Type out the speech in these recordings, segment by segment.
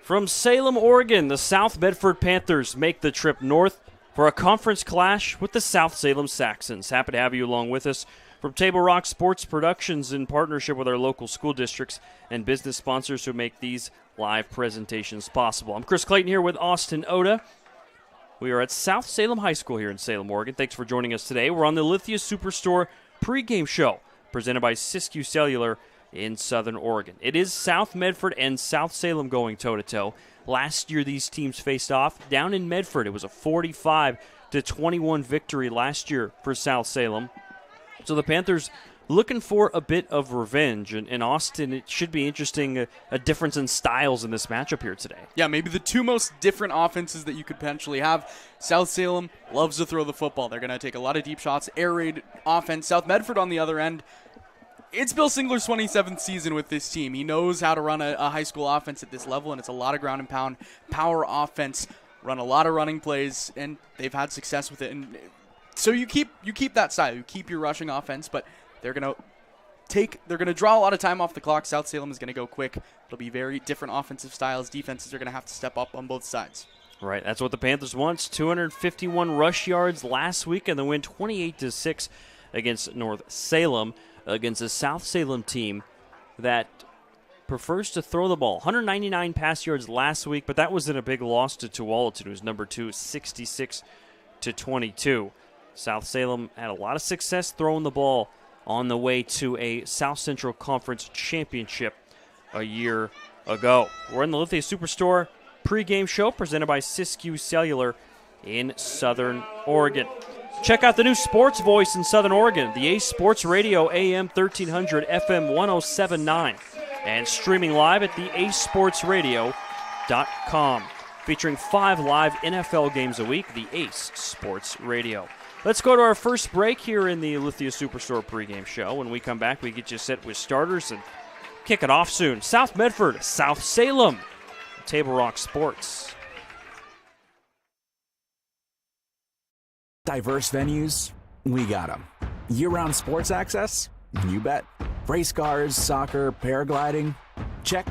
From Salem, Oregon, the South Medford Panthers make the trip north for a conference clash with the South Salem Saxons. Happy to have you along with us from Table Rock Sports Productions in partnership with our local school districts and business sponsors who make these live presentations possible. I'm Chris Clayton here with Austin Oda. We are at South Salem High School here in Salem, Oregon. Thanks for joining us today. We're on the Lithia Superstore pregame show presented by Siskiyou Cellular in Southern Oregon. It is South Medford and South Salem going toe-to-toe. Last year, these teams faced off down in Medford. It was a 45-21 victory last year for South Salem. So the Panthers looking for a bit of revenge. And in Austin, it should be interesting, a difference in styles in this matchup here today. Yeah, maybe the two most different offenses that you could potentially have. South Salem loves to throw the football. They're going to take a lot of deep shots, air raid offense. South Medford on the other end, it's Bill Singler's 27th season with this team. He knows how to run a high school offense at this level, and it's a lot of ground and pound, power offense, run a lot of running plays, and they've had success with it. And so you keep that style. You keep your rushing offense, but they're going to draw a lot of time off the clock. South Salem is going to go quick. It'll be very different offensive styles. Defenses are going to have to step up on both sides. Right, that's what the Panthers want. 251 rush yards last week, and they win 28-6 against North Salem, against a South Salem team that prefers to throw the ball. 199 pass yards last week, but that was in a big loss to Tualatin, who's number 2, 66-22. South Salem had a lot of success throwing the ball on the way to a South Central Conference championship a year ago. We're in the Lithia Superstore pregame show presented by Siskiyou Cellular in Southern Oregon. Check out the new sports voice in Southern Oregon, the Ace Sports Radio, AM 1300, FM 1079, and streaming live at theacesportsradio.com. Featuring 5 live NFL games a week, the Ace Sports Radio. Let's go to our first break here in the Lithia Superstore pregame show. When we come back, we get you set with starters and kick it off soon. South Medford, South Salem, Table Rock Sports. Diverse venues, we got them. Year-round sports access? You bet. Race cars, soccer, paragliding? Check,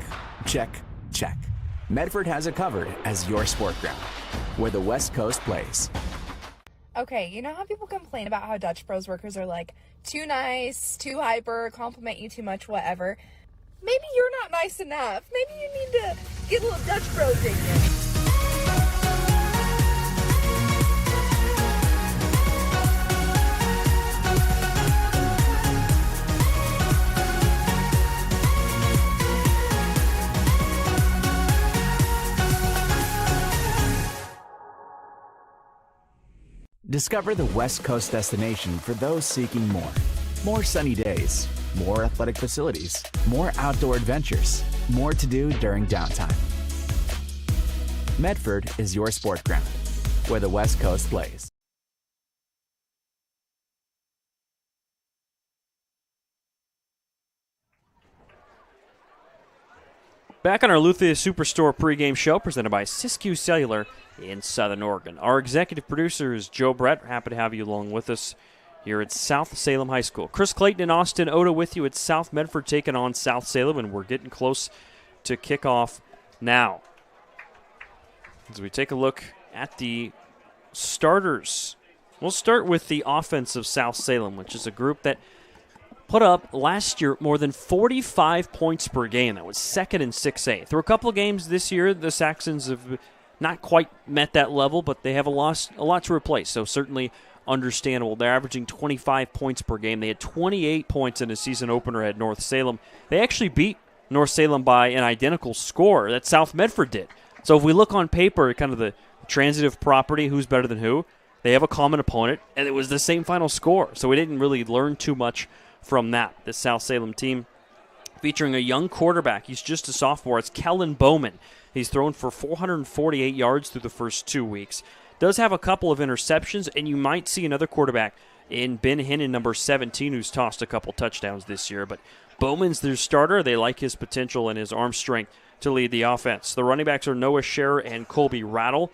check, check. Medford has it covered as your sport ground, where the West Coast plays. Okay, you know how people complain about how Dutch Bros workers are like too nice, too hyper, compliment you too much, whatever? Maybe you're not nice enough. Maybe you need to get a little Dutch Bros in you. Discover the West Coast destination for those seeking more. More sunny days, more athletic facilities, more outdoor adventures, more to do during downtime. Medford is your sport ground, where the West Coast plays. Back on our Lithia Superstore pregame show presented by Siskiyou Cellular in Southern Oregon. Our executive producer is Joe Brett. Happy to have you along with us here at South Salem High School. Chris Clayton and Austin Oda with you at South Medford taking on South Salem, and we're getting close to kickoff now. As we take a look at the starters, we'll start with the offense of South Salem, which is a group that put up last year more than 45 points per game. That was second in 6A. Through a couple of games this year, the Saxons have not quite met that level, but they have a lot to replace, so certainly understandable. They're averaging 25 points per game. They had 28 points in a season opener at North Salem. They actually beat North Salem by an identical score that South Medford did. So if we look on paper, kind of the transitive property, who's better than who, they have a common opponent, and it was the same final score. So we didn't really learn too much from that. The South Salem team featuring a young quarterback. He's just a sophomore. It's Kellen Bowman. He's thrown for 448 yards through the first 2 weeks. Does have a couple of interceptions, and you might see another quarterback in Ben Hinnon, number 17, who's tossed a couple touchdowns this year. But Bowman's their starter. They like his potential and his arm strength to lead the offense. The running backs are Noah Scherer and Colby Rattle.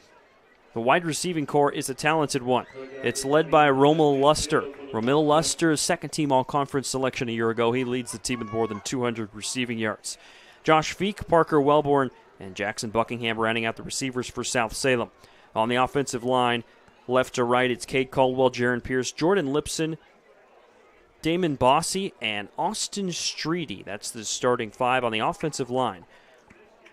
The wide receiving core is a talented one. It's led by Romil Luster. Romil Luster, second-team all-conference selection a year ago. He leads the team with more than 200 receiving yards. Josh Feek, Parker Wellborn, And Jackson Buckingham rounding out the receivers for South Salem. On the offensive line, left to right, it's Cade Caldwell, Jaron Pierce, Jordan Lipson, Damon Bossy, and Austin Streety. That's the starting 5 on the offensive line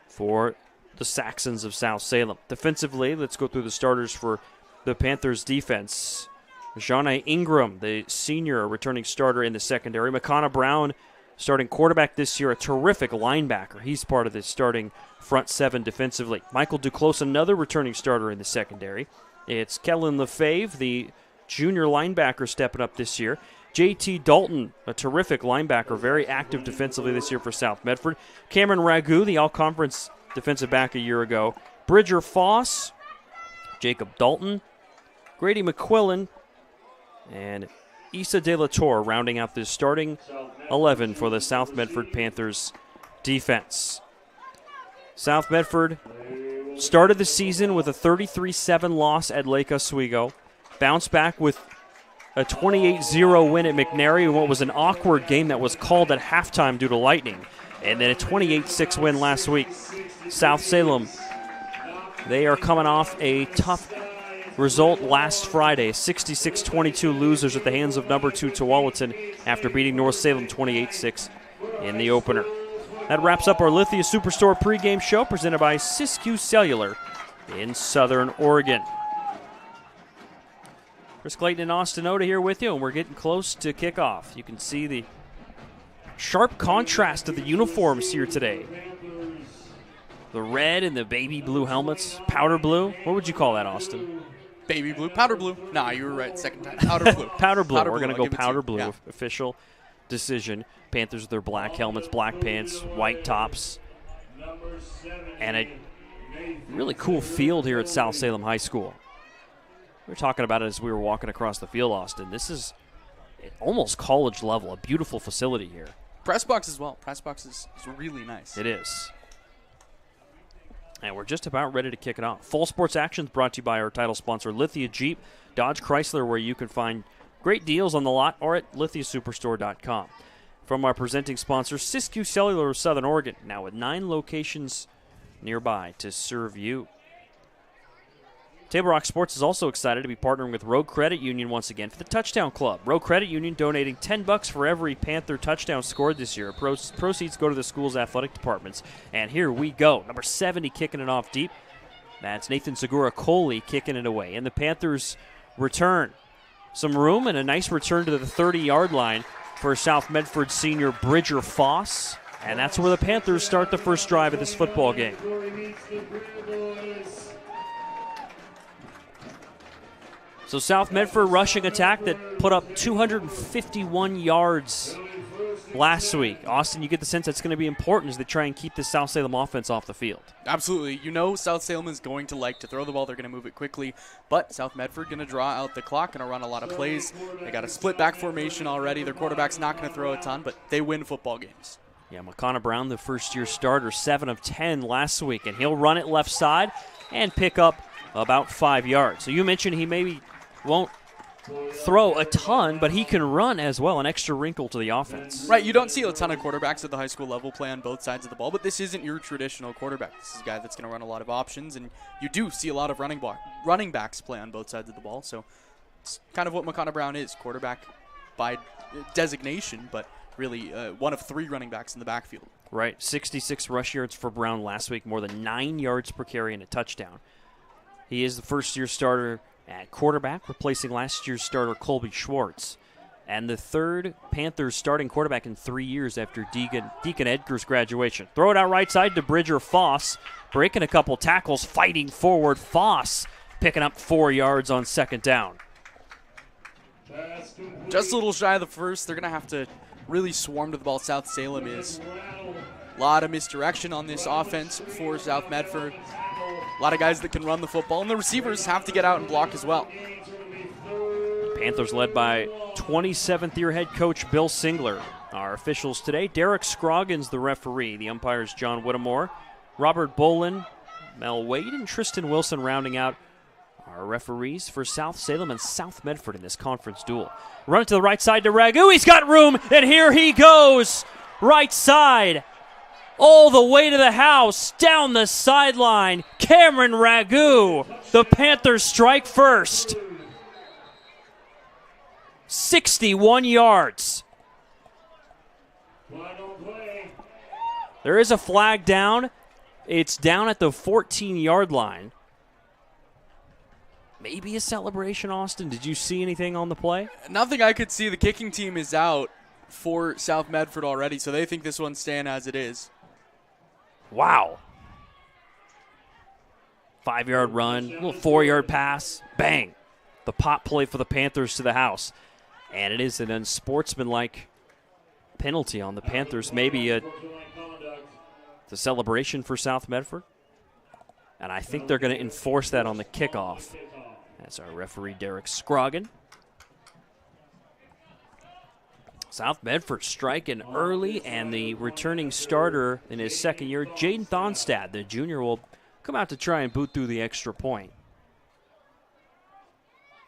for the Saxons of South Salem. Defensively, let's go through the starters for the Panthers defense. Jahni Ingram, the senior returning starter in the secondary. McConnell Brown, starting quarterback this year, a terrific linebacker. He's part of the starting front 7 defensively. Michael Duclos, another returning starter in the secondary. It's Kellen Lefebvre, the junior linebacker, stepping up this year. J.T. Dalton, a terrific linebacker, very active defensively this year for South Medford. Cameron Ragu, the all-conference defensive back a year ago. Bridger Foss, Jacob Dalton, Grady McQuillan, and Issa De La Torre rounding out the starting 11 for the South Medford Panthers defense. South Medford started the season with a 33-7 loss at Lake Oswego, bounced back with a 28-0 win at McNary in what was an awkward game that was called at halftime due to lightning, and then a 28-6 win last week. South Salem, they are coming off a tough result last Friday, 66-22 losers at the hands of number 2 Tualatin after beating North Salem 28-6 in the opener. That wraps up our Lithia Superstore pregame show presented by Siskiyou Cellular in Southern Oregon. Chris Clayton and Austin Oda here with you, and we're getting close to kickoff. You can see the sharp contrast of the uniforms here today. The red and the baby blue helmets, powder blue. What would you call that, Austin? Baby blue, powder blue. Nah, you were right. Second time, powder blue. Powder blue. Powder We're going to blue. go powder blue. Yeah. Official decision. Panthers with their black helmets, black pants, white tops, and a really cool field here at South Salem High School. We were talking about it as we were walking across the field, Austin. This is almost college level, a beautiful facility here. Press box as well. Press box is really nice. It is. And we're just about ready to kick it off. Full Sports Action is brought to you by our title sponsor, Lithia Jeep, Dodge Chrysler, where you can find great deals on the lot or at lithiasuperstore.com. From our presenting sponsor, Siskiyou Cellular of Southern Oregon, now with 9 locations nearby to serve you. Table Rock Sports is also excited to be partnering with Road Credit Union once again for the Touchdown Club. Road Credit Union donating $10 for every Panther touchdown scored this year. Proceeds go to the school's athletic departments. And here we go. Number 70 kicking it off deep. That's Nathan Segura Coley kicking it away. And the Panthers return. Some room and a nice return to the 30-yard line for South Medford senior Bridger Foss. And that's where the Panthers start the first drive of this football game. So South Medford rushing attack that put up 251 yards last week. Austin, you get the sense that's going to be important as they try and keep the South Salem offense off the field. Absolutely. You know South Salem is going to like to throw the ball. They're going to move it quickly. But South Medford going to draw out the clock, going to run a lot of plays. They got a split back formation already. Their quarterback's not going to throw a ton, but they win football games. Yeah, McConnell Brown, the first-year starter, 7 of 10 last week, and he'll run it left side and pick up about 5 yards. So you mentioned he maybe won't throw a ton, but he can run as well, an extra wrinkle to the offense. Right, you don't see a ton of quarterbacks at the high school level play on both sides of the ball, but this isn't your traditional quarterback. This is a guy that's going to run a lot of options, and you do see a lot of running backs play on both sides of the ball, so it's kind of what McConnell Brown is, quarterback by designation, but really one of 3 running backs in the backfield. Right, 66 rush yards for Brown last week, more than 9 yards per carry and a touchdown. He is the first-year starter at quarterback, replacing last year's starter Colby Schwartz. And the third Panthers starting quarterback in 3 years after Deacon Edgar's graduation. Throw it out right side to Bridger Foss, breaking a couple tackles, fighting forward. Foss picking up 4 yards on second down. Just a little shy of the first. They're going to have to really swarm to the ball. South Salem is. A lot of misdirection on this offense for South Medford. A lot of guys that can run the football, and the receivers have to get out and block as well. Panthers led by 27th-year head coach Bill Singler. Our officials today, Derek Scroggins, the referee. The umpires, John Whittemore, Robert Bolin, Mel Wade, and Tristan Wilson rounding out our referees for South Salem and South Medford in this conference duel. Run it to the right side to Ragu. He's got room, and here he goes. Right side. all the way to the house, down the sideline. Cameron Ragu. The Panthers strike first. 61 yards. There is a flag down. It's down at the 14-yard line. Maybe a celebration, Austin. Did you see anything on the play? Nothing I could see. The kicking team is out for South Medford already, so they think this one's staying as it is. Wow. 5-yard run, little 4-yard pass, bang. The pop play for the Panthers to the house. And it is an unsportsmanlike penalty on the Panthers. Maybe it's a celebration for South Medford. And I think they're going to enforce that on the kickoff. That's our referee, Derek Scroggin. South Medford striking early, and the returning starter in his second year, Jaden Thonstad, the junior, will come out to try and boot through the extra point.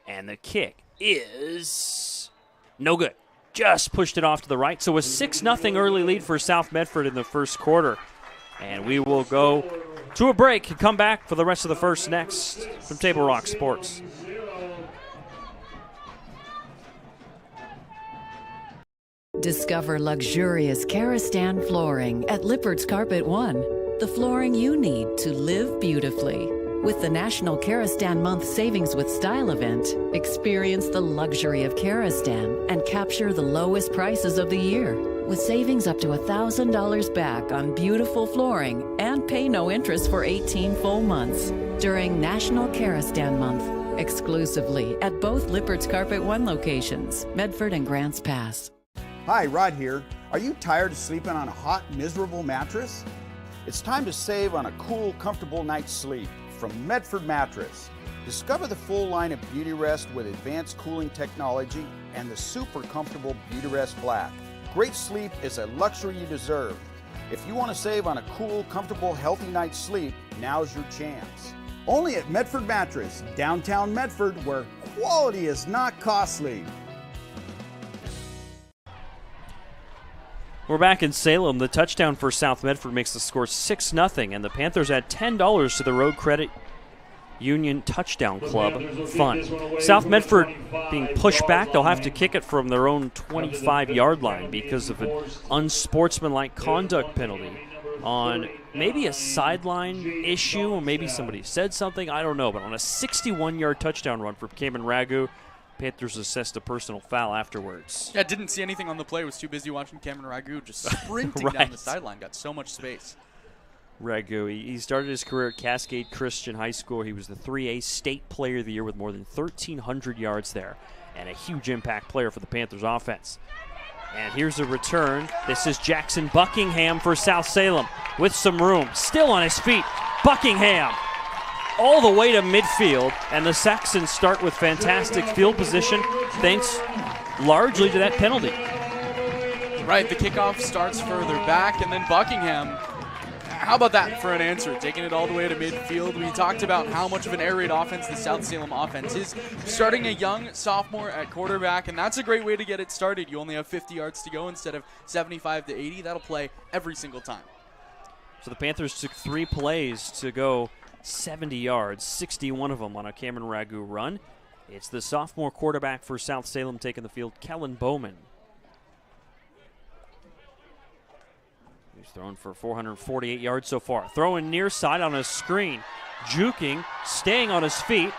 And the kick is no good. Just pushed it off to the right. So a 6-0 early lead for South Medford in the first quarter. And we will go to a break and come back for the rest of the first next from Table Rock Sports. Discover luxurious Karastan flooring at Lippert's Carpet One. The flooring you need to live beautifully. With the National Karastan Month Savings with Style event, experience the luxury of Karastan and capture the lowest prices of the year. With savings up to $1,000 back on beautiful flooring and pay no interest for 18 full months during National Karastan Month, exclusively at both Lippert's Carpet One locations, Medford and Grants Pass. Hi, Rod here. Are you tired of sleeping on a hot, miserable mattress? It's time to save on a cool, comfortable night's sleep from Medford Mattress. Discover the full line of Beauty Rest with advanced cooling technology and the super comfortable Beauty Rest Black. Great sleep is a luxury you deserve. If you want to save on a cool, comfortable, healthy night's sleep, now's your chance. Only at Medford Mattress, downtown Medford, where quality is not costly. We're back in Salem. The touchdown for South Medford makes the score 6-0, and the Panthers add $10 to the Road Credit Union Touchdown Club fund. South Medford being pushed back. They'll have to kick it from their own 25-yard line because of an unsportsmanlike conduct penalty on maybe a sideline issue, or maybe somebody said something. I don't know. But on a 61-yard touchdown run for Cameron Ragu, Panthers assessed a personal foul afterwards. Yeah, didn't see anything on the play. Was too busy watching Cameron Ragu just sprinting Right. down the sideline. Got so much space. Ragu, he started his career at Cascade Christian High School. He was the 3A State Player of the Year with more than 1,300 yards there, and a huge impact player for the Panthers offense. And here's a return. This is Jackson Buckingham for South Salem with some room. Still on his feet. Buckingham all the way to midfield, and the Saxons start with fantastic field position thanks largely to that penalty. Right, the kickoff starts further back, and then Buckingham, how about that for an answer? Taking it all the way to midfield. We talked about how much of an air raid offense the South Salem offense is. Starting a young sophomore at quarterback, and that's a great way to get it started. You only have 50 yards to go instead of 75 to 80. That'll play every single time. So the Panthers took 3 plays to go 70 yards, 61 of them on a Cameron Ragu run. It's the sophomore quarterback for South Salem taking the field, Kellen Bowman. He's thrown for 448 yards so far. Throwing near side on a screen. Juking, staying on his feet.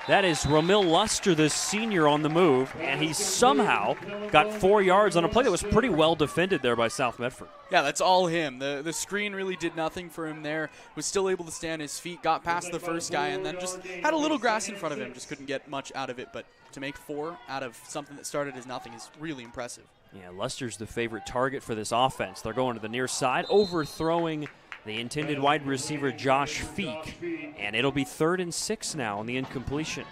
That is Ramil Luster, the senior, on the move, and he somehow got 4 yards on a play that was pretty well defended there by South Medford. Yeah, that's all him. The screen really did nothing for him there. Was still able to stay on his feet, got past the first guy, and then just had a little grass in front of him. Just couldn't get much out of it, but to make 4 out of something that started as nothing is really impressive. Yeah, Luster's the favorite target for this offense. They're going to the near side, overthrowing the intended wide receiver Josh Feek, and it'll be 3rd and 6 now on the incompletion.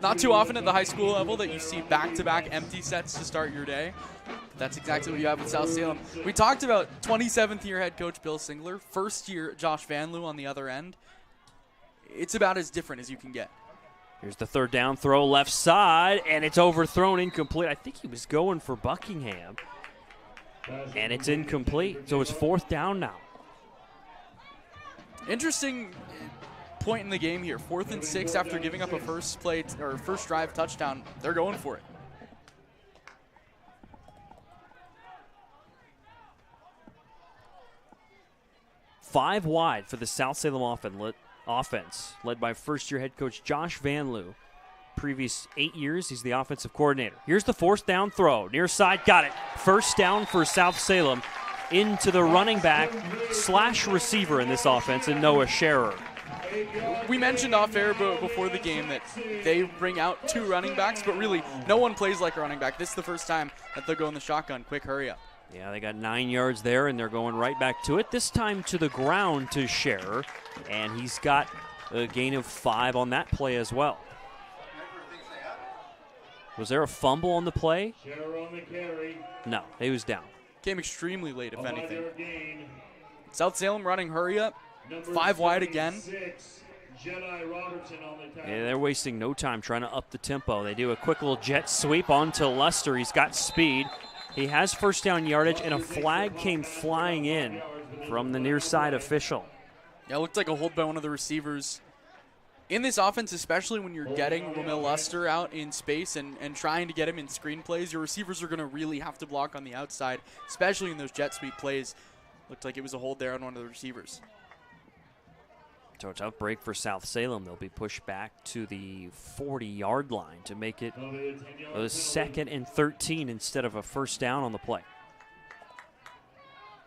Not too often at the high school level that you see back-to-back empty sets to start your day. That's exactly what you have with South Salem. We talked about 27th year head coach Bill Singler, first year Josh Van Loo on the other end. It's about as different as you can get. Here's the 3rd down throw left side, and it's overthrown incomplete. I think he was going for Buckingham. And it's incomplete, so it's 4th down now. Interesting point in the game here. 4th and 6 after giving up a first drive touchdown. They're going for it. Five wide for the South Salem offense, led by first-year head coach Josh Van Loo. Previous 8 years, he's the offensive coordinator. Here's the 4th down throw. Near side, got it. First down for South Salem into the running back / receiver in this offense, and Noah Scherer. We mentioned off air before the game that they bring out 2 running backs, but really no one plays like a running back. This is the first time that they'll go in the shotgun. Quick hurry up. Yeah, they got 9 yards there, and they're going right back to it. This time to the ground to Scherer, and he's got a gain of 5 on that play as well. Was there a fumble on the play? No, he was down. Came extremely late, if anything. South Salem running hurry up. 5 wide again. Yeah, they're wasting no time trying to up the tempo. They do a quick little jet sweep onto Luster. He's got speed. He has first down yardage, and a flag came flying in from the near side official. Yeah, it looked like a hold by one of the receivers. In this offense, especially when you're getting Romil Luster out in space and trying to get him in screen plays, your receivers are going to really have to block on the outside, especially in those jet sweep plays. Looked like it was a hold there on one of the receivers. So a tough break for South Salem. They'll be pushed back to the 40-yard line to make it a 2nd and 13 instead of a first down on the play.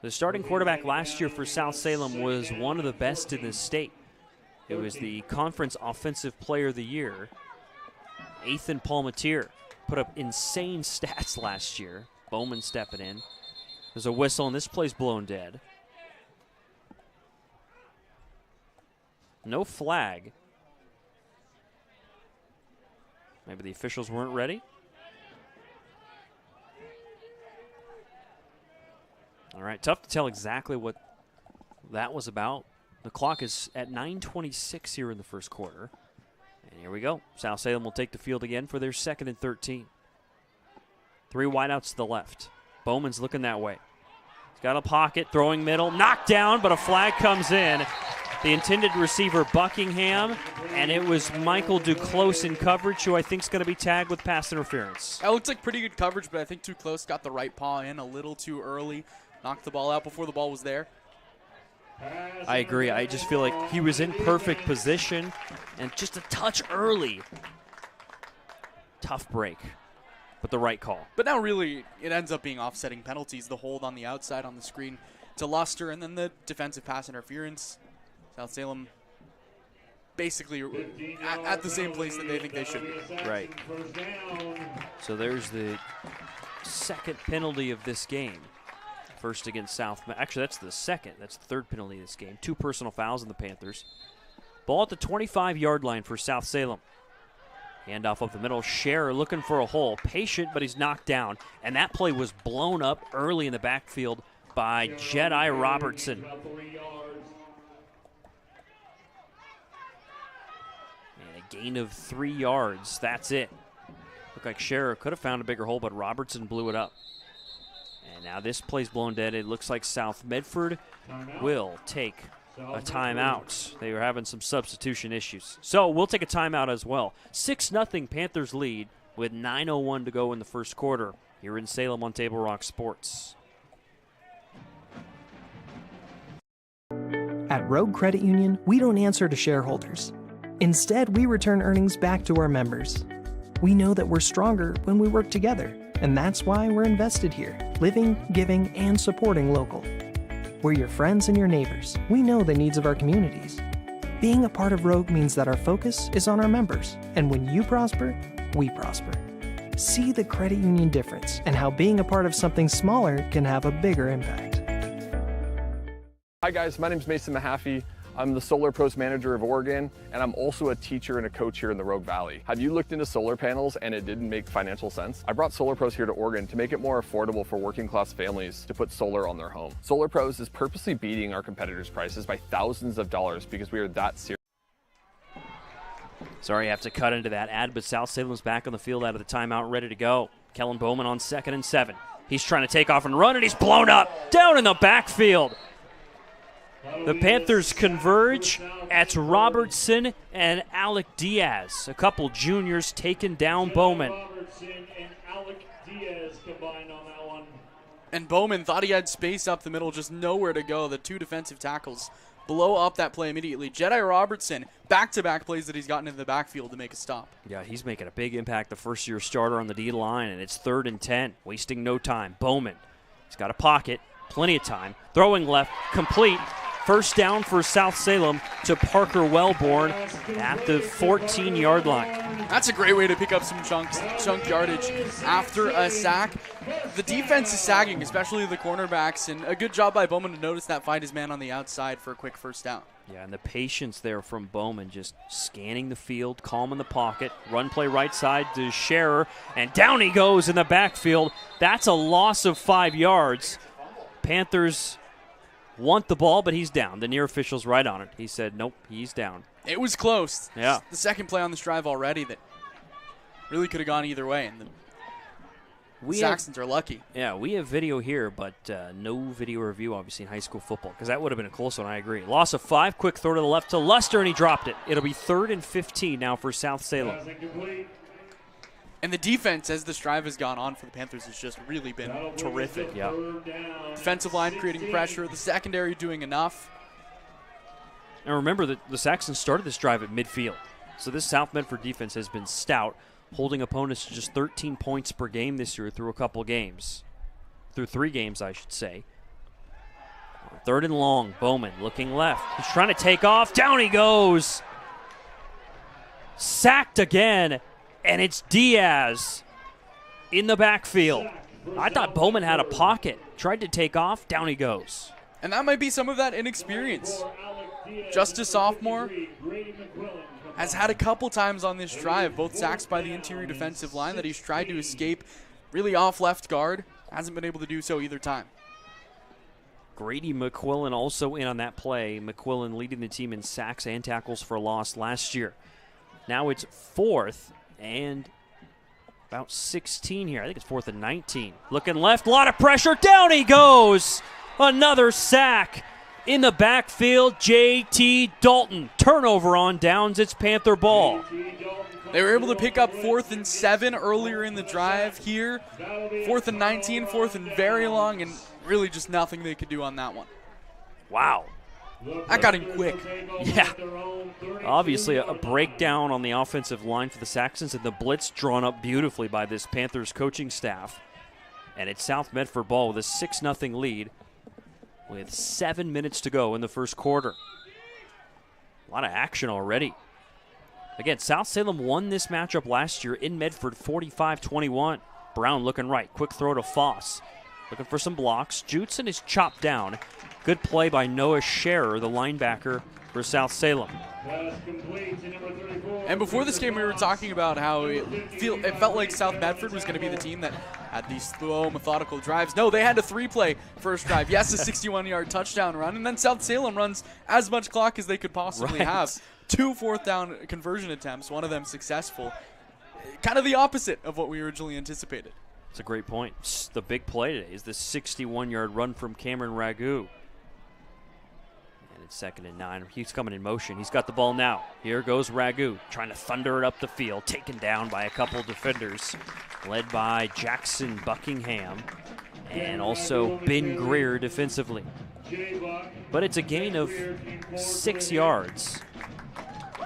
The starting quarterback last year for South Salem was one of the best in the state. It was the conference offensive player of the year. Ethan Palmatier put up insane stats last year. Bowman stepping in. There's a whistle, and this play's blown dead. No flag. Maybe the officials weren't ready. All right, tough to tell exactly what that was about. The clock is at 9:26 here in the first quarter. And here we go. South Salem will take the field again for their 2nd and 13. 3 wideouts to the left. Bowman's looking that way. He's got a pocket, throwing middle, knocked down, but a flag comes in. The intended receiver, Buckingham, and it was Michael Duclos in coverage, who I think is going to be tagged with pass interference. That looks like pretty good coverage, but I think Duclos got the right paw in a little too early. Knocked the ball out before the ball was there. I agree. I just feel like he was in perfect position and just a touch early. Tough break, but the right call. But now really it ends up being offsetting penalties. The hold on the outside on the screen to Luster, and then the defensive pass interference. South Salem basically at the same place that they think they should be. Right. So there's the 2nd penalty of this game. First against South. Actually, that's the 2nd. That's the 3rd penalty of this game. 2 personal fouls on the Panthers. Ball at the 25-yard line for South Salem. Handoff up the middle. Scherer looking for a hole. Patient, but he's knocked down. And that play was blown up early in the backfield by Jedi Robertson. And a gain of 3 yards. That's it. Looked like Scherer could have found a bigger hole, but Robertson blew it up. And now this play's blown dead. It looks like South Medford will take a timeout. They were having some substitution issues. So we'll take a timeout as well. 6-0 Panthers lead with 9:01 to go in the first quarter here in Salem on Table Rock Sports. At Rogue Credit Union, we don't answer to shareholders. Instead, we return earnings back to our members. We know that we're stronger when we work together, and that's why we're invested here, living, giving, and supporting local. We're your friends and your neighbors. We know the needs of our communities. Being a part of Rogue means that our focus is on our members, and when you prosper, we prosper. See the credit union difference and how being a part of something smaller can have a bigger impact. Hi guys, my name is Mason Mahaffey. I'm the Solar Pros Manager of Oregon, and I'm also a teacher and a coach here in the Rogue Valley. Have you looked into solar panels and it didn't make financial sense? I brought Solar Pros here to Oregon to make it more affordable for working class families to put solar on their home. Solar Pros is purposely beating our competitors' prices by thousands of dollars because we are that serious. Sorry, I have to cut into that ad, but South Salem's back on the field out of the timeout, ready to go. Kellen Bowman on 2nd and 7. He's trying to take off and run, and he's blown up down in the backfield. The Panthers converge. That's Robertson and Alec Diaz, a couple juniors taking down Bowman. And Bowman thought he had space up the middle, just nowhere to go. The two defensive tackles blow up that play immediately. Jedi Robertson, back-to-back plays that he's gotten into the backfield to make a stop. Yeah, he's making a big impact, the first-year starter on the D-line, and it's 3rd and 10, wasting no time. Bowman, he's got a pocket, plenty of time, throwing left, complete. First down for South Salem to Parker Wellborn at the 14-yard line. That's a great way to pick up some chunk yardage after a sack. The defense is sagging, especially the cornerbacks, and a good job by Bowman to notice that, find his man on the outside for a quick first down. Yeah, and the patience there from Bowman, just scanning the field, calm in the pocket, run play right side to Scherer, and down he goes in the backfield. That's a loss of 5 yards. Panthers want the ball, but he's down. The near official's right on it. He said, nope, he's down. It was close. Yeah. The second play on this drive already that really could have gone either way, and the Saxons are lucky. Yeah, we have video here, but no video review, obviously, in high school football, because that would have been a close one, I agree. Loss of 5, quick throw to the left to Luster, and he dropped it. It'll be 3rd and 15 now for South Salem. And the defense, as this drive has gone on for the Panthers, has just really been terrific. Yeah. Defensive line creating pressure, the secondary doing enough. And remember that the Saxons started this drive at midfield. So this South Medford defense has been stout, holding opponents to just 13 points per game this year through a couple games. Through 3 games, I should say. 3rd and long, Bowman looking left. He's trying to take off. Down he goes. Sacked again. And it's Diaz in the backfield. I thought Bowman had a pocket. Tried to take off. Down he goes. And that might be some of that inexperience. Just a sophomore. Has had a couple times on this drive, both sacks by the interior defensive line, that he's tried to escape really off left guard. Hasn't been able to do so either time. Grady McQuillan also in on that play. McQuillan leading the team in sacks and tackles for loss last year. Now it's 4th and about 16 here. I think it's 4th and 19. Looking left, a lot of pressure. Down he goes. Another sack in the backfield. J.T. Dalton. Turnover on downs. It's Panther ball. They were able to pick up 4th and 7 earlier in the drive here. 4th and 19, 4th and very long, and really just nothing they could do on that one. Wow. That got him quick. Yeah. Obviously a breakdown on the offensive line for the Saxons, and the blitz drawn up beautifully by this Panthers coaching staff. And it's South Medford ball with a 6-0 lead with 7 minutes to go in the first quarter. A lot of action already. Again, South Salem won this matchup last year in Medford 45-21. Brown looking right. Quick throw to Foss. Looking for some blocks. Judson is chopped down. Good play by Noah Scherer, the linebacker for South Salem. And before this game, we were talking about how it felt like South Medford was going to be the team that had these slow, methodical drives. No, they had a 3-play first drive. Yes, a 61-yard touchdown run, and then South Salem runs as much clock as they could possibly have. 2 fourth-down conversion attempts, one of them successful. Kind of the opposite of what we originally anticipated. That's a great point. The big play today is the 61-yard run from Cameron Ragu. And it's 2nd and 9. He's coming in motion. He's got the ball now. Here goes Ragu, trying to thunder it up the field, taken down by a couple defenders, led by Jackson Buckingham and also Ben Greer defensively. But it's a gain of 6 yards.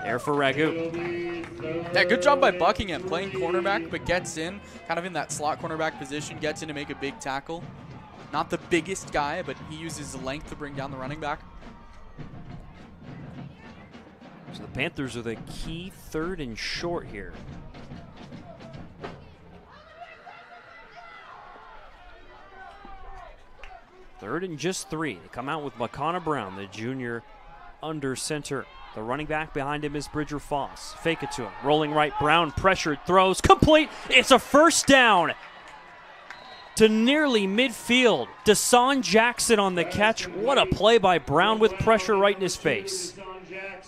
There for Ragu. Yeah, good job by Buckingham playing cornerback, but gets in, kind of in that slot cornerback position, gets in to make a big tackle. Not the biggest guy, but he uses the length to bring down the running back. So the Panthers are the key 3rd and short here. Third and just 3. They come out with McConnell Brown, the junior under center. The running back behind him is Bridger Foss. Fake it to him. Rolling right, Brown pressured, throws, complete. It's a first down to nearly midfield. Deshaun Jackson on the catch. What a play by Brown with pressure right in his face.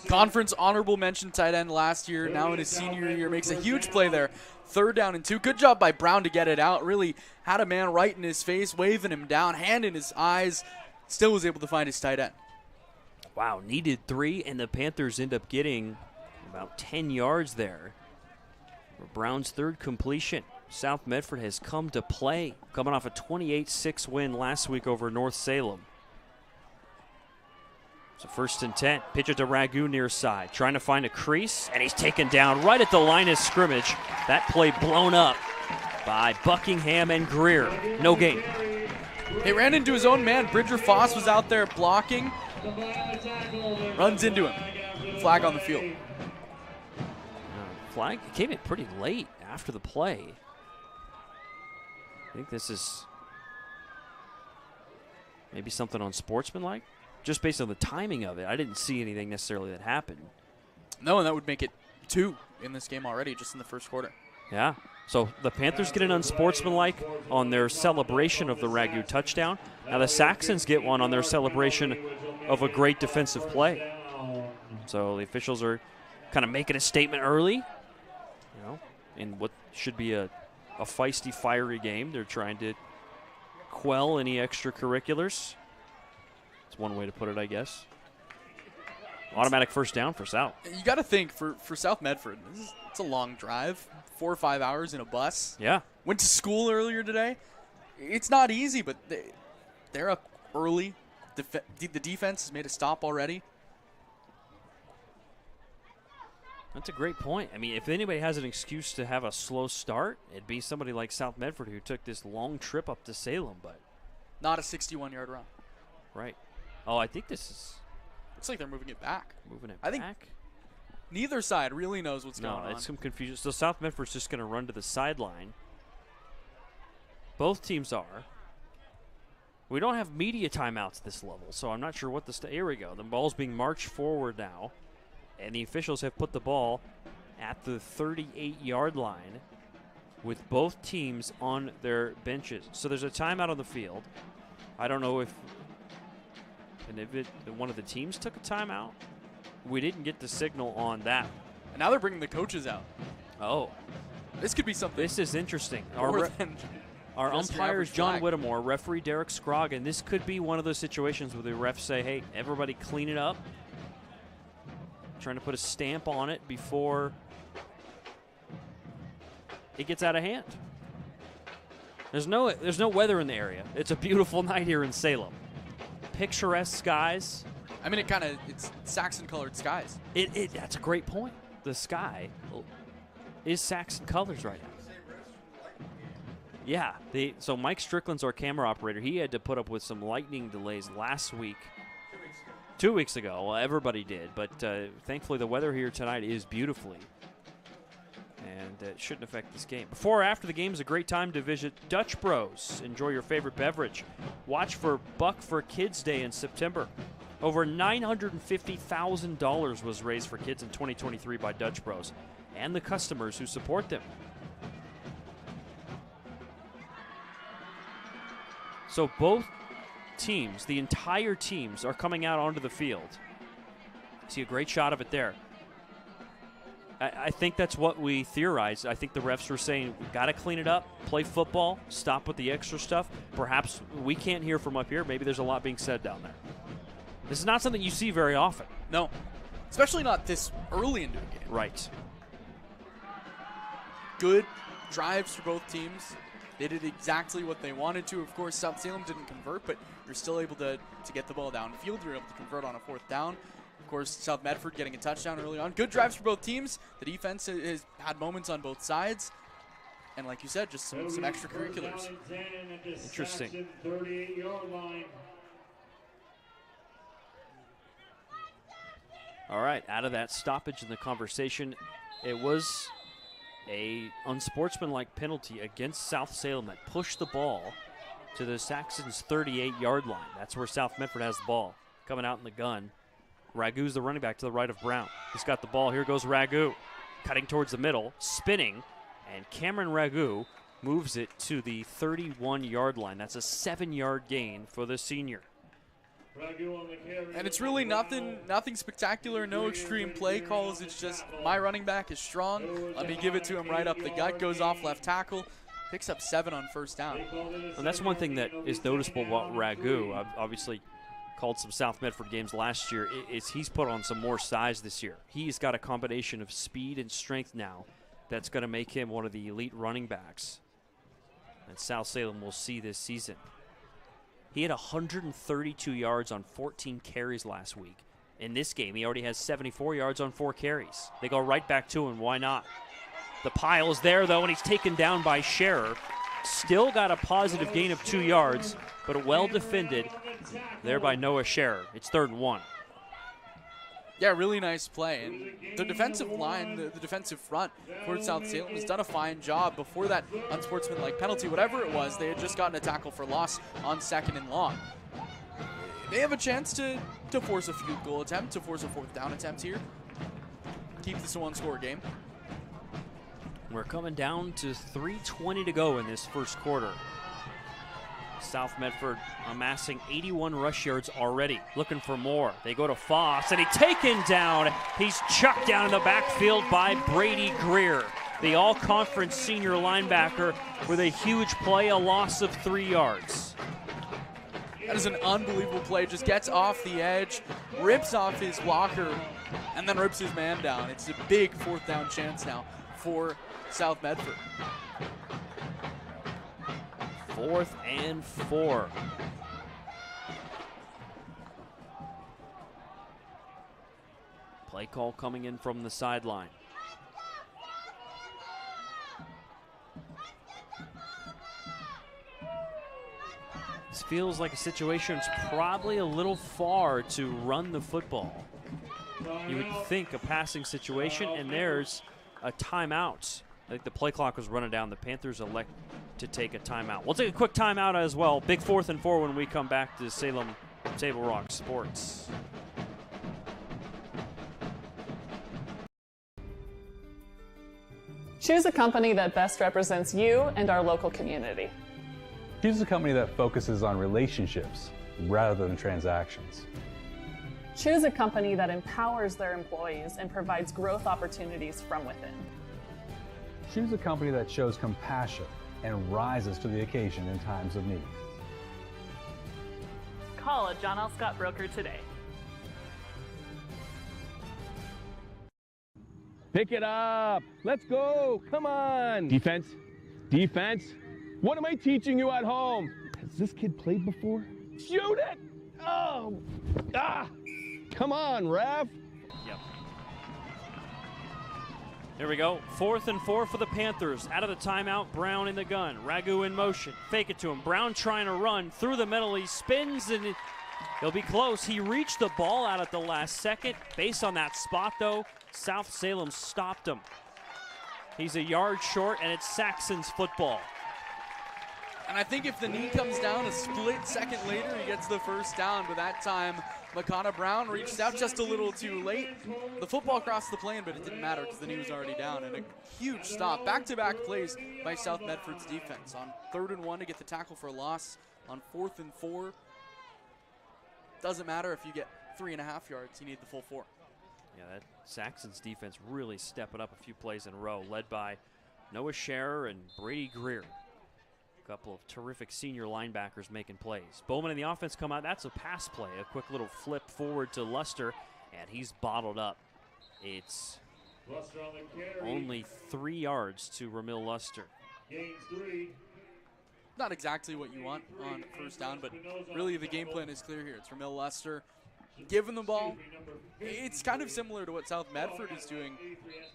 Conference honorable mention tight end last year, now in his senior year, makes a huge play there. 3rd down and 2. Good job by Brown to get it out. Really had a man right in his face, waving him down, hand in his eyes. Still was able to find his tight end. Wow, needed 3, and the Panthers end up getting about 10 yards there. For Brown's 3rd completion. South Medford has come to play, coming off a 28-6 win last week over North Salem. So 1st and 10. Pitch it to Ragu near side. Trying to find a crease, and he's taken down right at the line of scrimmage. That play blown up by Buckingham and Greer. No gain. He ran into his own man. Bridger Foss was out there blocking. Runs into him. Flag on the field. Flag came in pretty late after the play. I think this is maybe something unsportsmanlike. Just based on the timing of it, I didn't see anything necessarily that happened. No, and that would make it 2 in this game already, just in the 1st quarter. Yeah. So the Panthers get an unsportsmanlike on their celebration of the Ragu touchdown. Now the Saxons get one on their celebration of a great defensive play. So the officials are kind of making a statement early, in what should be a feisty, fiery game. They're trying to quell any extracurriculars. That's one way to put it, I guess. Automatic 1st down for South. You got to think, for South Medford, it's a long drive, 4 or 5 hours in a bus. Yeah. Went to school earlier today. It's not easy, but they're up early. The defense has made a stop already. That's a great point. I mean, if anybody has an excuse to have a slow start, it'd be somebody like South Medford who took this long trip up to Salem, but not a 61-yard run. Right. Oh, I think this is looks like they're moving it back. Moving it I back? think neither side really knows what's going on. No, it's some confusion. So South Medford's just going to run to the sideline. Both teams are. We don't have media timeouts at this level, so I'm not sure what here we go. The ball's being marched forward now. And the officials have put the ball at the 38-yard line with both teams on their benches. So there's a timeout on the field. I don't know if one of the teams took a timeout. We didn't get the signal on that. And now they're bringing the coaches out. Oh. This could be something. This is interesting. Our just your umpire is average John flag. Whittemore, referee Derek Scroggin. This could be one of those situations where the refs say, hey, everybody clean it up. Trying to put a stamp on it before it gets out of hand. There's no weather in the area. It's a beautiful night here in Salem. Picturesque skies. I mean, it's Saxon-colored skies. That's a great point. The sky is Saxon colors right now. Yeah. So Mike Strickland's our camera operator. He had to put up with some lightning delays last week. 2 weeks ago. Well, everybody did, but thankfully the weather here tonight is beautifully, and it shouldn't affect this game. Before or after the game is a great time to visit Dutch Bros. Enjoy your favorite beverage. Watch for Buck for Kids Day in September. Over $950,000 was raised for kids in 2023 by Dutch Bros and the customers who support them. So both teams, the entire teams, are coming out onto the field. See a great shot of it there. I think that's what we theorized. I think the refs were saying, we've got to clean it up, play football, stop with the extra stuff. Perhaps we can't hear from up here. Maybe there's a lot being said down there. This is not something you see very often. No, especially not this early into a game. Right. Good drives for both teams. They did exactly what they wanted to. Of course, South Salem didn't convert, but you're still able to get the ball downfield. You're able to convert on a 4th down. Of course, South Medford getting a touchdown early on. Good drives for both teams. The defense has had moments on both sides. And like you said, just some extracurriculars. Interesting. All right, out of that stoppage in the conversation, it was a unsportsmanlike penalty against South Salem that pushed the ball to the Saxons' 38-yard line. That's where South Medford has the ball. Coming out in the gun. Ragu's the running back to the right of Brown. He's got the ball. Here goes Ragu. Cutting towards the middle, spinning, and Cameron Ragu moves it to the 31-yard line. That's a 7-yard gain for the senior. And it's really nothing spectacular, no extreme play calls. It's just my running back is strong. Let me give it to him right up the gut. Goes off left tackle. Picks up 7 on first down. And that's one thing that is noticeable about Ragu. I've obviously called some South Medford games last year. Is he's put on some more size this year. He's got a combination of speed and strength now that's going to make him one of the elite running backs. And South Salem will see this season. He had 132 yards on 14 carries last week. In this game, he already has 74 yards on 4 carries. They go right back to him. Why not? The pile is there, though, and he's taken down by Scherer. Still got a positive gain of 2 yards, but well defended there by Noah Scherer. It's 3rd and 1. Yeah, really nice play. And the defensive line, the defensive front for South Salem has done a fine job. Before that unsportsmanlike penalty, whatever it was, they had just gotten a tackle for loss on 2nd and long. They have a chance to force a field goal attempt, to force a 4th down attempt here. Keep this a 1-score game. We're coming down to 3:20 to go in this first quarter. South Medford amassing 81 rush yards already, looking for more. They go to Foss, and he's taken down. He's chucked down in the backfield by Brady Greer, the all-conference senior linebacker, with a huge play, a loss of 3 yards. That is an unbelievable play. Just gets off the edge, rips off his blocker, and then rips his man down. It's a big 4th down chance now for South Medford. 4th and 4. Play call coming in from the sideline. This feels like a situation that's probably a little far to run the football. You would think a passing situation, and there's a timeout. I think the play clock was running down. The Panthers elect to take a timeout. We'll take a quick timeout as well. Big 4th and 4 when we come back to Salem Table Rock Sports. Choose a company that best represents you and our local community. Choose a company that focuses on relationships rather than transactions. Choose a company that empowers their employees and provides growth opportunities from within. Choose a company that shows compassion and rises to the occasion in times of need. Call a John L. Scott broker today. Pick it up. Let's go. Come on. Defense. Defense. What am I teaching you at home? Has this kid played before? Shoot it. Oh. Ah. Come on, ref. Yep. Here we go. 4th and 4 for the Panthers. Out of the timeout, Brown in the gun. Ragu in motion. Fake it to him. Brown trying to run through the middle. He spins and he'll be close. He reached the ball out at the last second. Based on that spot, though, South Salem stopped him. He's a yard short, and it's Saxon's football. And I think if the knee comes down a split second later, he gets the 1st down. But that time, Makana Brown reached out just a little too late. The football crossed the plane, but it didn't matter because the knee was already down. And a huge stop. Back-to-back plays by South Medford's defense. On 3rd and 1 to get the tackle for a loss. On 4th and 4, doesn't matter if you get 3.5 yards. You need the full 4. Yeah, that Saxon's defense really stepping up a few plays in a row, led by Noah Scherer and Brady Greer. A couple of terrific senior linebackers making plays. Bowman and the offense come out. That's a pass play. A quick little flip forward to Luster, and he's bottled up. It's only 3 yards to Ramil Luster. Not exactly what you want on 1st down, but really the game plan is clear here. It's Ramil Luster. Give him the ball. It's kind of similar to what South Medford is doing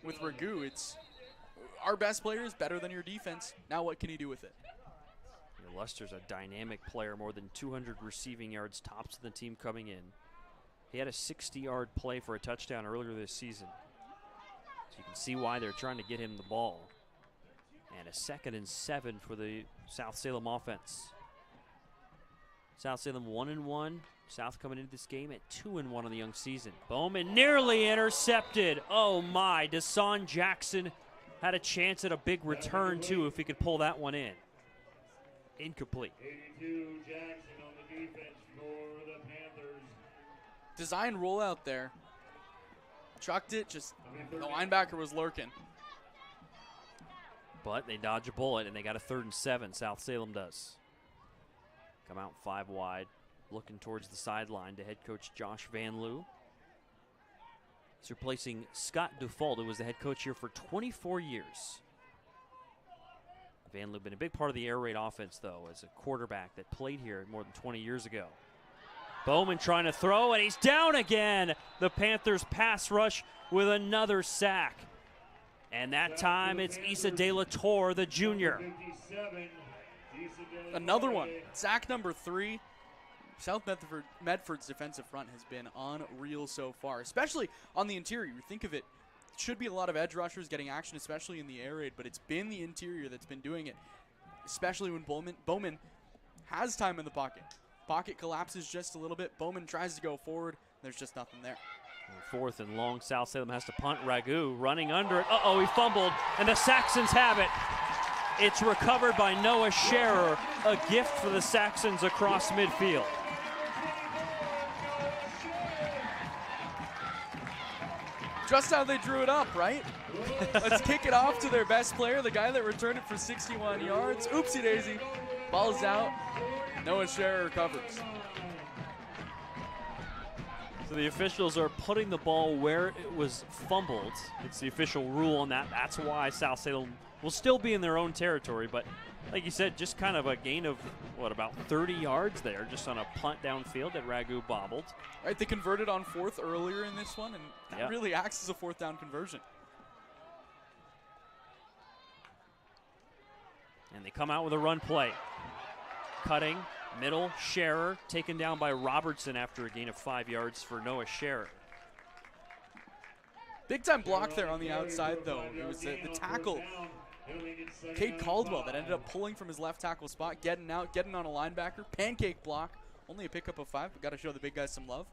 with Ragu. It's our best player is better than your defense. Now what can he do with it? Luster's a dynamic player, more than 200 receiving yards, tops of the team coming in. He had a 60-yard play for a touchdown earlier this season. So you can see why they're trying to get him the ball. And a 2nd and 7 for the South Salem offense. South Salem 1-1. South coming into this game at 2-1 on the young season. Bowman nearly intercepted. Oh my, Deshaun Jackson had a chance at a big return too if he could pull that one in. Incomplete. 82 Jackson on the defense for the Panthers. design rollout there. Chucked it, just the linebacker was lurking. But they dodge a bullet, and they got a 3rd and 7. South Salem does. Come out 5 wide, looking towards the sideline to head coach Josh Van Loo. He's replacing Scott Dufault, who was the head coach here for 24 years. Van Loo been a big part of the air raid offense, though, as a quarterback that played here more than 20 years ago. Bowman trying to throw, and he's down again. The Panthers pass rush with another sack. And that time it's Issa De La Torre, the junior. Another one. Sack number 3. South Medford's defensive front has been unreal so far, especially on the interior. You think of it, should be a lot of edge rushers getting action, especially in the air raid, but it's been the interior that's been doing it, especially when Bowman has time in the pocket. Pocket collapses just a little bit. Bowman tries to go forward. There's just nothing there. 4th and long. South Salem has to punt. Ragu running under it. Uh-oh, he fumbled, and the Saxons have it. It's recovered by Noah Scherer, a gift for the Saxons across midfield. Just how they drew it up, right? Let's kick it off to their best player, the guy that returned it for 61 yards. Oopsie daisy. Ball's out. Noah Scherer recovers. So the officials are putting the ball where it was fumbled. It's the official rule on that. That's why South Salem will still be in their own territory. But like you said, just kind of a gain of, what, about 30 yards there, just on a punt downfield that Ragu bobbled. Right, they converted on 4th earlier in this one, and that really acts as a 4th down conversion. And they come out with a run play. Cutting, middle, Scherer, taken down by Robertson after a gain of 5 yards for Noah Scherer. Big time block there on the outside, though. It was the tackle, Cade Caldwell, that ended up pulling from his left tackle spot, getting out, getting on a linebacker. Pancake block. Only a pickup of 5, but got to show the big guys some love.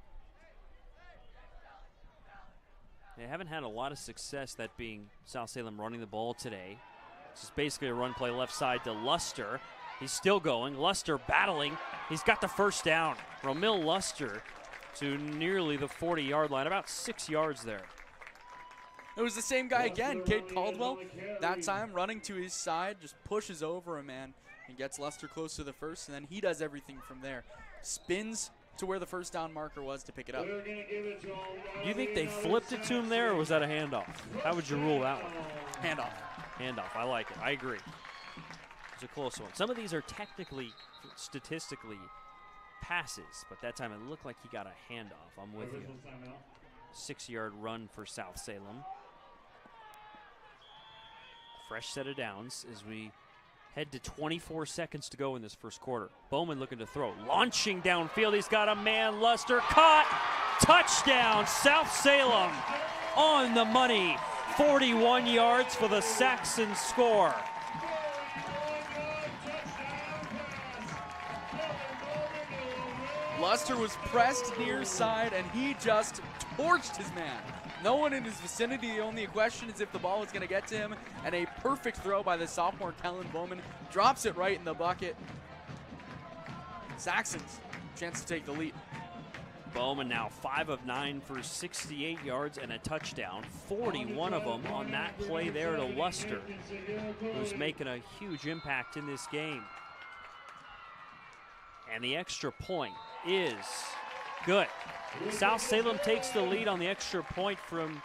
They haven't had a lot of success, that being South Salem running the ball today. It's just basically a run play left side to Luster. He's still going. Luster battling. He's got the first down. Romil Luster to nearly the 40-yard line, about 6 yards there. It was the same guy again, Cade Caldwell. That time running to his side, just pushes over a man and gets Luster close to the first, and then he does everything from there. Spins to where the first down marker was to pick it up. Do you think they flipped it to him there, or was that a handoff? How would you rule that one? Handoff. Handoff. I like it. I agree. It's a close one. Some of these are technically, statistically, passes, but that time it looked like he got a handoff. I'm with you. 6-yard run for South Salem. Fresh set of downs as we head to 24 seconds to go in this first quarter. Bowman looking to throw. Launching downfield. He's got a man. Luster caught. Touchdown. South Salem on the money. 41 yards for the Saxons score. Luster was pressed near side, and he just torched his man. No one in his vicinity. The only question is if the ball was going to get to him, and a perfect throw by the sophomore Kellen Bowman drops it right in the bucket. Saxons, chance to take the lead. Bowman now 5 of 9 for 68 yards and a touchdown. 41 of them on that play there to Luster, who's making a huge impact in this game. And the extra point is good. South Salem takes the lead on the extra point from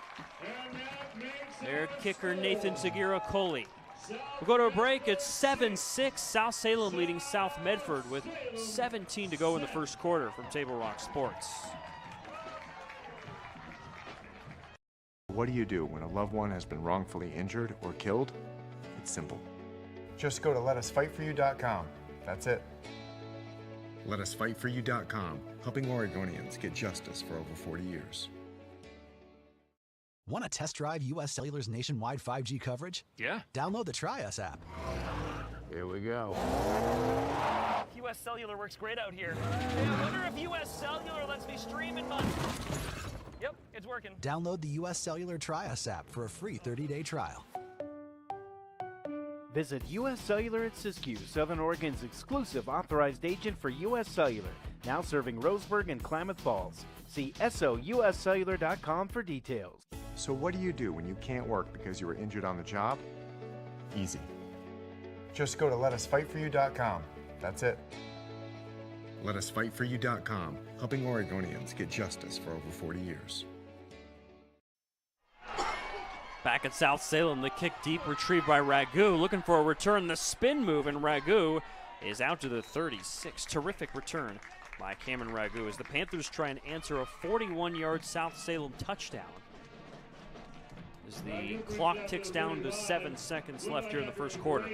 their kicker, Nathan Zagira-Coley. We'll go to a break. It's 7-6. South Salem leading South Medford with 17 to go in the first quarter from Table Rock Sports. What do you do when a loved one has been wrongfully injured or killed? It's simple. Just go to letusfightforyou.com. That's it. LetUsFightForYou.com, helping Oregonians get justice for over 40 years. Want to test drive U.S. Cellular's nationwide 5G coverage? Yeah. Download the Try Us app. Here we go. U.S. Cellular works great out here. Hey, I wonder if U.S. Cellular lets me stream in my... Yep, it's working. Download the U.S. Cellular Try Us app for a free 30-day trial. Visit U.S. Cellular at Siskiyou, Southern Oregon's exclusive authorized agent for U.S. Cellular. Now serving Roseburg and Klamath Falls. See SOUScellular.com for details. So what do you do when you can't work because you were injured on the job? Easy. Just go to letusfightforyou.com. That's it. Letusfightforyou.com, helping Oregonians get justice for over 40 years. Back at South Salem, the kick deep, retrieved by Ragu. Looking for a return, the spin move, and Ragu is out to the 36. Terrific return by Cameron Ragu as the Panthers try and answer a 41-yard South Salem touchdown. As the clock ticks down to 7 seconds left here in the first quarter.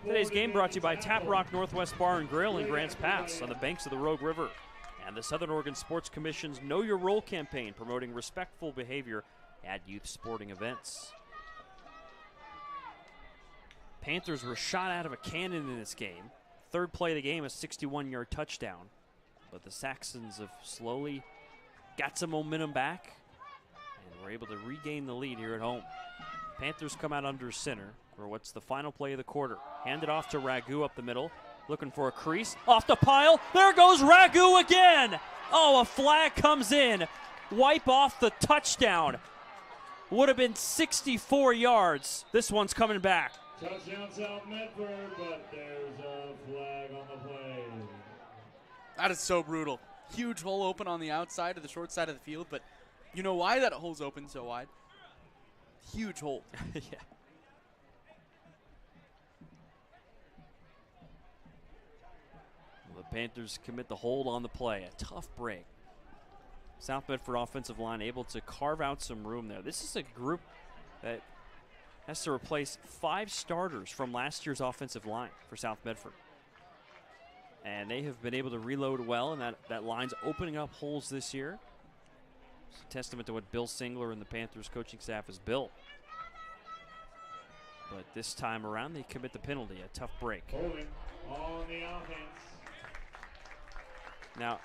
Today's game brought to you by Tap Rock Northwest Bar and Grill in Grants Pass on the banks of the Rogue River, and the Southern Oregon Sports Commission's Know Your Role campaign promoting respectful behavior at youth sporting events. Panthers were shot out of a cannon in this game. Third play of the game, a 61-yard touchdown. But the Saxons have slowly got some momentum back and were able to regain the lead here at home. Panthers come out under center for what's the final play of the quarter. Hand it off to Ragu up the middle. Looking for a crease. Off the pile. There goes Ragu again. Oh, a flag comes in. Wipe off the touchdown. Would have been 64 yards. This one's coming back. Touchdown South Medford, but there's a flag on the play. That is so brutal. Huge hole open on the outside of the short side of the field, but you know why that hole's open so wide? Huge hole. Yeah. The Panthers commit the hold on the play. A tough break. South Medford offensive line able to carve out some room there. This is a group that has to replace 5 starters from last year's offensive line for South Medford. And they have been able to reload well, and that line's opening up holes this year. It's a testament to what Bill Singler and the Panthers coaching staff has built. But this time around, they commit the penalty, a tough break. Holding on the offense. Now,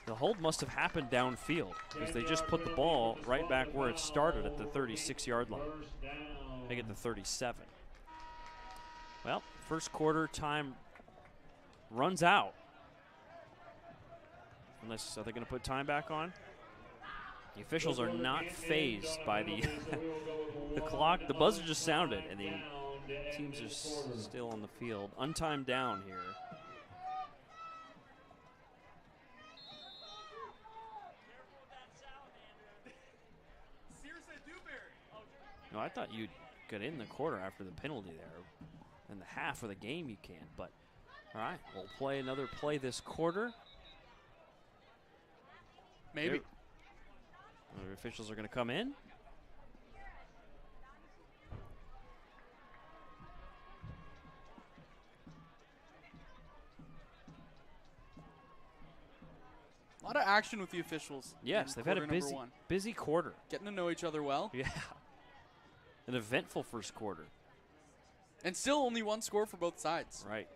the hold must have happened downfield because they just put the ball right back where it started at the 36-yard line. Make it the 37. Well, first quarter time runs out. Unless, are they going to put time back on? The officials are not fazed by the the clock. The buzzer just sounded, and the teams are still on the field. Untimed down here. No, I thought you'd get in the quarter after the penalty there. In the half of the game you can't, but all right, we'll play another play this quarter. Maybe. The officials are going to come in. A lot of action with the officials. Yes, they've had a busy quarter. Getting to know each other well. Yeah. An eventful first quarter. And still only one score for both sides. Right.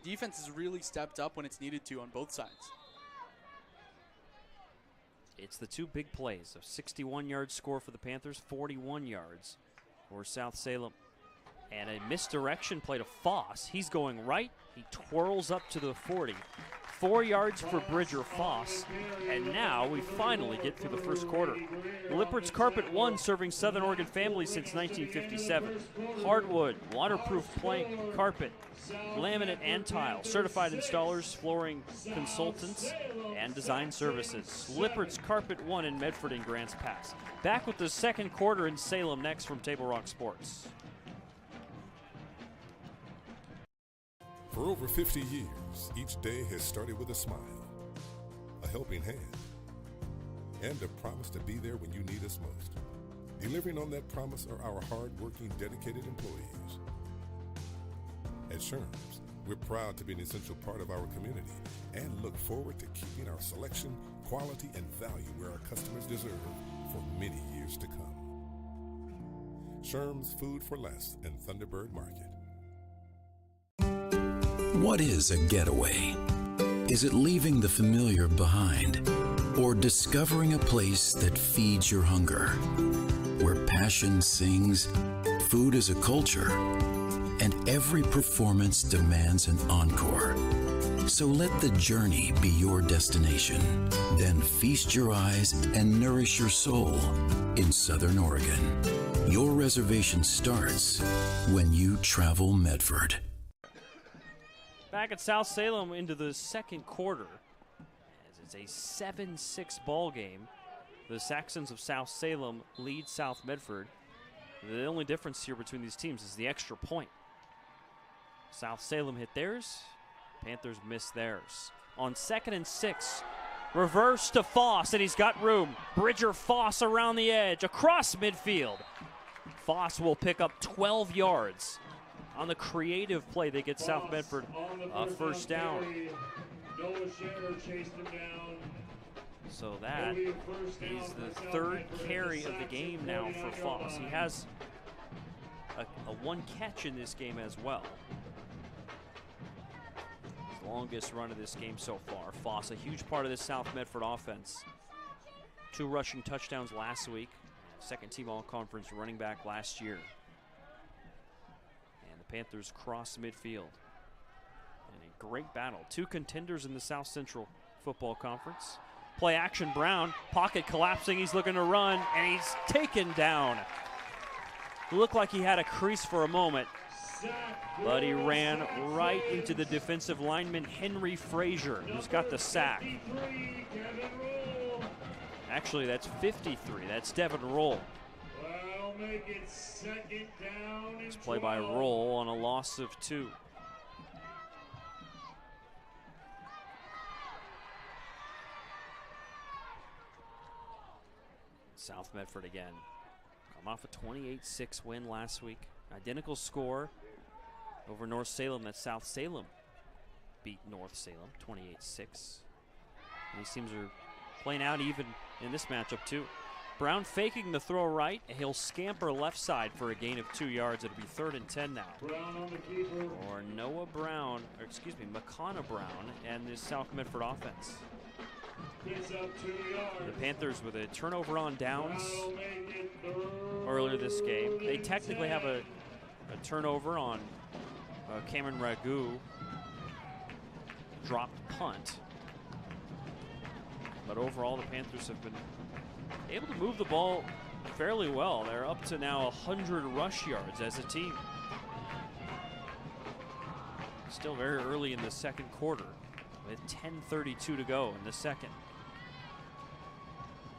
Defense has really stepped up when it's needed to on both sides. It's the 2 big plays. A 61-yard score for the Panthers, 41 yards for South Salem. And a misdirection play to Foss. He's going right. He twirls up to the 40. 4 yards for Bridger Foss. And now we finally get through the first quarter. Lippert's Carpet One, serving Southern Oregon families since 1957. Hardwood, waterproof plank, carpet, laminate and tile. Certified installers, flooring consultants, and design services. Lippert's Carpet One in Medford and Grants Pass. Back with the second quarter in Salem next from Table Rock Sports. For over 50 years, each day has started with a smile, a helping hand, and a promise to be there when you need us most. Delivering on that promise are our hard-working, dedicated employees. At Sherms, we're proud to be an essential part of our community and look forward to keeping our selection, quality, and value where our customers deserve for many years to come. Sherms Food for Less and Thunderbird Market. What is a getaway? Is it leaving the familiar behind? Or discovering a place that feeds your hunger? Where passion sings, food is a culture, and and every performance demands an encore. So let the journey be your destination. Then feast your eyes and nourish your soul in Southern Oregon. Your reservation starts when you travel Medford. Back at South Salem into the second quarter, as it's a 7-6 ball game. The Saxons of South Salem lead South Medford. The only difference here between these teams is the extra point. South Salem hit theirs, Panthers missed theirs. On 2nd and 6, reverse to Foss, and he's got room. Bridger Foss around the edge, across midfield. Foss will pick up 12 yards. On the creative play, they get South Medford a first down. So that is the third carry of the game now for Foss. He has a one catch in this game as well. His longest run of this game so far. Foss, a huge part of this South Medford offense. 2 rushing touchdowns last week. Second team all-conference running back last year. And the Panthers cross midfield. And a great battle. 2 contenders in the South Central Football Conference. Play action, Brown, pocket collapsing, he's looking to run, and he's taken down. Looked like he had a crease for a moment, but he ran right into the defensive lineman, Henry Frazier, who's got the sack. Actually, that's 53, that's Devin Roll. Well, make it second down and This play by Roll on a loss of 2. South Medford again. Come off a 28-6 win last week. Identical score over North Salem. That South Salem beat North Salem 28-6. These teams are playing out even in this matchup too. Brown faking the throw right. He'll scamper left side for a gain of 2 yards. It'll be 3rd and 10 now. Or Noah Brown, or excuse me, McConnell Brown and this South Medford offense. The Panthers with a turnover on downs earlier this game. They technically have a turnover on Cameron Ragu dropped punt. But overall, the Panthers have been able to move the ball fairly well. They're up to now 100 rush yards as a team. Still very early in the second quarter with 10:32 to go in the second.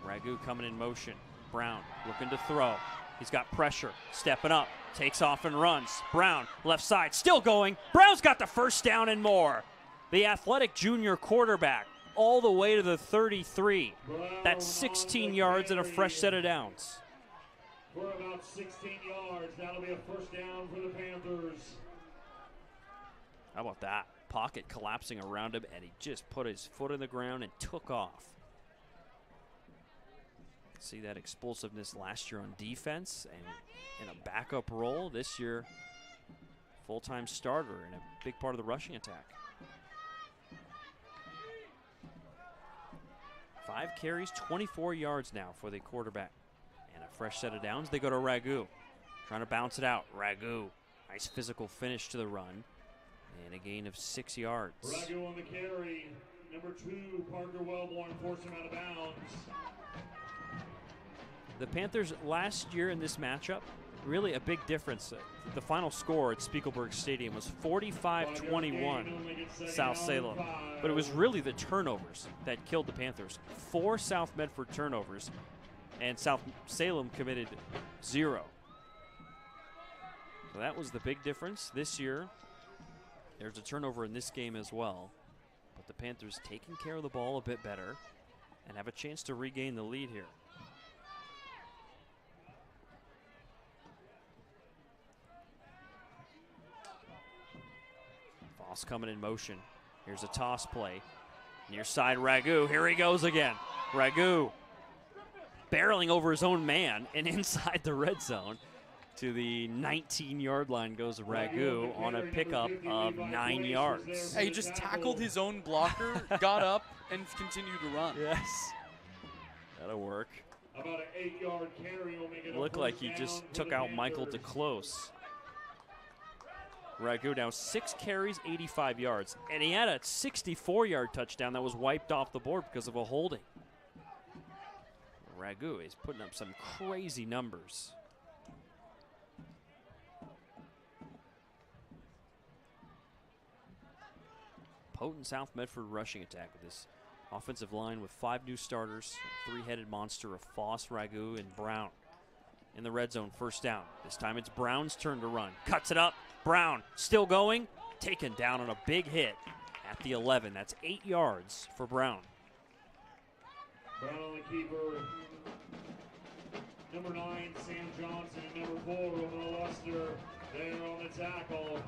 Ragu coming in motion. Brown looking to throw. He's got pressure, stepping up, takes off and runs. Brown, left side, still going. Brown's got the first down and more. The athletic junior quarterback all the way to the 33. That's 16 yards and a fresh set of downs. For about 16 yards, that'll be a first down for the Panthers. How about that? Pocket collapsing around him, and he just put his foot in the ground and took off. See that explosiveness last year on defense and in a backup role. This year, full-time starter and a big part of the rushing attack. 5 carries, 24 yards now for the quarterback. And a fresh set of downs. They go to Ragu. Trying to bounce it out. Ragu, nice physical finish to the run. And a gain of 6 yards. Ragu on the carry. Number 2, Parker Wellborn, forced him out of bounds. The Panthers last year in this matchup, really a big difference. The final score at Spiegelberg Stadium was 45-21 South Salem. But it was really the turnovers that killed the Panthers. 4 South Medford turnovers, and South Salem committed 0. So that was the big difference. This year, there's a turnover in this game as well. But the Panthers taking care of the ball a bit better and have a chance to regain the lead here. Foss coming in motion. Here's a toss play. Near side Ragu. Here he goes again. Ragu barreling over his own man and inside the red zone. To the 19-yard line goes Ragu on a pickup of 9 yards. Hey, he just tackled his own blocker, got up, and continued to run. Yes. That'll work. About an 8-yard carry will make it. Looked like he just took out Michael DeClose. Ragu now 6 carries, 85 yards. And he had a 64-yard touchdown that was wiped off the board because of a holding. Ragu is putting up some crazy numbers. Potent South Medford rushing attack with this offensive line with 5 new starters, a 3-headed monster of Foss, Ragu, and Brown. In the red zone, first down. This time it's Brown's turn to run. Cuts it up. Brown still going. Taken down on a big hit at the 11. That's 8 yards for Brown. Brown, the keeper. Number 9, Sam Johnson. Number 4, Romano Lester. There on the tackle.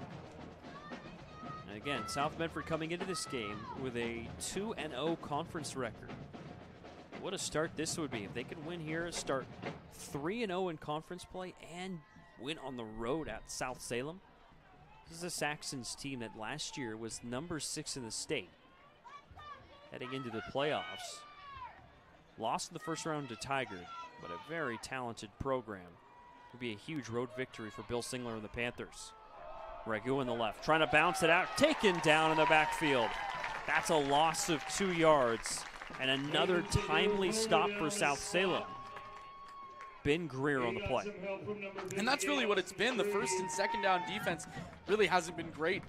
And again, South Medford coming into this game with a 2-0 conference record. What a start this would be. If they could win here, start 3-0 in conference play, and win on the road at South Salem. This is a Saxons team that last year was number 6 in the state. Heading into the playoffs. Lost in the first round to Tiger, but a very talented program. It would be a huge road victory for Bill Singler and the Panthers. Ragu in the left, trying to bounce it out, taken down in the backfield. That's a loss of 2 yards, and another timely stop for South Salem. Ben Greer on the play. And that's really what it's been. The first and second down defense really hasn't been great.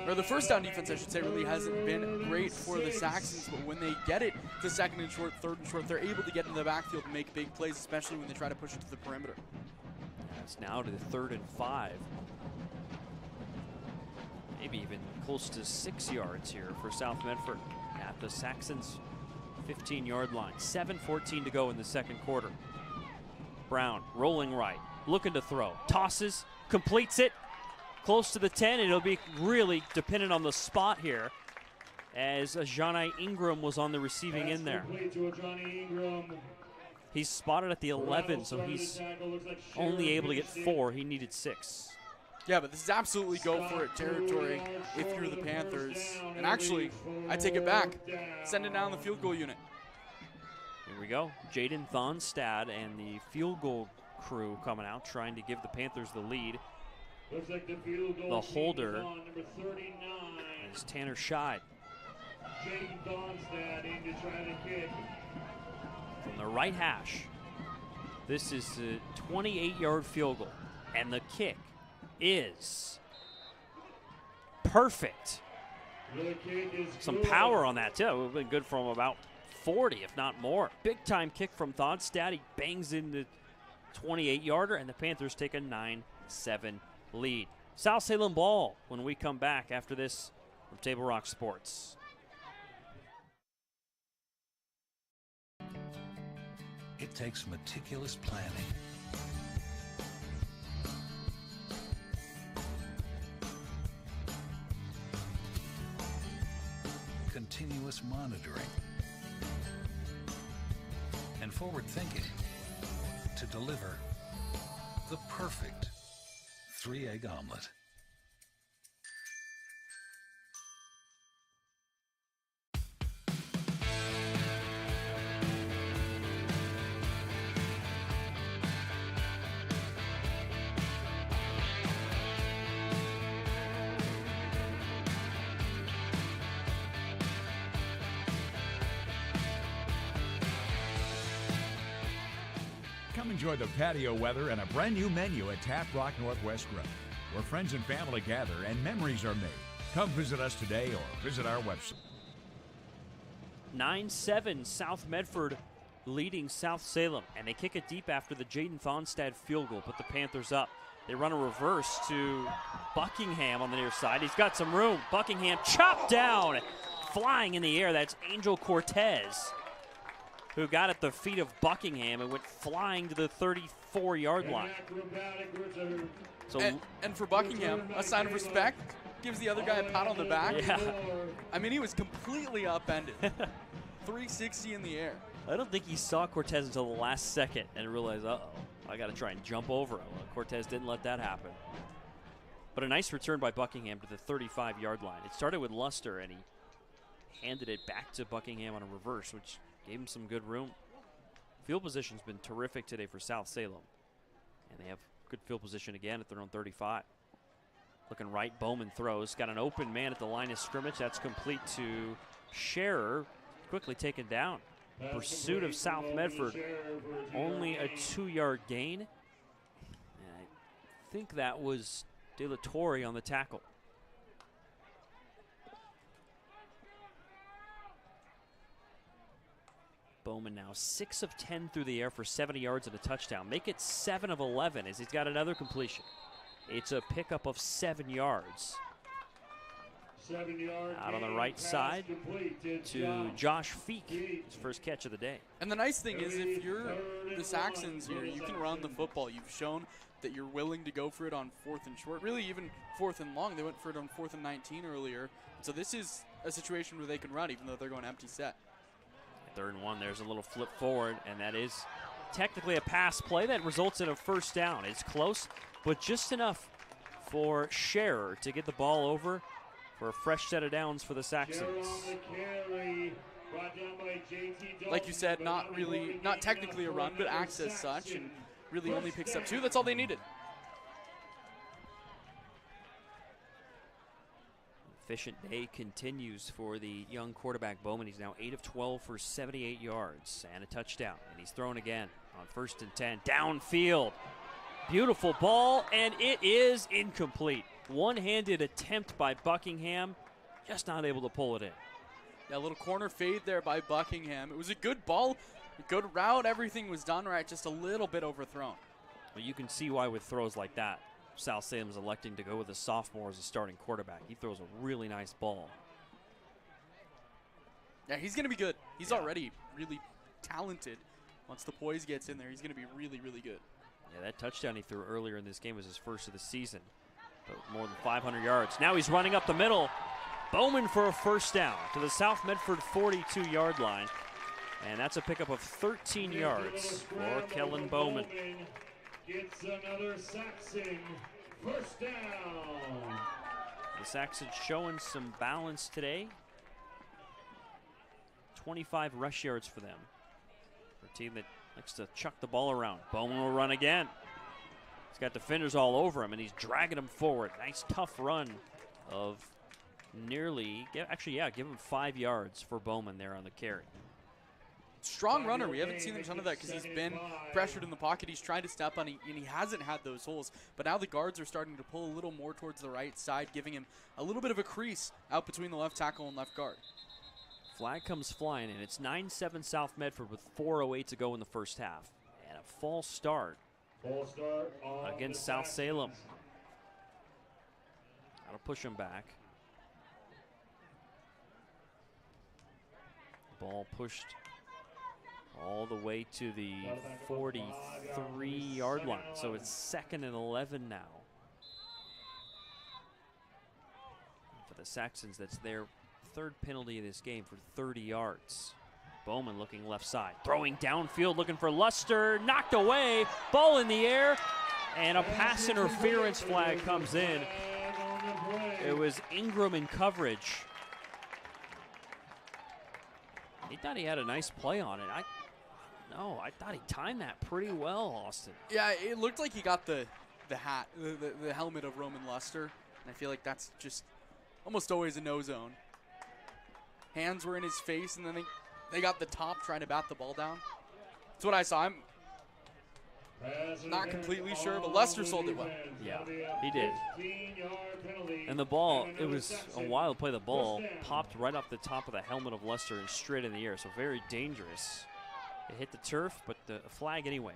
Or the first down defense, I should say, really hasn't been great for the Saxons. But when they get it to second and short, third and short, they're able to get into the backfield and make big plays, especially when they try to push it to the perimeter. It's now to the 3rd and 5. Maybe even close to 6 yards here for South Medford at the Saxons' 15-yard line. 7:14 to go in the second quarter. Brown rolling right, looking to throw. Tosses, completes it, close to the 10. It'll be really dependent on the spot here, as Ajani Ingram was on the receiving end there. He's spotted at the 11, so he's only able to get 4. He needed 6. Yeah, but this is absolutely go for it territory if you're the Panthers. And actually, I take it back. Send it down the field goal unit. Here we go. Jaden Thonstad and the field goal crew coming out, trying to give the Panthers the lead. Looks like the field goal the holder on number 39. is Tanner Scheid. Jaden Thonstad in to try to kick. From the right hash. This is a 28-yard field goal. And the kick is perfect. Some power on that, too. It would have been good from about 40, if not more. Big time kick from Thonstad. He bangs in the 28-yarder, and the Panthers take a 9-7 lead. South Salem ball when we come back after this from Table Rock Sports. It takes meticulous planning, continuous monitoring, and forward thinking to deliver the perfect 3-egg omelet. Enjoy the patio weather and a brand new menu at Tap Rock Northwest Grill, where friends and family gather and memories are made. Come visit us today or visit our website. 9-7 South Medford leading South Salem, and they kick it deep after the Jaden Thonstad field goal, put the Panthers up. They run a reverse to Buckingham on the near side. He's got some room. Buckingham chopped down, flying in the air. That's Angel Cortez, who got at the feet of Buckingham and went flying to the 34-yard line. So, and for Buckingham, a sign of respect, gives the other guy a pat on the back. Yeah. I mean, he was completely upended. 360 in the air. I don't think he saw Cortez until the last second and realized, uh-oh, I got to try and jump over him. Well, Cortez didn't let that happen. But a nice return by Buckingham to the 35-yard line. It started with Luster, and he handed it back to Buckingham on a reverse, which gave him some good room. Field position's been terrific today for South Salem. And they have good field position again at their own 35. Looking right, Bowman throws. Got an open man at the line of scrimmage. That's complete to Scherer. Quickly taken down. Pursuit of South Medford. Only a 2-yard gain. And I think that was De La Torre on the tackle. Bowman now 6 of 10 through the air for 70 yards and a touchdown. Make it 7 of 11 as he's got another completion. It's a pickup of 7 yards. 7-yard out on the right side to Josh Feek, his first catch of the day. And the nice thing is, if you're the Saxons here, you can run the football. You've shown that you're willing to go for it on 4th and short, really even 4th and long. They went for it on 4th and 19 earlier. So this is a situation where they can run, even though they're going empty set. 3rd and 1, there's a little flip forward, and that is technically a pass play that results in a first down. It's close, but just enough for Scherer to get the ball over for a fresh set of downs for the Saxons. Like you said, not technically a run, but acts as such, and really only picks up 2. That's all they needed. Efficient day continues for the young quarterback Bowman. He's now 8 of 12 for 78 yards and a touchdown. And he's thrown again on 1st and 10. Downfield. Beautiful ball, and it is incomplete. One-handed attempt by Buckingham, just not able to pull it in. Yeah, a little corner fade there by Buckingham. It was a good ball, a good route. Everything was done right, just a little bit overthrown. Well, you can see why with throws like that, South Salem is electing to go with a sophomore as a starting quarterback. He throws a really nice ball. Yeah, he's going to be good. He's already really talented. Once the poise gets in there, he's going to be really, really good. Yeah, that touchdown he threw earlier in this game was his first of the season. But more than 500 yards. Now he's running up the middle. Bowman for a first down to the South Medford 42-yard line. And that's a pickup of 13 yards for Kellen Bowman. Gets another Saxon first down. The Saxons showing some balance today. 25 rush yards for them. For a team that likes to chuck the ball around. Bowman will run again. He's got defenders all over him, and he's dragging them forward. Nice, tough run of nearly, give him 5 yards for Bowman there on the carry. Strong runner. We haven't seen him ton of that because he's been pressured in the pocket. He's tried to step on, and he hasn't had those holes. But now the guards are starting to pull a little more towards the right side, giving him a little bit of a crease out between the left tackle and left guard. Flag comes flying, and it's 9-7 South Medford with 4:08 to go in the first half. And a false start against South Salem. That'll push him back. Ball pushed all the way to the 43-yard line. So it's 2nd and 11 now. For the Saxons, that's their 3rd penalty of this game for 30 yards. Bowman looking left side. Throwing downfield, looking for Luster. Knocked away. Ball in the air. And a pass interference flag comes in. It was Ingram in coverage. He thought he had a nice play on it. I thought he timed that pretty well, Austin. Yeah, it looked like he got the hat, the helmet of Roman Luster. And I feel like that's just almost always a no zone. Hands were in his face, and then they got the top trying to bat the ball down. That's what I saw. I'm not completely sure, but Luster sold it well. Yeah, he did. And the ball, it was a wild play. The ball popped right off the top of the helmet of Luster and straight in the air, so very dangerous. It hit the turf, but the flag anyway.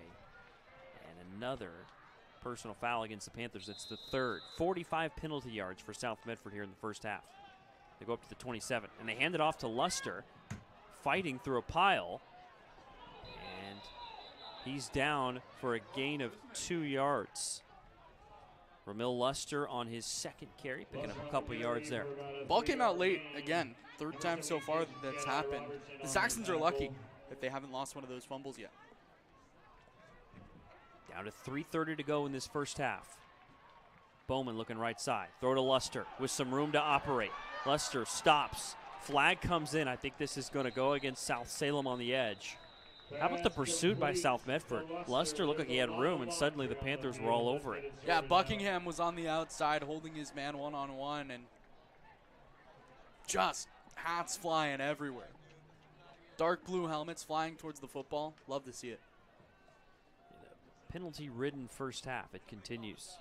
And another personal foul against the Panthers. It's the 3rd. 45 penalty yards for South Medford here in the first half. They go up to the 27, and they hand it off to Luster, fighting through a pile. And he's down for a gain of 2 yards. Ramil Luster on his 2nd carry, picking up a couple yards there. Ball came out late again. 3rd time so far that's happened. The Saxons are lucky that they haven't lost one of those fumbles yet. Down to 3:30 to go in this first half. Bowman looking right side. Throw to Luster with some room to operate. Luster stops. Flag comes in. I think this is going to go against South Salem on the edge. How about the pursuit by South Medford? Luster looked like he had room, and suddenly the Panthers were all over it. Yeah, Buckingham was on the outside holding his man one-on-one, and just hats flying everywhere. Dark blue helmets flying towards the football. Love to see it. Penalty-ridden first half. It continues.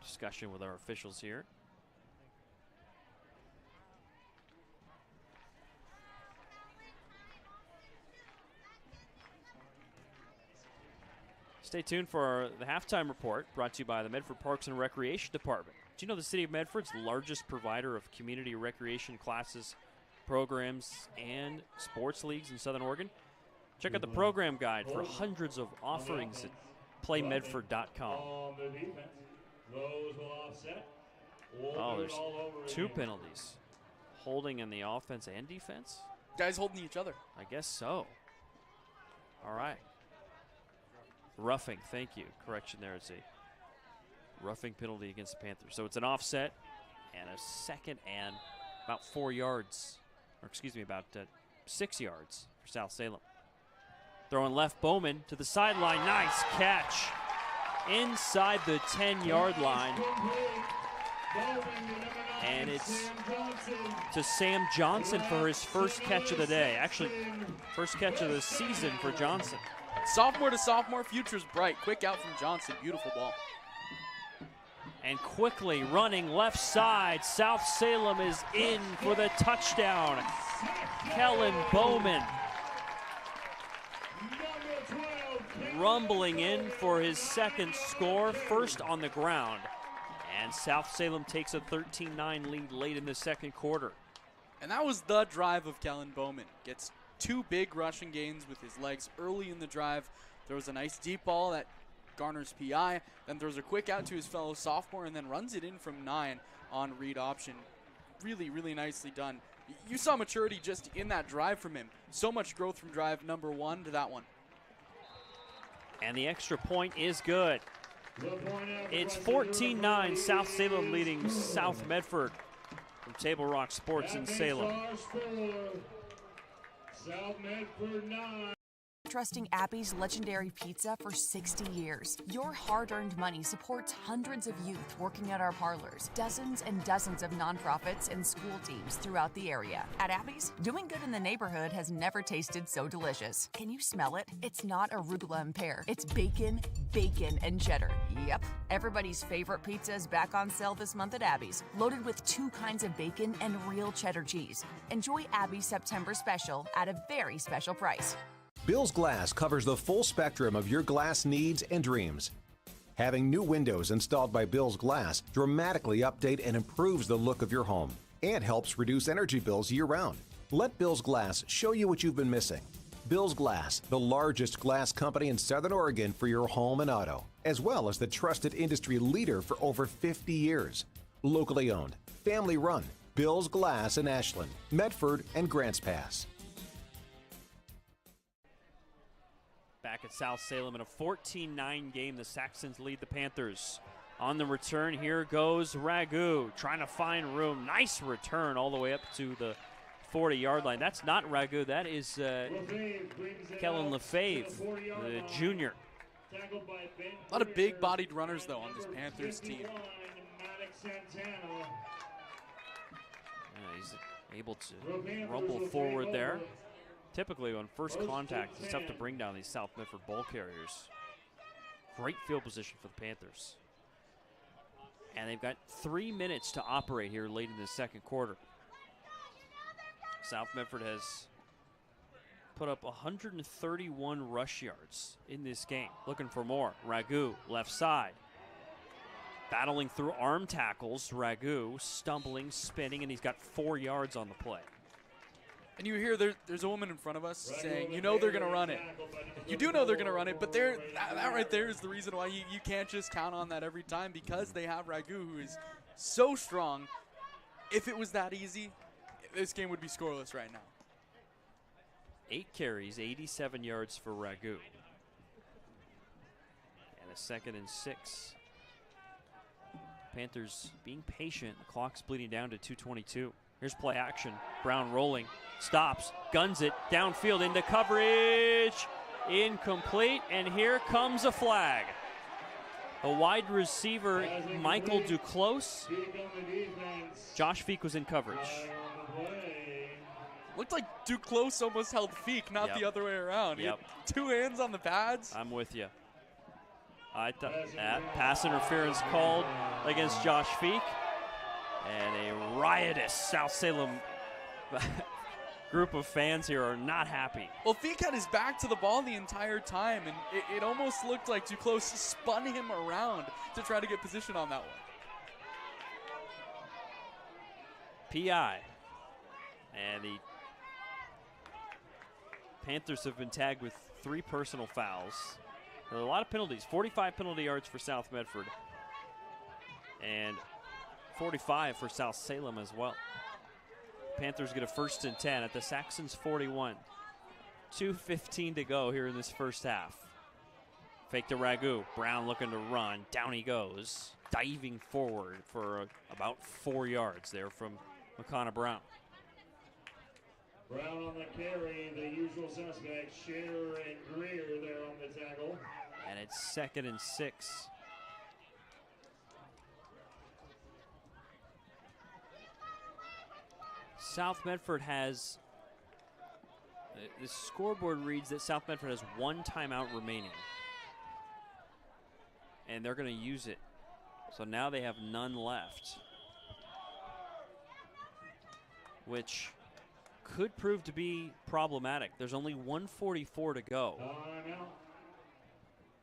Discussion with our officials here. Stay tuned for the halftime report brought to you by the Medford Parks and Recreation Department. Do you know the city of Medford's the largest provider of community recreation classes, programs, and sports leagues in Southern Oregon? Check out the program guide for hundreds of offerings at playmedford.com. Oh, there's two penalties. Holding in the offense and defense? Guys holding each other. I guess so. All right. Roughing, thank you. Correction there. It's a roughing penalty against the Panthers. So it's an offset and a second and about 4 yards, or excuse me, about 6 yards for South Salem. Throwing left, Bowman to the sideline. Nice catch inside the 10-yard line. And it's to Sam Johnson for his first catch of the day. Actually, first catch of the season for Johnson. Sophomore to sophomore, future's bright. Quick out from Johnson. Beautiful ball. And quickly running left side, South Salem is in for the touchdown. Kellen Bowman rumbling in for his second score, first on the ground. And South Salem takes a 13-9 lead late in the second quarter. And that was the drive of Kellen Bowman. Gets two big rushing gains with his legs early in the drive. Throws a nice deep ball that garners PI, then throws a quick out to his fellow sophomore, and then runs it in from 9 on read option. Really, really nicely done. You saw maturity just in that drive from him. So much growth from drive number 1 to that one. And the extra point is good. It's 14-9, South Salem leading South Medford from Table Rock Sports in Salem. South Medford 9. Trusting Abby's legendary pizza for 60 years. Your hard-earned money supports hundreds of youth working at our parlors, dozens and dozens of nonprofits and school teams throughout the area. At Abby's, doing good in the neighborhood has never tasted so delicious. Can you smell it? It's not arugula and pear. It's bacon, bacon, and cheddar. Yep. Everybody's favorite pizza is back on sale this month at Abby's, loaded with 2 kinds of bacon and real cheddar cheese. Enjoy Abby's September special at a very special price. Bill's Glass covers the full spectrum of your glass needs and dreams. Having new windows installed by Bill's Glass dramatically update and improves the look of your home and helps reduce energy bills year-round. Let Bill's Glass show you what you've been missing. Bill's Glass, the largest glass company in Southern Oregon for your home and auto, as well as the trusted industry leader for over 50 years. Locally owned, family run, Bill's Glass in Ashland, Medford, and Grants Pass. Back at South Salem in a 14-9 game, the Saxons lead the Panthers. On the return, here goes Ragu, trying to find room. Nice return all the way up to the 40-yard line. That's not Ragu, that is Kellen Lefebvre, the junior. A lot of big-bodied runners, though, on this Panthers team. Yeah, he's able to rumble forward there. Typically, on first contact, it's tough to bring down these South Medford ball carriers. Great field position for the Panthers. And they've got 3 minutes to operate here late in the second quarter. South Medford has put up 131 rush yards in this game. Looking for more. Ragu, left side. Battling through arm tackles. Ragu stumbling, spinning, and he's got 4 yards on the play. And you hear there's a woman in front of us saying, you know they're going to run it. You do know they're going to run it, but that right there is the reason why you can't just count on that every time, because they have Ragu, who is so strong. If it was that easy, this game would be scoreless right now. 8 carries, 87 yards for Ragu. And a 2nd and 6. Panthers being patient. The clock's bleeding down to 2:22. Here's play action. Brown rolling. stops, guns it, downfield into coverage, incomplete, and here comes a flag. A wide receiver, Michael Duclos. Josh Feek was in coverage. Looked like Duclos almost held Feek, not the other way around. Yep. He had 2 hands on the pads. I'm with you. I thought that pass interference called against Josh Feek. And a riotous South Salem group of fans here are not happy. Well, Feek had his back to the ball the entire time, and it almost looked like Duclos spun him around to try to get position on that one. PI. And the Panthers have been tagged with 3 personal fouls. There are a lot of penalties. 45 penalty yards for South Medford. And 45 for South Salem as well. Panthers get a 1st and 10 at the Saxons 41. 2:15 to go here in this first half. Fake to Ragu. Brown looking to run. Down he goes. Diving forward for about 4 yards there from McConnor Brown. Brown on the carry, the usual suspects, Scherer and Greer there on the tackle. And it's 2nd and 6. South Medford has, the scoreboard reads that South Medford has 1 timeout remaining. And they're going to use it. So now they have none left. Which could prove to be problematic. There's only 1:44 to go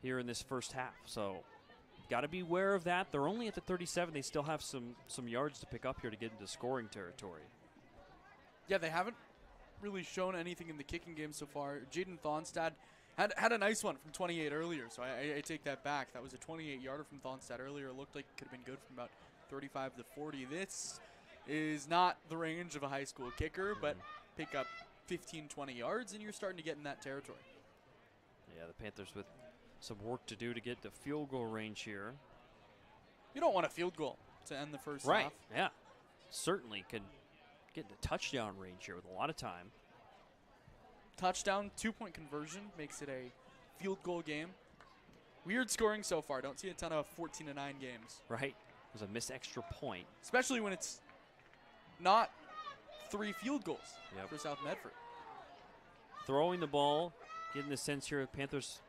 here in this first half. So got to be aware of that. They're only at the 37. They still have some yards to pick up here to get into scoring territory. Yeah, they haven't really shown anything in the kicking game so far. Jaden Thonstad had a nice one from 28 earlier, so I take that back. That was a 28-yarder from Thonstad earlier. It looked like it could have been good from about 35 to 40. This is not the range of a high school kicker, but pick up 15, 20 yards, and you're starting to get in that territory. Yeah, the Panthers with some work to do to get to field goal range here. You don't want a field goal to end the first right. half. Yeah, certainly can get into touchdown range here with a lot of time. Touchdown, 2-point conversion makes it a field goal game. Weird scoring so far. Don't see a ton of 14-9 games. Right. There's a missed extra point. Especially when it's not 3 field goals for South Medford. Throwing the ball, getting the sense here, Panthers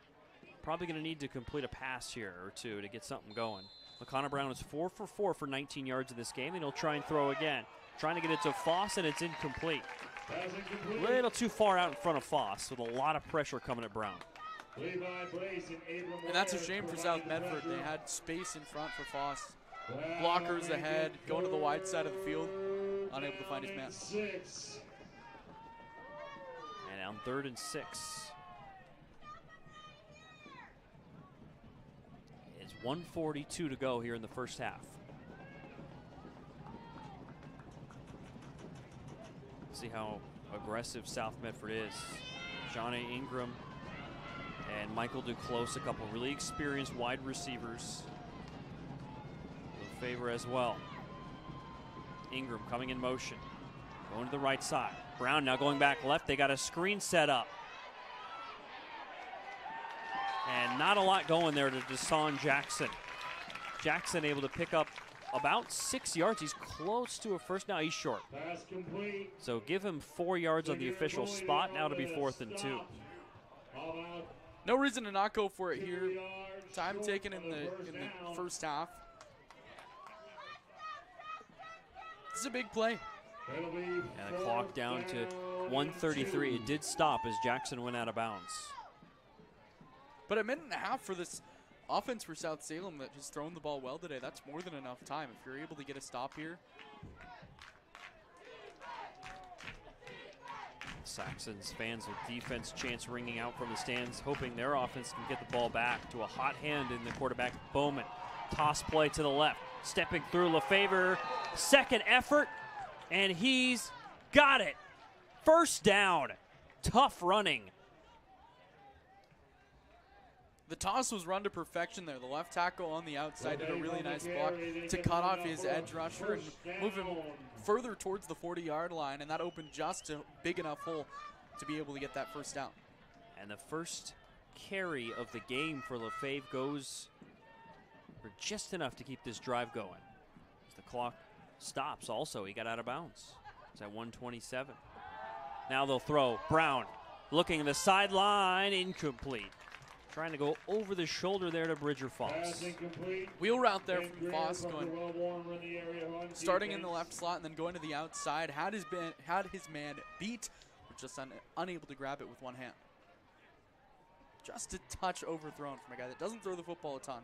probably going to need to complete a pass here or 2 to get something going. McConnor Brown is 4 for 4 for 19 yards in this game, and he'll try and throw again. Trying to get it to Foss, and it's incomplete. A little too far out in front of Foss with a lot of pressure coming at Brown. And that's a shame for South Medford. They had space in front for Foss. Blockers ahead, going to the wide side of the field, unable to find his man. And on 3rd and 6. It's 1:42 to go here in the first half. See how aggressive South Medford is. Johnny Ingram and Michael Duclos, a couple really experienced wide receivers in favor as well. Ingram coming in motion, going to the right side. Brown now going back left. They got a screen set up. And not a lot going there to Deshaun Jackson. Jackson able to pick up about 6 yards. He's close to a first. Now he's short. Pass complete. So give him 4 yards on the official spot. Now to be 4th and 2. No reason to not go for it here. Time taken in the first half. This is a big play. And the clock down to 1:33. It did stop as Jackson went out of bounds. But a minute and a half for this offense for South Salem that has thrown the ball well today, that's more than enough time. If you're able to get a stop here. Saxons fans with defense chants ringing out from the stands, hoping their offense can get the ball back to a hot hand in the quarterback, Bowman. Toss play to the left, stepping through LeFavor. Second effort, and he's got it. First down. Tough running. The toss was run to perfection there. The left tackle on the outside did a really nice block to cut off his edge rusher and move him further towards the 40-yard line, and that opened just a big enough hole to be able to get that first down. And the first carry of the game for Lefebvre goes for just enough to keep this drive going. As the clock stops also, he got out of bounds. It's at 1:27. Now they'll throw. Brown looking at the sideline, incomplete. Trying to go over the shoulder there to Bridger Foss. Wheel route there from Foss, going, starting in the left slot and then going to the outside. Had his man beat, but just unable to grab it with one hand. Just a touch overthrown from a guy that doesn't throw the football a ton.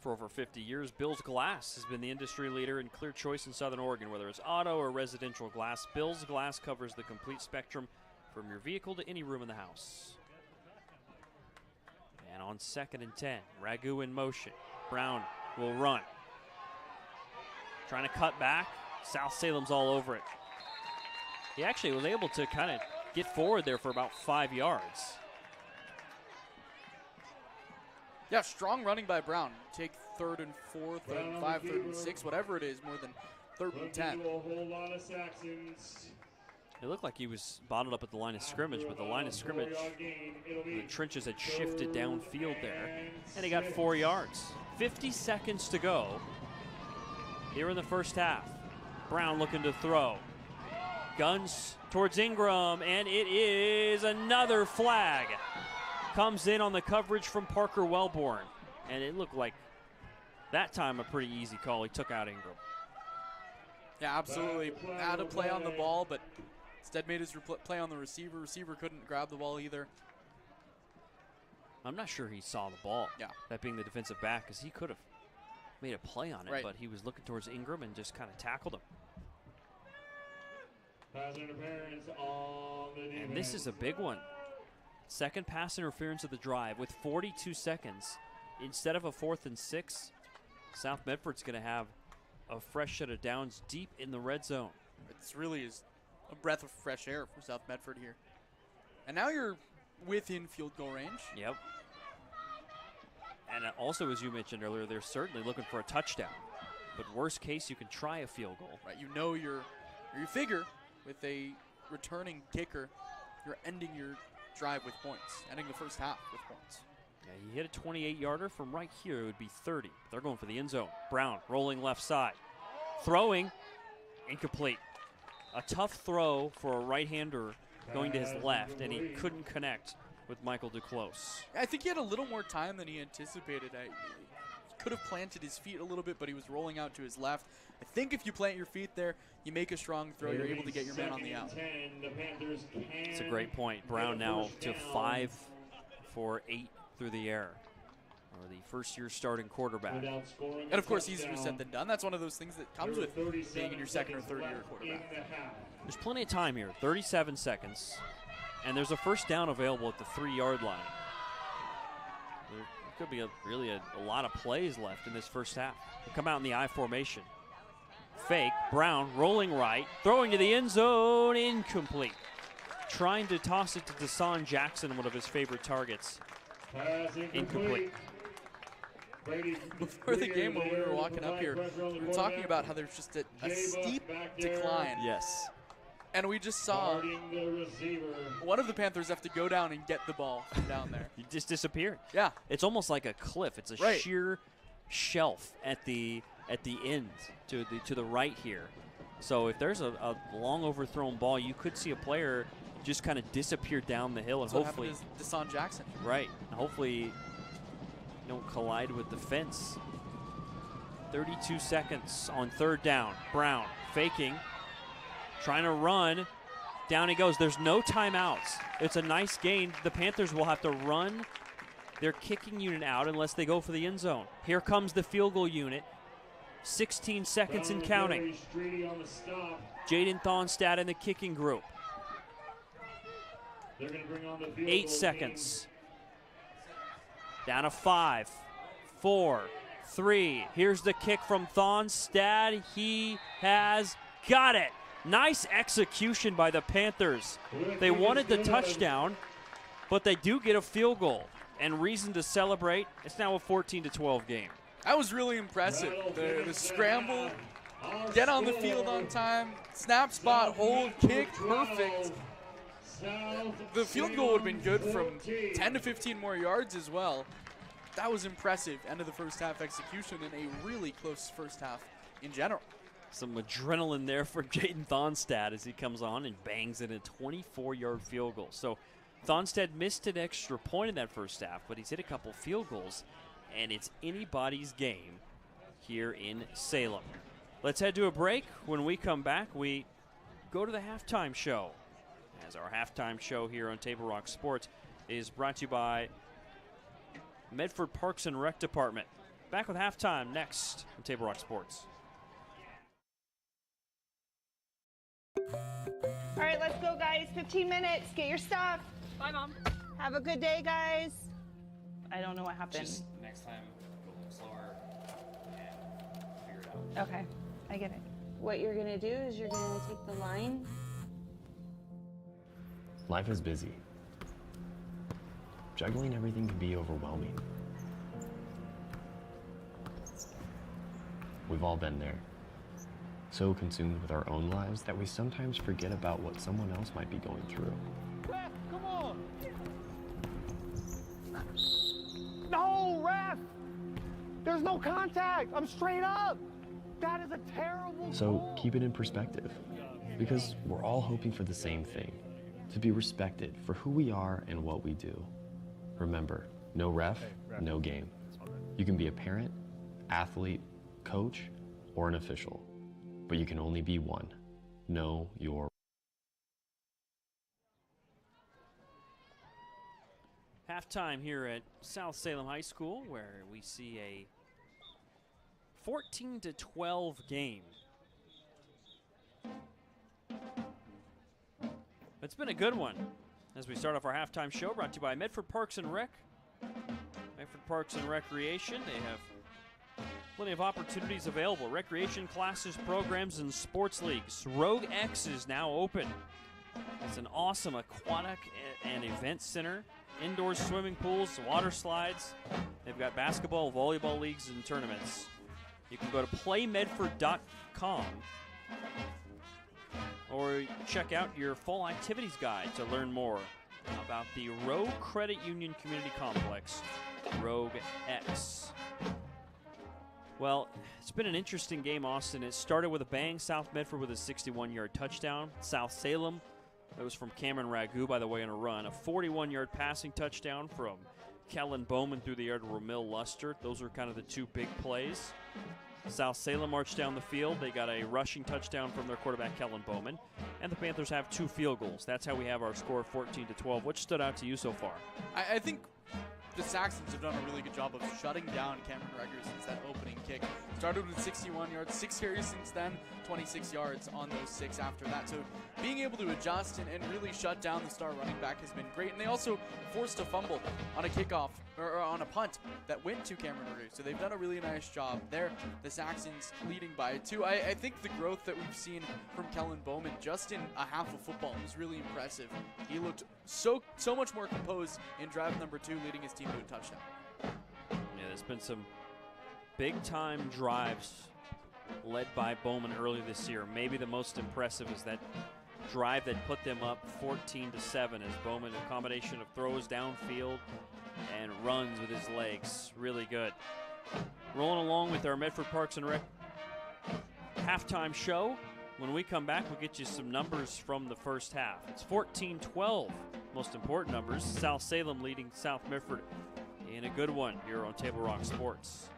For over 50 years, Bill's Glass has been the industry leader in clear choice in Southern Oregon. Whether it's auto or residential glass, Bill's Glass covers the complete spectrum from your vehicle to any room in the house. And on 2nd and 10, Ragu in motion. Brown will run. Trying to cut back. South Salem's all over it. He actually was able to kind of get forward there for about 5 yards. Yeah, strong running by Brown. Take 3rd and 4, 3rd and 5, 3rd and 6, whatever it is, more than 3rd and 10. It looked like he was bottled up at the line of scrimmage, but the line of scrimmage, the trenches had shifted downfield there, and he got 4 yards. 50 seconds to go here in the first half. Brown looking to throw. Guns towards Ingram, and it is another flag. Comes in on the coverage from Parker Wellborn, and it looked like that time a pretty easy call. He took out Ingram. Yeah, absolutely. Had a play on the ball, but instead made his play on the receiver. Receiver couldn't grab the ball either. I'm not sure he saw the ball. Yeah. That being the defensive back, because he could have made a play on it, right. But he was looking towards Ingram and just kind of tackled him. Pass interference on the defense. And this is a big one. Second pass interference of the drive with 42 seconds. Instead of a 4th and 6, South Medford's going to have a fresh set of downs deep in the red zone. It's really a breath of fresh air for South Medford here. And now you're within field goal range. Yep. And also, as you mentioned earlier, they're certainly looking for a touchdown. But worst case, you can try a field goal. Right, you know you figure with a returning kicker, you're ending your drive with points, ending the first half with points. Yeah, he hit a 28-yarder from right here. It would be 30. They're going for the end zone. Brown rolling left side. Throwing, incomplete. A tough throw for a right-hander going to his left, and he couldn't connect with Michael Duclos. I think he had a little more time than he anticipated. He could have planted his feet a little bit, but he was rolling out to his left. I think if you plant your feet there, you make a strong throw, you're able to get your man on the out. It's a great point. Brown now to 5 for 8 through the air. Or the first-year starting quarterback. And, of course, easier said than done. That's one of those things that comes with being in your second or third-year quarterback. There's plenty of time here, 37 seconds. And there's a first down available at the 3-yard line. There could be really a lot of plays left in this first half. They come out in the I formation. Fake, Brown rolling right, throwing to the end zone, incomplete. Trying to toss it to Deshaun Jackson, one of his favorite targets. Incomplete. Before the game, when we were walking up here, we were talking about how there's just a steep decline. Yes. And we just saw one of the Panthers have to go down and get the ball from down there. He just disappeared. Yeah. It's almost like a cliff. It's a sheer shelf at the end to the right here. So if there's a long overthrown ball, you could see a player just kind of disappear down the hill, and That's hopefully what happened to Deshaun Jackson. Right. And hopefully don't collide with the fence. 32 seconds on 3rd down. Brown faking, trying to run. Down he goes. There's no timeouts. It's a nice gain. The Panthers will have to run their kicking unit out unless they go for the end zone. Here comes the field goal unit. 16 seconds and counting. Jaden Thonstad in the kicking group. 8 seconds. Down to 5, 4, 3. Here's the kick from Thonstad. He has got it. Nice execution by the Panthers. They wanted the touchdown, but they do get a field goal and reason to celebrate. It's now a 14-12 game. That was really impressive. The scramble, get on the field on time, snap, spot, hold, kick, perfect. The field goal would have been good from 10 to 15 more yards as well. That was impressive. End of the first half execution and a really close first half in general. Some adrenaline there for Jaden Thonstad as he comes on and bangs in a 24-yard field goal. So Thonstad missed an extra point in that first half, but he's hit a couple field goals, and it's anybody's game here in Salem. Let's head to a break. When we come back, we go to the halftime show, as our halftime show here on Table Rock Sports is brought to you by Medford Parks and Rec Department. Back with halftime next on Table Rock Sports. All right, let's go, guys. 15 minutes. Get your stuff. Bye, Mom. Have a good day, guys. I don't know what happened. Just next time, go a little slower and figure it out. Okay, I get it. What you're going to do is you're going to take the line. Life is busy. Juggling everything can be overwhelming. We've all been there. So consumed with our own lives that we sometimes forget about what someone else might be going through. Ref, come on! No, ref! There's no contact! I'm straight up! That is a terrible So goal. keep it in perspective, because we're all hoping for the same thing, to be respected for who we are and what we do. Remember, no ref, no game. You can be a parent, athlete, coach, or an official, but you can only be one. Know your. Halftime here at South Salem High School, where we see a 14-12 game. It's been a good one. As we start off our halftime show, brought to you by Medford Parks and Rec. Medford Parks and Recreation, they have plenty of opportunities available. Recreation classes, programs, and sports leagues. Rogue X is now open. It's an awesome aquatic and event center. Indoor swimming pools, water slides. They've got basketball, volleyball leagues, and tournaments. You can go to playmedford.com or check out your fall activities guide to learn more about the Rogue Credit Union Community Complex, Rogue X. Well, it's been an interesting game, Austin. It started with a bang. South Medford with a 61-yard touchdown. South Salem, that was from Cameron Ragu, by the way, on a run. A 41-yard passing touchdown from Kellen Bowman through the air to Ramil Luster. Those are kind of the two big plays. South Salem marched down the field. They got a rushing touchdown from their quarterback, Kellen Bowman. And the Panthers have 2 field goals. That's how we have our score 14-12. What stood out to you so far? I think the Saxons have done a really good job of shutting down Cameron Reggers since that opening kick. Started with 61 yards, 6 carries since then, 26 yards on those 6 after that. So being able to adjust and really shut down the star running back has been great. And they also forced a fumble on a kickoff, or on a punt that went to Cameron Reggers. So they've done a really nice job there. The Saxons leading by 2. I think the growth that we've seen from Kellen Bowman just in a half of football was really impressive. He looked so much more composed in drive number 2, leading his team to a touchdown. Yeah, there's been some big-time drives led by Bowman earlier this year. Maybe the most impressive is that drive that put them up 14-7 as Bowman, a combination of throws downfield and runs with his legs. Really good. Rolling along with our Medford Parks and Rec halftime show. When we come back, we'll get you some numbers from the first half. It's 14-12. Most important numbers. South Salem leading South Medford in a good one here on Table Rock Sports.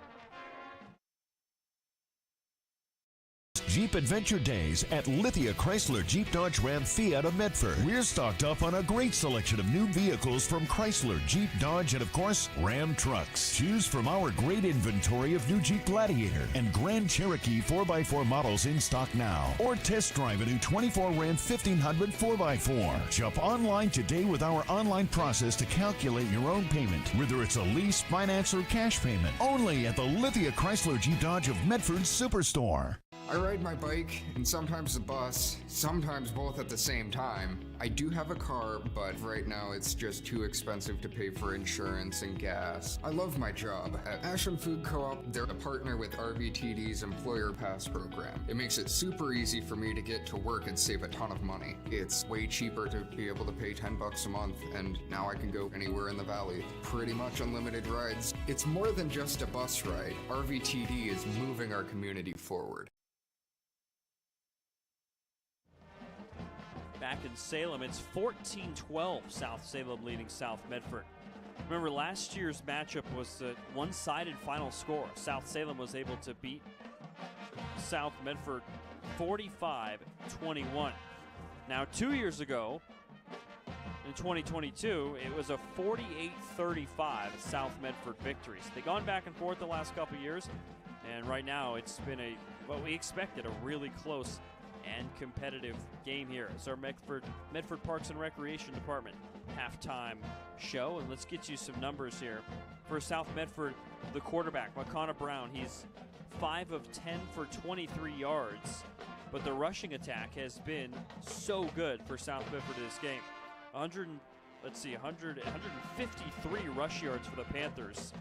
Jeep Adventure Days at Lithia Chrysler Jeep Dodge Ram Fiat of Medford. We're stocked up on a great selection of new vehicles from Chrysler, Jeep, Dodge, and of course, Ram trucks. Choose from our great inventory of new Jeep Gladiator and Grand Cherokee 4x4 models in stock now. Or test drive a new 24 Ram 1500 4x4. Shop online today with our online process to calculate your own payment, whether it's a lease, finance, or cash payment. Only at the Lithia Chrysler Jeep Dodge of Medford Superstore. I ride my bike and sometimes the bus, sometimes both at the same time. I do have a car, but right now it's just too expensive to pay for insurance and gas. I love my job. At Ashland Food Co-op, they're a partner with RVTD's Employer Pass program. It makes it super easy for me to get to work and save a ton of money. It's way cheaper to be able to pay $10 a month, and now I can go anywhere in the valley. Pretty much unlimited rides. It's more than just a bus ride. RVTD is moving our community forward. Back in Salem, it's 14-12, South Salem leading South Medford. Remember, last year's matchup was a one-sided final score. South Salem was able to beat South Medford 45-21. Now, 2 years ago, in 2022, it was a 48-35 South Medford victory. So they've gone back and forth the last couple years, and right now it's been what we expected, a really close and competitive game here. It's our Medford Parks and Recreation Department halftime show, and let's get you some numbers here. For South Medford, the quarterback, McConnell Brown, he's 5 of 10 for 23 yards, but the rushing attack has been so good for South Medford in this game. 153 rush yards for the Panthers.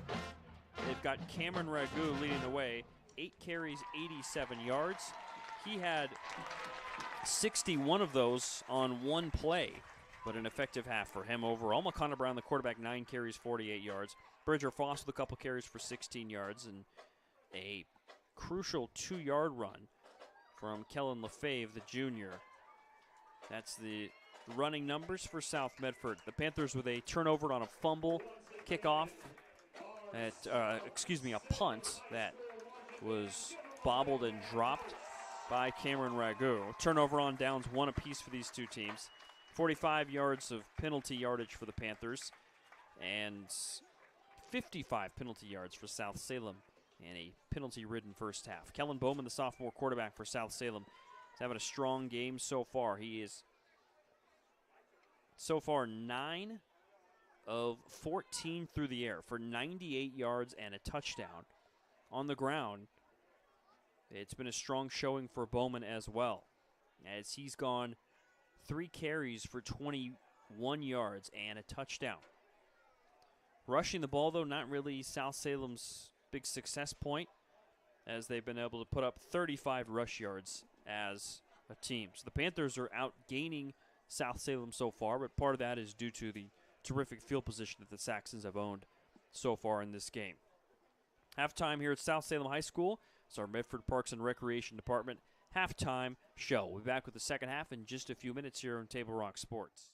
They've got Cameron Ragu leading the way, 8 carries, 87 yards. He had 61 of those on one play, but an effective half for him overall. McConnell Brown, the quarterback, 9 carries, 48 yards. Bridger Foss with a couple carries for 16 yards, and a crucial 2-yard run from Kellen Lefebvre, the junior. That's the running numbers for South Medford. The Panthers with a turnover on a fumble, kickoff, a punt that was bobbled and dropped by Cameron Ragu. Turnover on downs, 1 apiece for these two teams. 45 yards of penalty yardage for the Panthers, and 55 penalty yards for South Salem, and a penalty-ridden first half. Kellen Bowman, the sophomore quarterback for South Salem, is having a strong game so far. He is so far 9 of 14 through the air for 98 yards and a touchdown. On the ground, it's been a strong showing for Bowman as well, as he's gone 3 carries for 21 yards and a touchdown. Rushing the ball, though, not really South Salem's big success point, as they've been able to put up 35 rush yards as a team. So the Panthers are outgaining South Salem so far, but part of that is due to the terrific field position that the Saxons have owned so far in this game. Halftime here at South Salem High School. It's our Medford Parks and Recreation Department halftime show. We'll be back with the second half in just a few minutes here on Table Rock Sports.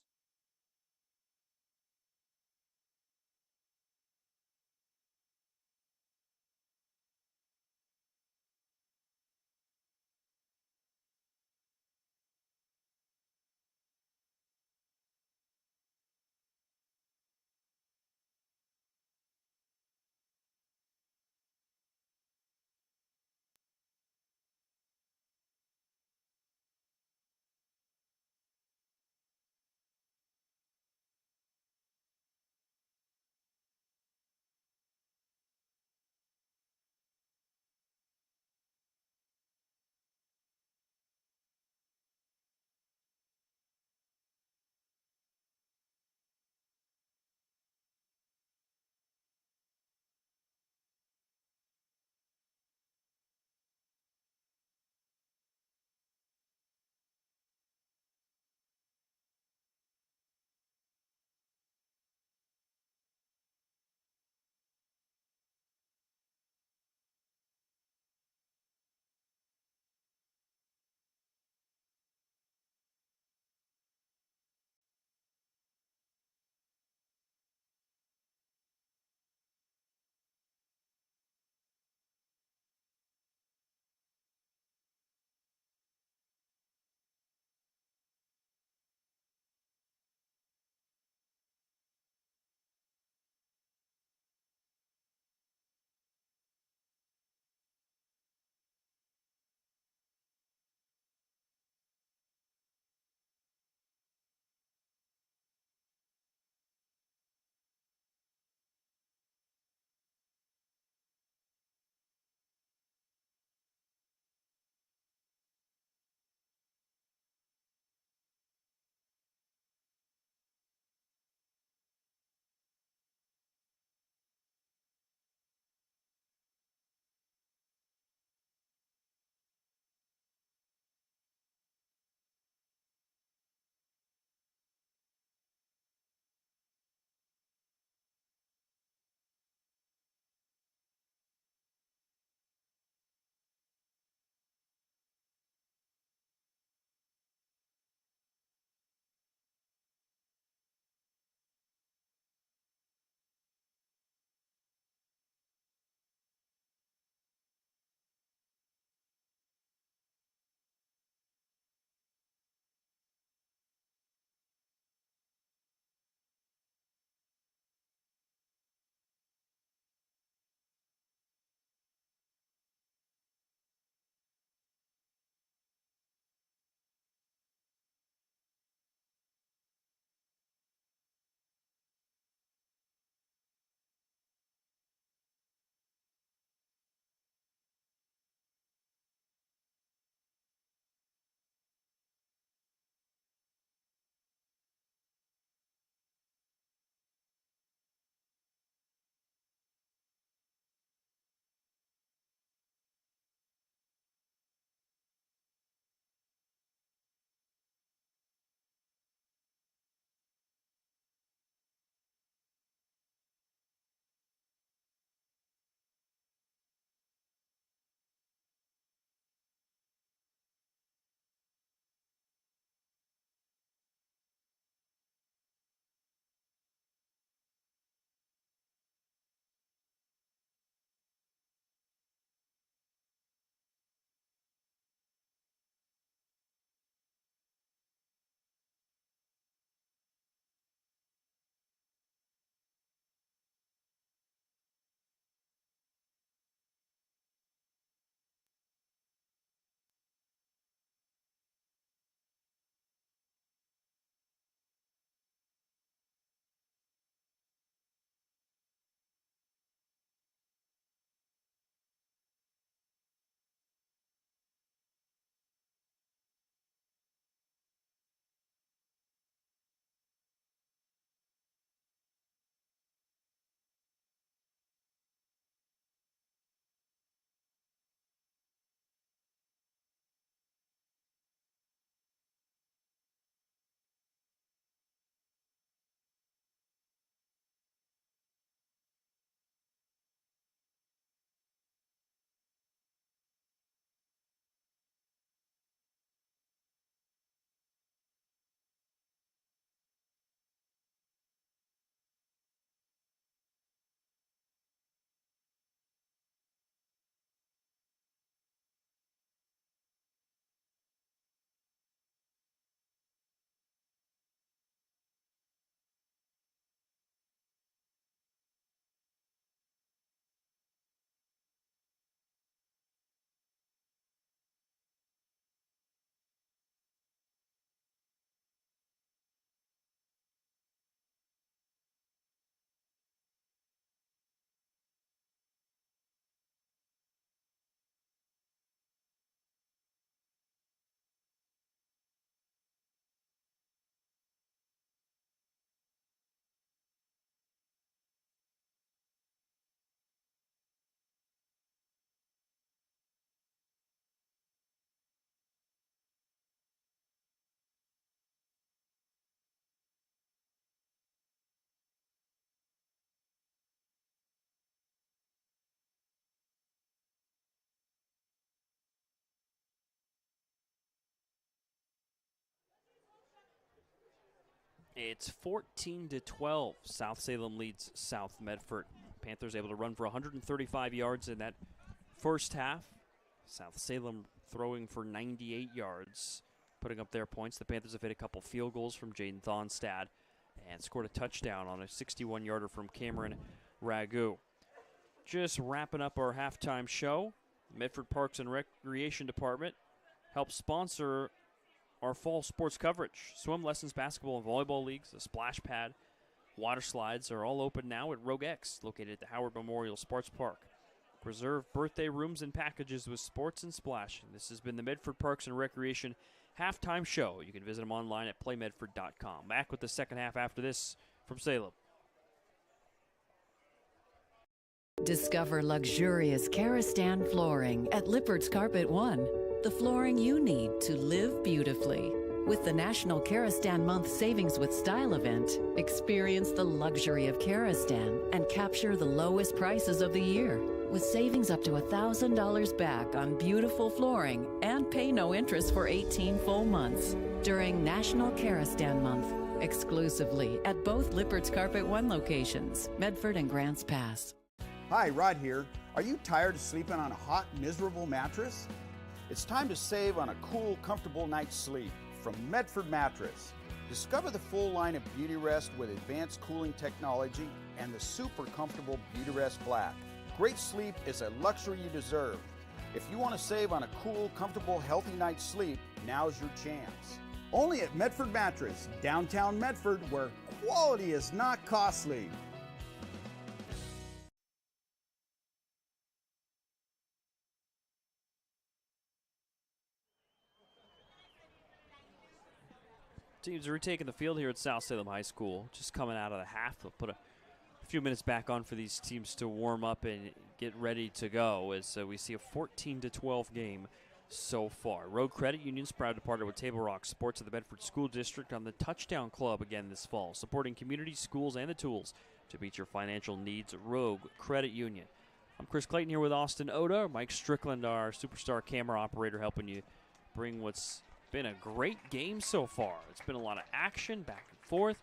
It's 14-12. South Salem leads South Medford. Panthers able to run for 135 yards in that first half. South Salem throwing for 98 yards, putting up their points. The Panthers have hit a couple field goals from Jaden Thonstad and scored a touchdown on a 61-yarder from Cameron Ragu. Just wrapping up our halftime show, Medford Parks and Recreation Department helps sponsor our fall sports coverage. Swim lessons, basketball and volleyball leagues, a splash pad, water slides are all open now at Rogue X, located at the Howard Memorial Sports Park. Reserve birthday rooms and packages with sports and splash. And this has been the Medford Parks and Recreation halftime show. You can visit them online at playmedford.com. Back with the second half after this from Salem. Discover luxurious Karastan flooring at Lippert's Carpet One. The flooring you need to live beautifully. With the National Karastan Month Savings with Style event, experience the luxury of Karastan and capture the lowest prices of the year. With savings up to $1,000 back on beautiful flooring and pay no interest for 18 full months during National Karastan Month, exclusively at both Lippert's Carpet One locations, Medford and Grants Pass. Hi, Rod here. Are you tired of sleeping on a hot, miserable mattress? It's time to save on a cool, comfortable night's sleep from Medford Mattress. Discover the full line of Beauty Rest with advanced cooling technology and the super comfortable Beauty Rest Black. Great sleep is a luxury you deserve. If you want to save on a cool, comfortable, healthy night's sleep, now's your chance. Only at Medford Mattress, downtown Medford, where quality is not costly. Teams are retaking the field here at South Salem High School. Just coming out of the half. They'll put a few minutes back on for these teams to warm up and get ready to go as we see a 14-12 game so far. Rogue Credit Union's proud to partner with Table Rock Sports of the Medford School District on the Touchdown Club again this fall, supporting communities, schools, and the tools to meet your financial needs. Rogue Credit Union. I'm Chris Clayton here with Austin Oda. Mike Strickland, our superstar camera operator, helping you bring what's been a great game so far. It's been a lot of action back and forth.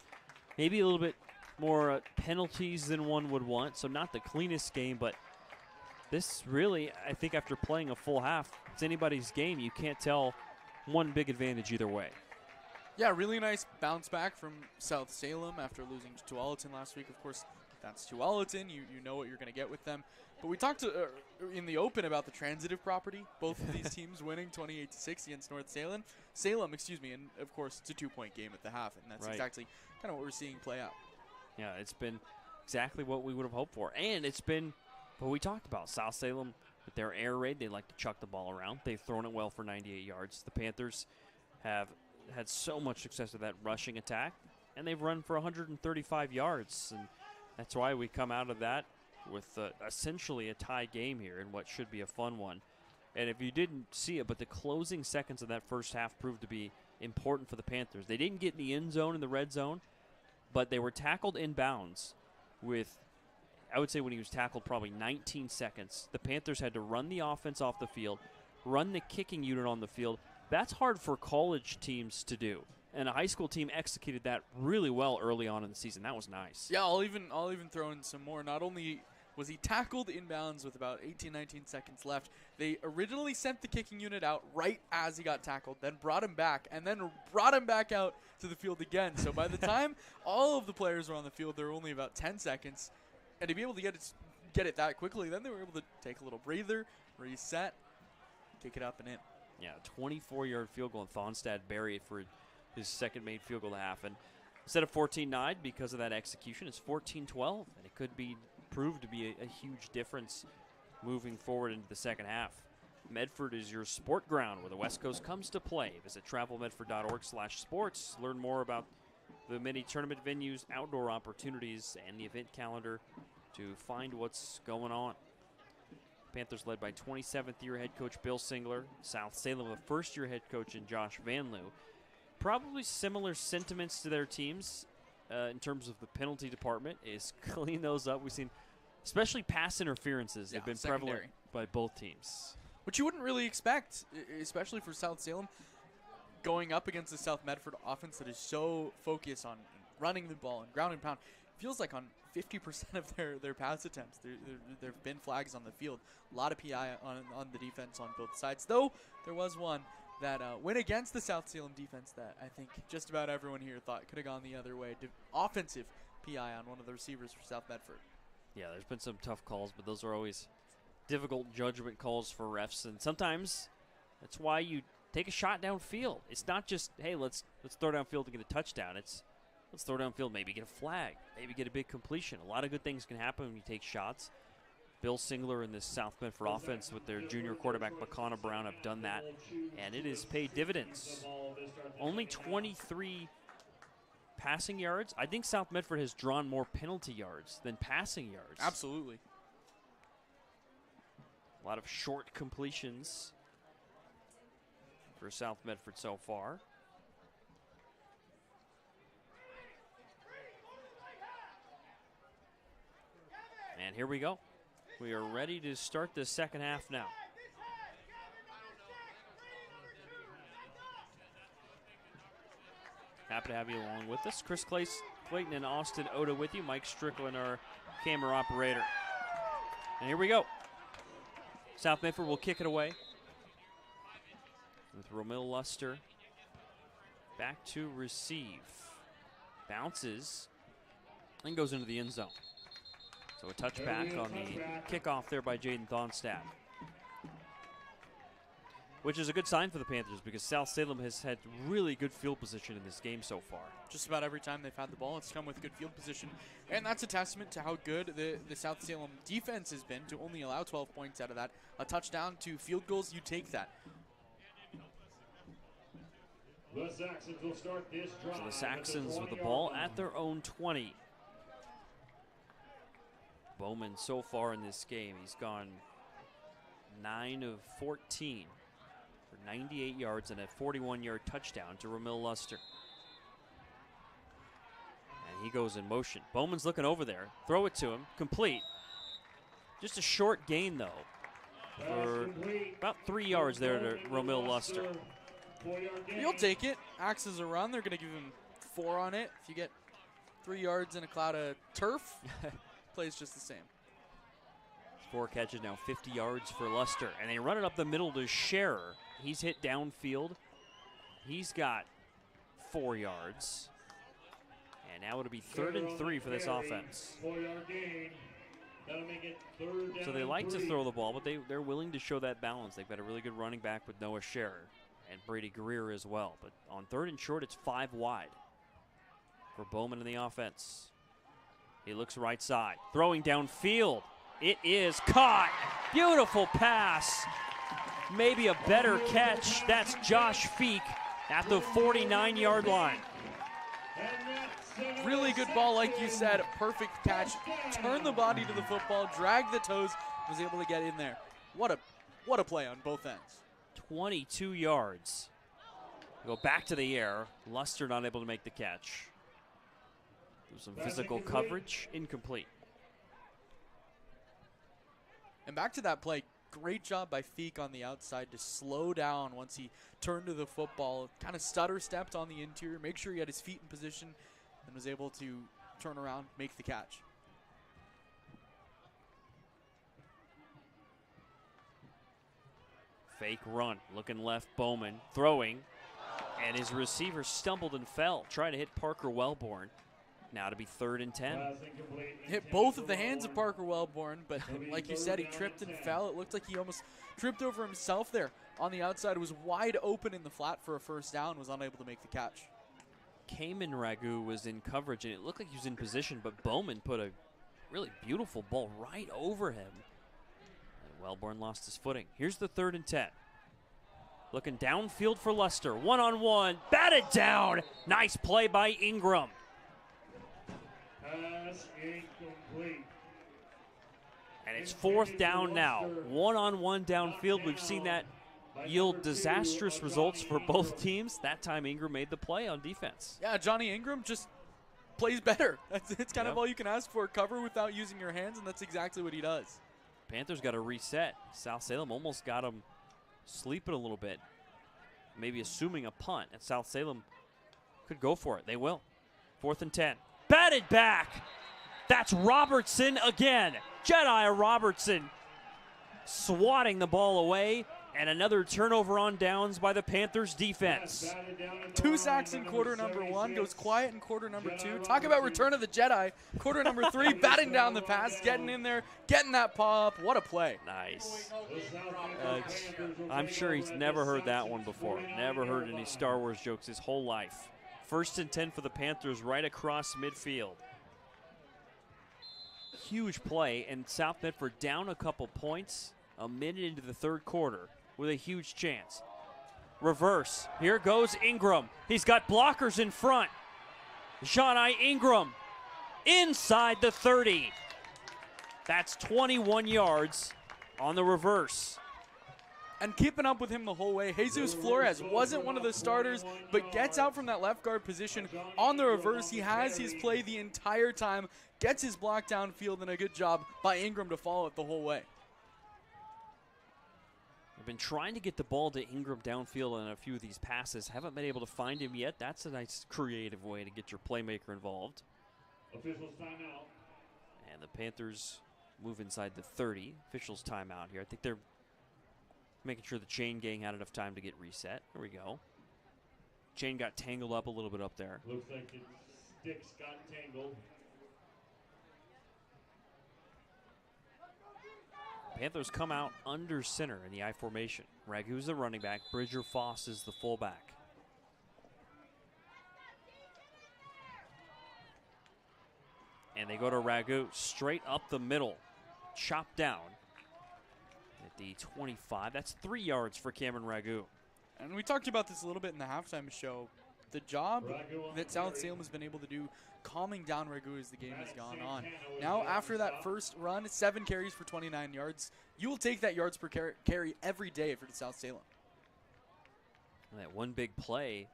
Maybe a little bit more penalties than one would want, so not the cleanest game, but this really, I think after playing a full half, it's anybody's game. You can't tell one big advantage either way. Yeah, really nice bounce back from South Salem after losing to Tualatin last week. Of course, that's Tualatin. You know what you're going to get with them. But we talked in the open about the transitive property. Both of these teams winning 28-6 against North Salem. And of course, it's a 2-point game at the half, and that's right. Exactly kind of what we're seeing play out. Yeah, it's been exactly what we would have hoped for. And it's been what we talked about. South Salem, with their air raid, they like to chuck the ball around. They've thrown it well for 98 yards. The Panthers have had so much success with that rushing attack, and they've run for 135 yards. And that's why we come out of that with essentially a tie game here in what should be a fun one. And if you didn't see it, but the closing seconds of that first half proved to be important for the Panthers. They didn't get in the end zone, in the red zone, but they were tackled inbounds with, I would say when he was tackled, probably 19 seconds. The Panthers had to run the offense off the field, run the kicking unit on the field. That's hard for college teams to do. And a high school team executed that really well early on in the season. That was nice. Yeah, I'll even throw in some more. Not only was he tackled inbounds with about 18, 19 seconds left, they originally sent the kicking unit out right as he got tackled, then brought him back, and then brought him back out to the field again. So by the time all of the players were on the field, there were only about 10 seconds. And to be able to get it that quickly, then they were able to take a little breather, reset, kick it up and in. Yeah, 24-yard field goal, and Thonstad buried for his second made field goal of the half. And instead of 14-9, because of that execution, it's 14-12, and it could be proved to be a huge difference moving forward into the second half. Medford is your sport ground where the West Coast comes to play. Visit travelmedford.org/sports. Learn more about the many tournament venues, outdoor opportunities, and the event calendar to find what's going on. Panthers led by 27th-year head coach Bill Singler. South Salem, a first-year head coach in Josh Van Loo. Probably similar sentiments to their teams in terms of the penalty department is clean those up. We've seen, especially pass interferences, have been prevalent by both teams. Which you wouldn't really expect, especially for South Salem, going up against the South Medford offense that is so focused on running the ball and ground and pound. Feels like on 50% of their pass attempts, there have been flags on the field. A lot of PI on the defense on both sides. Though there was one that went against the South Salem defense that I think just about everyone here thought could have gone the other way. Offensive PI on one of the receivers for South Medford. Yeah, there's been some tough calls, but those are always difficult judgment calls for refs, and sometimes that's why you take a shot downfield. It's not just, hey, let's throw downfield to get a touchdown. It's let's throw downfield, maybe get a flag, maybe get a big completion. A lot of good things can happen when you take shots. Bill Singler and this South Medford offense with their junior quarterback, McConna Brown, have done that, and it has paid dividends. Only 23 passing yards. I think South Medford has drawn more penalty yards than passing yards. Absolutely. A lot of short completions for South Medford so far. And here we go. We are ready to start the second half now. Happy to have you along with us. Chris Clayton and Austin Oda with you. Mike Strickland, our camera operator. And here we go. South Medford will kick it away with Romil Luster back to receive. Bounces and goes into the end zone. So a touchback on the kickoff there by Jaden Thonstadt, which is a good sign for the Panthers because South Salem has had really good field position in this game so far. Just about every time they've had the ball, it's come with good field position. And that's a testament to how good the South Salem defense has been to only allow 12 points out of that. A touchdown, 2 field goals, you take that. The Saxons will start this drive. So the Saxons with the ball at their own 20. Bowman so far in this game, he's gone 9 of 14 for 98 yards and a 41-yard touchdown to Romil Luster. And he goes in motion. Bowman's looking over there. Throw it to him. Complete. Just a short gain, though, for about 3 yards there to Romil Luster. You'll take it. Axes a run. They're going to give him 4 on it. If you get 3 yards in a cloud of turf, plays just the same. 4 catches now, 50 yards for Luster. And they run it up the middle to Scherer. He's hit downfield. He's got 4 yards. And now it'll be 3rd and 3 for this offense. 4-yard gain. That'll make it 3rd down. So they like to throw the ball, but they're willing to show that balance. They've got a really good running back with Noah Scherer and Brady Greer as well. But on 3rd and short, it's 5 wide for Bowman in the offense. He looks right side, throwing downfield. It is caught. Beautiful pass. Maybe a better catch. That's Josh Feek at the 49-yard line. Really good ball, like you said. Perfect catch. Turn the body to the football, drag the toes, was able to get in there. What a play on both ends. 22 yards. Go back to the air. Luster not able to make the catch. Do some physical coverage. Incomplete. And back to that play. Great job by Feek on the outside to slow down once he turned to the football. Kind of stutter stepped on the interior. Make sure he had his feet in position and was able to turn around, make the catch. Fake run. Looking left, Bowman. Throwing. And his receiver stumbled and fell. Trying to hit Parker Wellborn. Now to be 3rd and 10. Hit both of the hands of Parker Wellborn, but like you said, he tripped and fell. It looked like he almost tripped over himself there on the outside. It was wide open in the flat for a first down, was unable to make the catch. Cayman Ragu was in coverage, and it looked like he was in position, but Bowman put a really beautiful ball right over him. And Wellborn lost his footing. Here's the 3rd and 10. Looking downfield for Luster. One-on-one. Batted down. Nice play by Ingram. Pass incomplete. And it's 4th down now. One-on-one downfield. We've seen that yield disastrous results for both teams. That time Ingram made the play on defense. Yeah, Johnny Ingram just plays better. It's kind of all you can ask for. Cover without using your hands, and that's exactly what he does. Panthers got to reset. South Salem almost got him sleeping a little bit. Maybe assuming a punt, and South Salem could go for it. They will. 4th and 10. Batted back. That's Robertson again. Jedi Robertson swatting the ball away, and another turnover on downs by the Panthers defense. 2 sacks in quarter number 1, goes quiet in quarter number 2. Talk about return of the Jedi. Quarter number 3, batting down the pass, getting in there, getting that paw up. What a play. Nice. I'm sure he's never heard that one before. Never heard any Star Wars jokes his whole life. 1st and 10 for the Panthers right across midfield. Huge play, and South Medford down a couple points a minute into the 3rd quarter with a huge chance. Reverse. Here goes Ingram. He's got blockers in front. John Ingram inside the 30. That's 21 yards on the reverse. And keeping up with him the whole way, Jesus Flores wasn't one of the starters, but gets out from that left guard position on the reverse. He has his play the entire time, gets his block downfield, and a good job by Ingram to follow it the whole way. I've been trying to get the ball to Ingram downfield on a few of these passes. Haven't been able to find him yet. That's a nice creative way to get your playmaker involved. Officials timeout. And the Panthers move inside the 30. Officials timeout here. I think they're making sure the chain gang had enough time to get reset. Here we go. Chain got tangled up a little bit up there. Looks like the sticks got tangled. Panthers come out under center in the I formation. Ragu's the running back. Bridger Foss is the fullback. And they go to Ragu straight up the middle. Chopped down at the 25. That's 3 yards for Cameron Ragu. And we talked about this a little bit in the halftime show. The job that South Salem has been able to do calming down Ragu as the game has gone on. Now, after that first run, 7 carries for 29 yards. You will take that yards per carry every day for South Salem. And that one big play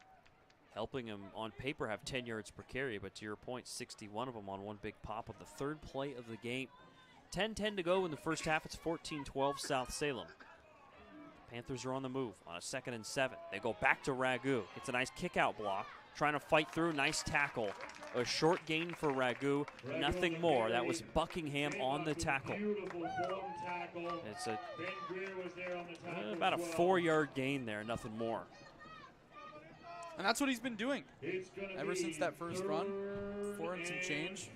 helping him on paper have 10 yards per carry, but to your point, 61 of them on one big pop of the 3rd play of the game. 10-10 to go in the first half. It's 14-12 South Salem. Panthers are on the move on a 2nd and 7. They go back to Ragu. It's a nice kick-out block. Trying to fight through. Nice tackle. A short gain for Ragu. Nothing more. That was Buckingham on the tackle. It's about a 4-yard gain there. Nothing more. And that's what he's been doing ever since that first run. 4 and some change.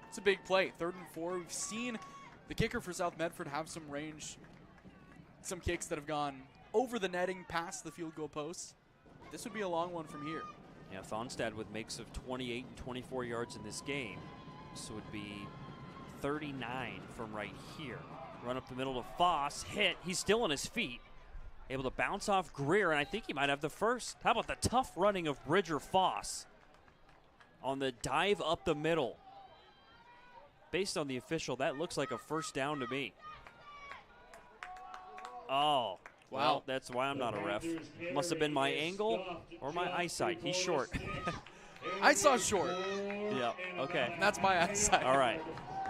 It's a big play. 3rd and 4. We've seen the kicker for South Medford have some range. Some kicks that have gone over the netting, past the field goal posts. This would be a long one from here. Yeah, Thonstad with makes of 28 and 24 yards in this game. This would be 39 from right here. Run up the middle to Foss, hit. He's still on his feet. Able to bounce off Greer, and I think he might have the first. How about the tough running of Bridger Foss on the dive up the middle? Based on the official, that looks like a first down to me. Oh, well, that's why I'm not a ref. Must have been my angle or my eyesight. He's short. I saw short. Yeah, okay. That's my eyesight. All right.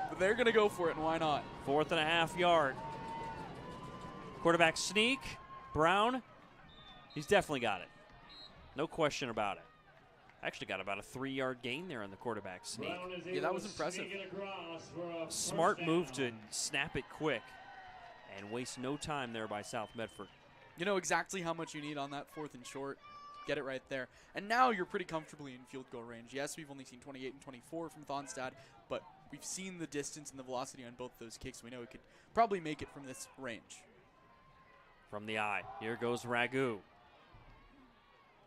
But they're going to go for it, and why not? 4th and a half yard. Quarterback sneak. Brown. He's definitely got it. No question about it. Actually got about a 3-yard gain there on the quarterback sneak. Yeah, that was impressive. Smart move to snap it quick and waste no time there by South Medford. You know exactly how much you need on that 4th and short. Get it right there. And now you're pretty comfortably in field goal range. Yes, we've only seen 28 and 24 from Thonstad, but we've seen the distance and the velocity on both those kicks. We know we could probably make it from this range. From the eye, here goes Ragu.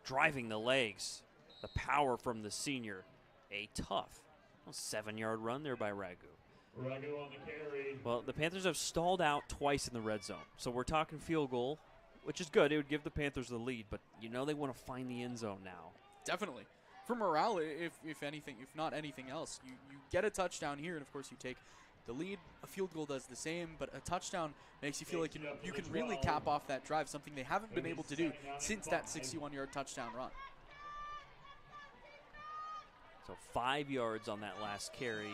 Driving the legs. The power from the senior. A tough 7-yard run there by Ragu. Ragu on the carry. Well, the Panthers have stalled out twice in the red zone. So we're talking field goal, which is good. It would give the Panthers the lead, but you know they want to find the end zone now. Definitely. For morale, if anything, if not anything else, you get a touchdown here, and of course you take the lead. A field goal does the same, but a touchdown makes you feel like you can really cap off that drive, something they haven't been able to do since that 61-yard touchdown run. So 5 yards on that last carry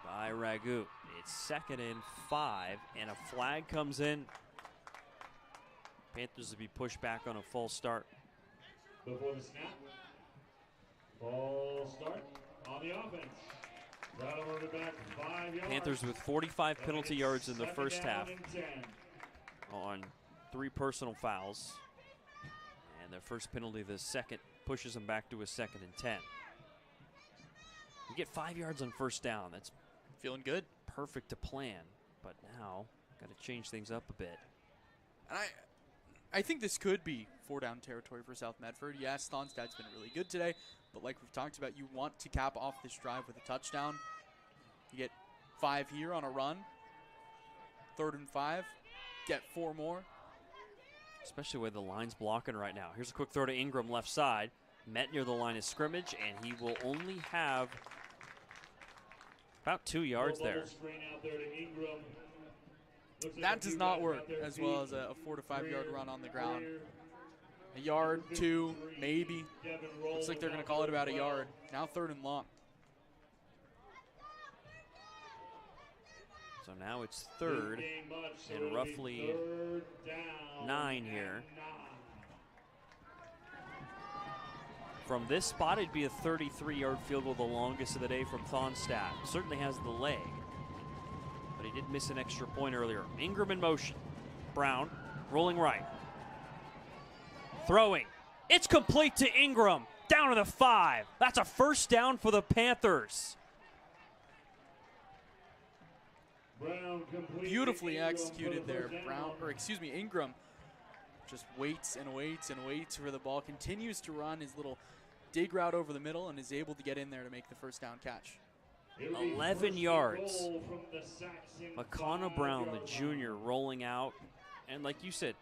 by Ragu. It's 2nd and 5, and a flag comes in. Panthers will be pushed back on a false start. Before the snap. Ball start on the offense. Battle over back 5 yards. Panthers with 45 penalty yards in the first half 10. on 3 personal fouls. And their first penalty, the second, pushes them back to a 2nd and 10. You get 5 yards on first down. That's feeling good. Perfect to plan. But now, got to change things up a bit. And I think this could be 4-down territory for South Medford. Yes, Thonstad's been really good today, but like we've talked about, you want to cap off this drive with a touchdown. You get 5 here on a run. 3rd and 5. Get 4 more. Especially with the line's blocking right now. Here's a quick throw to Ingram left side. Met near the line of scrimmage, and he will only have about 2 yards there. That does not work, as well as a 4 to 5 yard run on the ground. A yard, 2, maybe. Looks like they're going to call it about a yard. Now 3rd and long. So now it's 3rd and roughly 9 here. From this spot, it'd be a 33-yard field goal, the longest of the day from Thonstad. Certainly has the leg, but he did miss an extra point earlier. Ingram in motion. Brown rolling right. Throwing. It's complete to Ingram. Down to the 5. That's a first down for the Panthers. Beautifully executed there. Ingram just waits and waits and waits for the ball. Continues to run his little dig route over the middle and is able to get in there to make the first down catch. 11 yards. McConnell Brown, the junior, rolling out. And like you said,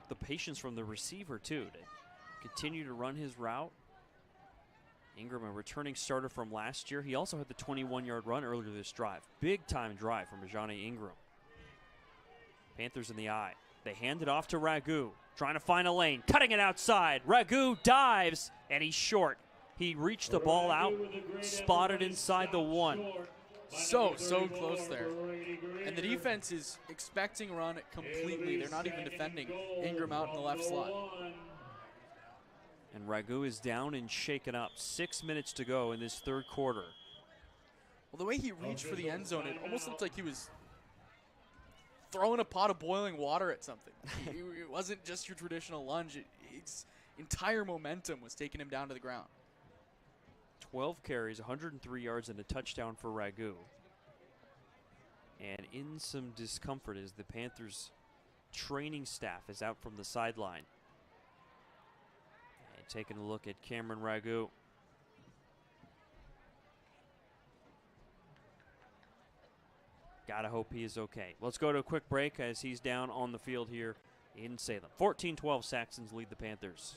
the patience from the receiver, too, to continue to run his route. Ingram, a returning starter from last year. He also had the 21-yard run earlier this drive. Big-time drive from Ajani Ingram. Panthers in the eye. They hand it off to Ragu, trying to find a lane, cutting it outside. Ragu dives, and he's short. He reached the ball out, spotted inside the 1. So close there. And the defense is expecting run completely. They're not even defending. Ingram out in the left slot. And Ragu is down and shaken up. 6 minutes to go in this 3rd quarter. Well, the way he reached for the end zone, it almost looked like he was throwing a pot of boiling water at something. It wasn't just your traditional lunge. Its entire momentum was taking him down to the ground. 12 carries, 103 yards, and a touchdown for Ragu. And in some discomfort as the Panthers training staff is out from the sideline. And taking a look at Cameron Ragu. Gotta hope he is okay. Let's go to a quick break as he's down on the field here in Salem. 14-12 Saxons lead the Panthers.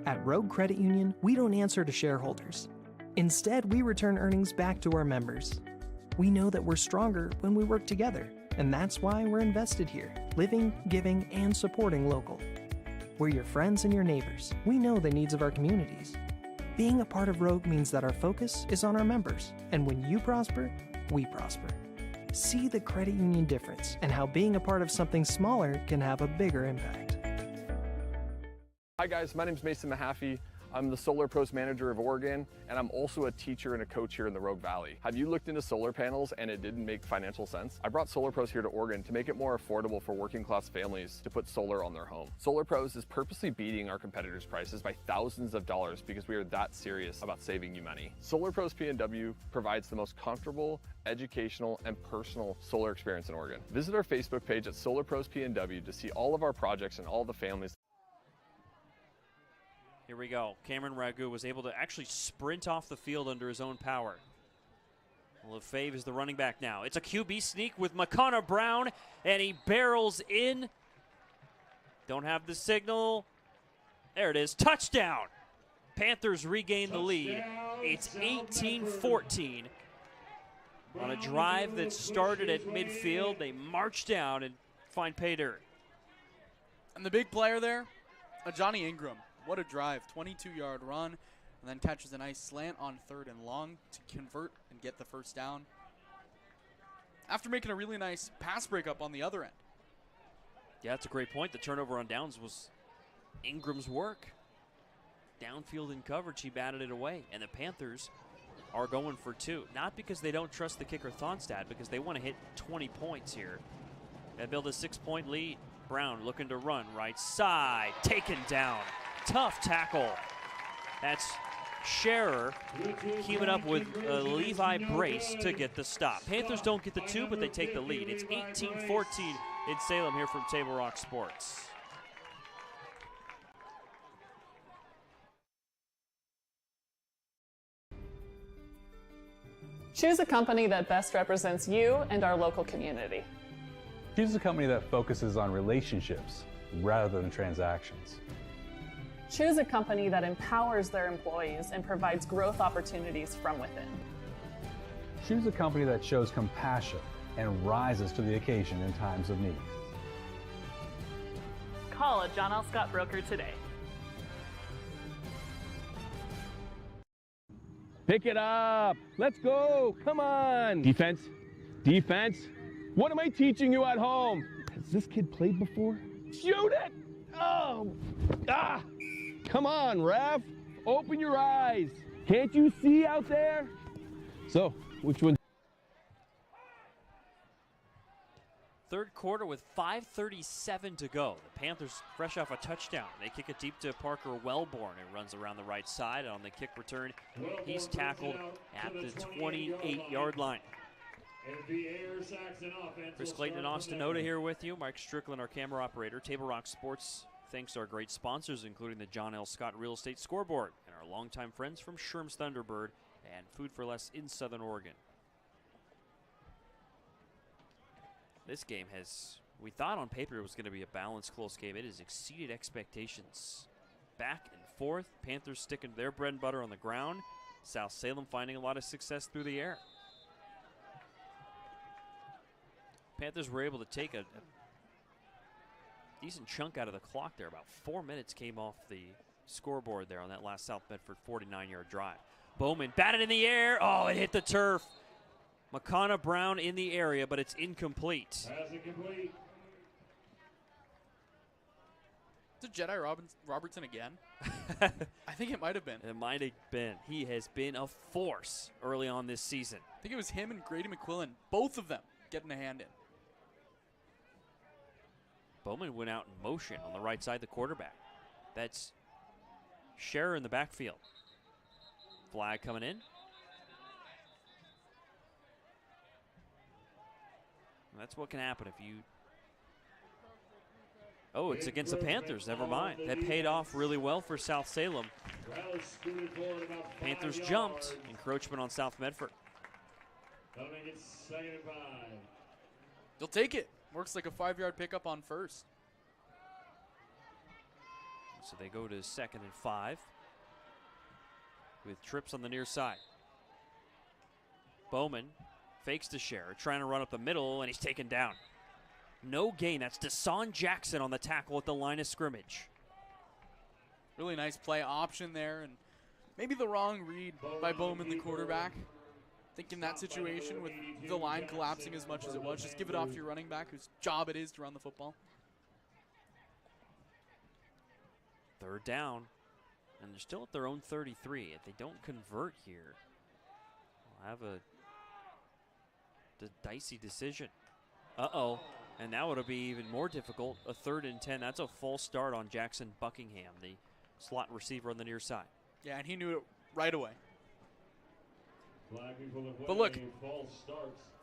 At Rogue Credit Union, we don't answer to shareholders. Instead, we return earnings back to our members. We know that we're stronger when we work together, and that's why we're invested here, living, giving, and supporting local. We're your friends and your neighbors. We know the needs of our communities. Being a part of Rogue means that our focus is on our members, and when you prosper, we prosper. See the credit union difference and how being a part of something smaller can have a bigger impact. Hi guys, my name is Mason Mahaffey. I'm the Solar Pros Manager of Oregon, and I'm also a teacher and a coach here in the Rogue Valley. Have you looked into solar panels and it didn't make financial sense? I brought Solar Pros here to Oregon to make it more affordable for working class families to put solar on their home. Solar Pros is purposely beating our competitors' prices by thousands of dollars because we are that serious about saving you money. Solar Pros PNW provides the most comfortable, educational, and personal solar experience in Oregon. Visit our Facebook page at Solar Pros PNW to see all of our projects and all the families. Here we go. Cameron Ragu was able to actually sprint off the field under his own power. Lefebvre is the running back now. It's a QB sneak with McConnell Brown, and he barrels in. Don't have the signal. There it is. Touchdown. Panthers regain the lead. It's 18-14. On a drive that started at midfield, they march down and find pay dirt. And the big player there, Ajani Ingram. What a drive, 22-yard run, and then catches a nice slant on 3rd and long to convert and get the first down. After making a really nice pass breakup on the other end. Yeah, that's a great point. The turnover on downs was Ingram's work. downfield in coverage, he batted it away. And the Panthers are going for 2. Not because they don't trust the kicker Thonstad, because they want to hit 20 points here. They build a 6-point lead. Brown looking to run right side, taken down. Tough tackle. That's Scherer keeping up with a Levi brace to get the stop. Panthers don't get the 2, but they take the lead. It's 18-14 in Salem here from Table Rock Sports. Choose a company that best represents you and our local community. Choose a company that focuses on relationships rather than transactions. Choose a company that empowers their employees and provides growth opportunities from within. Choose a company that shows compassion and rises to the occasion in times of need. Call a John L. Scott broker today. Pick it up. Let's go. Come on. Defense. Defense. What am I teaching you at home? Has this kid played before? Shoot it. Oh. Ah. Come on, ref. Open your eyes. Can't you see out there? So, which one? Third quarter with 5:37 to go. The Panthers fresh off a touchdown. They kick it deep to Parker Wellborn, who runs around the right side. And on the kick return, he's tackled at the 28-yard line. Chris Clayton and Austin Oda here with you. Mike Strickland, our camera operator. Table Rock Sports thanks to our great sponsors, including the John L. Scott Real Estate Scoreboard and our longtime friends from Sherm's Thunderbird and Food for Less in Southern Oregon. This game has, we thought on paper it was going to be a balanced, close game. It has exceeded expectations. Back and forth, Panthers sticking to their bread and butter on the ground. South Salem finding a lot of success through the air. Panthers were able to take a decent chunk out of the clock there. About 4 minutes came off the scoreboard there on that last South Medford 49-yard drive. Bowman batted in the air. Oh, it hit the turf. McConnell Brown in the area, but it's incomplete. Pass incomplete. Is it Jedi Robertson again? I think it might have been. It might have been. He has been a force early on this season. I think it was him and Grady McQuillan, both of them getting a hand in. Bowman went out in motion on the right side, the quarterback. That's Scherer in the backfield. Flag coming in. That's what can happen if you... Oh, it's against the Panthers. Never mind. That paid off really well for South Salem. Panthers jumped. Encroachment on South Medford. They'll take it. Works like a 5-yard pickup on first. So they go to 2nd and 5 with trips on the near side. Bowman fakes to Scherer, trying to run up the middle, and he's taken down. No gain. That's Deshaun Jackson on the tackle at the line of scrimmage. Really nice play option there, and maybe the wrong read by Bowman, the quarterback. Think in that situation with the line collapsing as much as it was, just give it off to your running back whose job it is to run the football. Third down, and they're still at their own 33. If they don't convert here, they'll have a dicey decision. Uh-oh, and now it'll be even more difficult. A 3rd and 10. That's a false start on Jackson Buckingham, the slot receiver on the near side. Yeah, and he knew it right away. But look,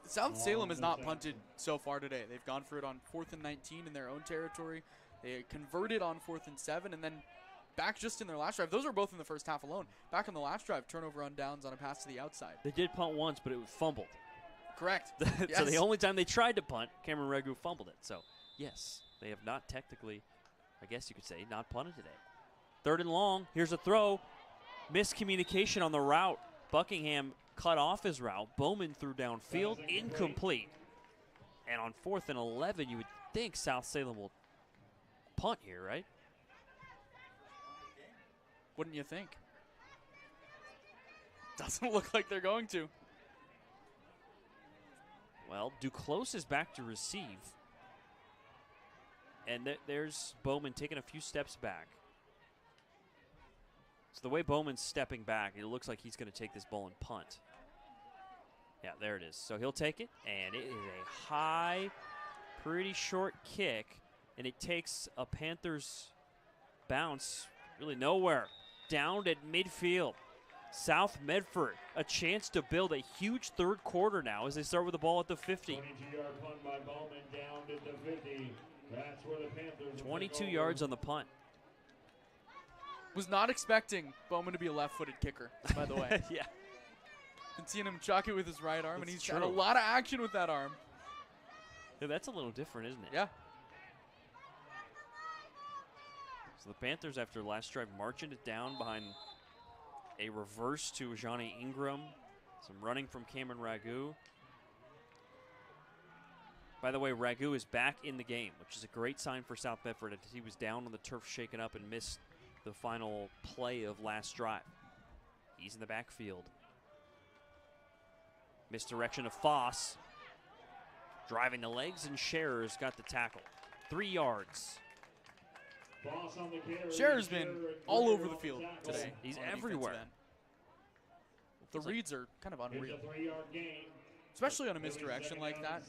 South Salem has not punted so far today. They've gone for it on 4th and 19 in their own territory. They converted on 4th and 7, and then back just in their last drive. Those were both in the first half alone. Back on the last drive, turnover on downs on a pass to the outside. They did punt once, but it was fumbled. Correct. Yes. So the only time they tried to punt, Cameron Regu fumbled it. So, yes, they have not technically, I guess you could say, not punted today. 3rd and long. Here's a throw. Miscommunication on the route. Buckingham cut off his route. Bowman threw downfield. Incomplete. And on 4th and 11, you would think South Salem will punt here, right? Wouldn't you think? Doesn't look like they're going to. Well, Duclos is back to receive. And there's Bowman taking a few steps back. the way Bowman's stepping back, it looks like he's going to take this ball and punt. Yeah, there it is. So he'll take it, and it is a high, pretty short kick, and it takes a Panthers bounce really nowhere. Down at midfield. South Medford, a chance to build a huge third quarter now as they start with the ball at the 50. 22-yard punt by Bowman down at the 50. That's where the Panthers 22 yards on the punt. Was not expecting Bowman to be a left-footed kicker, by the way. Yeah. Been seeing him chuck it with his right arm, and he's true. got a lot of action with that arm. Yeah, that's a little different, isn't it? Yeah. So the Panthers, after last drive, marching it down behind a reverse to Johnny Ingram. Some running from Cameron Ragu. By the way, Ragu is back in the game, which is a great sign for South Medford. He was down on the turf, shaken up, and missed the final play of last drive. He's in the backfield. Misdirection of Foss. Driving the legs, and Scherer's got the tackle. 3 yards. Scherer's been all over the field today. He's everywhere. The reads are kind of unreal. It's a 3-yard gain. Especially on a misdirection like that.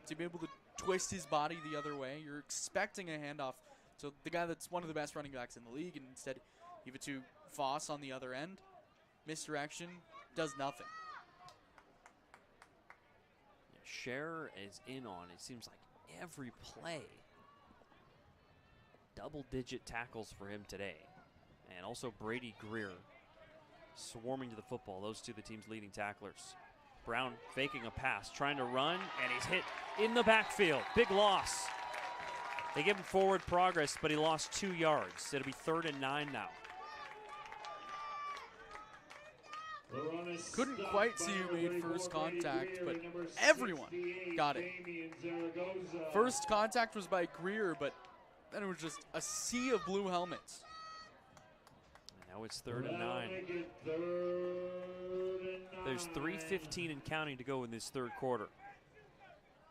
To be able to twist his body the other way, you're expecting a handoff. So the guy that's one of the best running backs in the league, and instead you give it to Foss on the other end. Misdirection does nothing. Yeah, Scherer is in on, it seems like, every play. Double-digit tackles for him today. And also Brady Greer swarming to the football. Those two, the team's leading tacklers. Brown faking a pass, trying to run, and he's hit in the backfield. Big loss. They give him forward progress, but he lost 2 yards. It'll be 3rd and 9 now. Couldn't quite see who made first contact, but everyone got it. First contact was by Greer, but then it was just a sea of blue helmets. And now it's 3rd and 9. There's 3:15 and counting to go in this third quarter.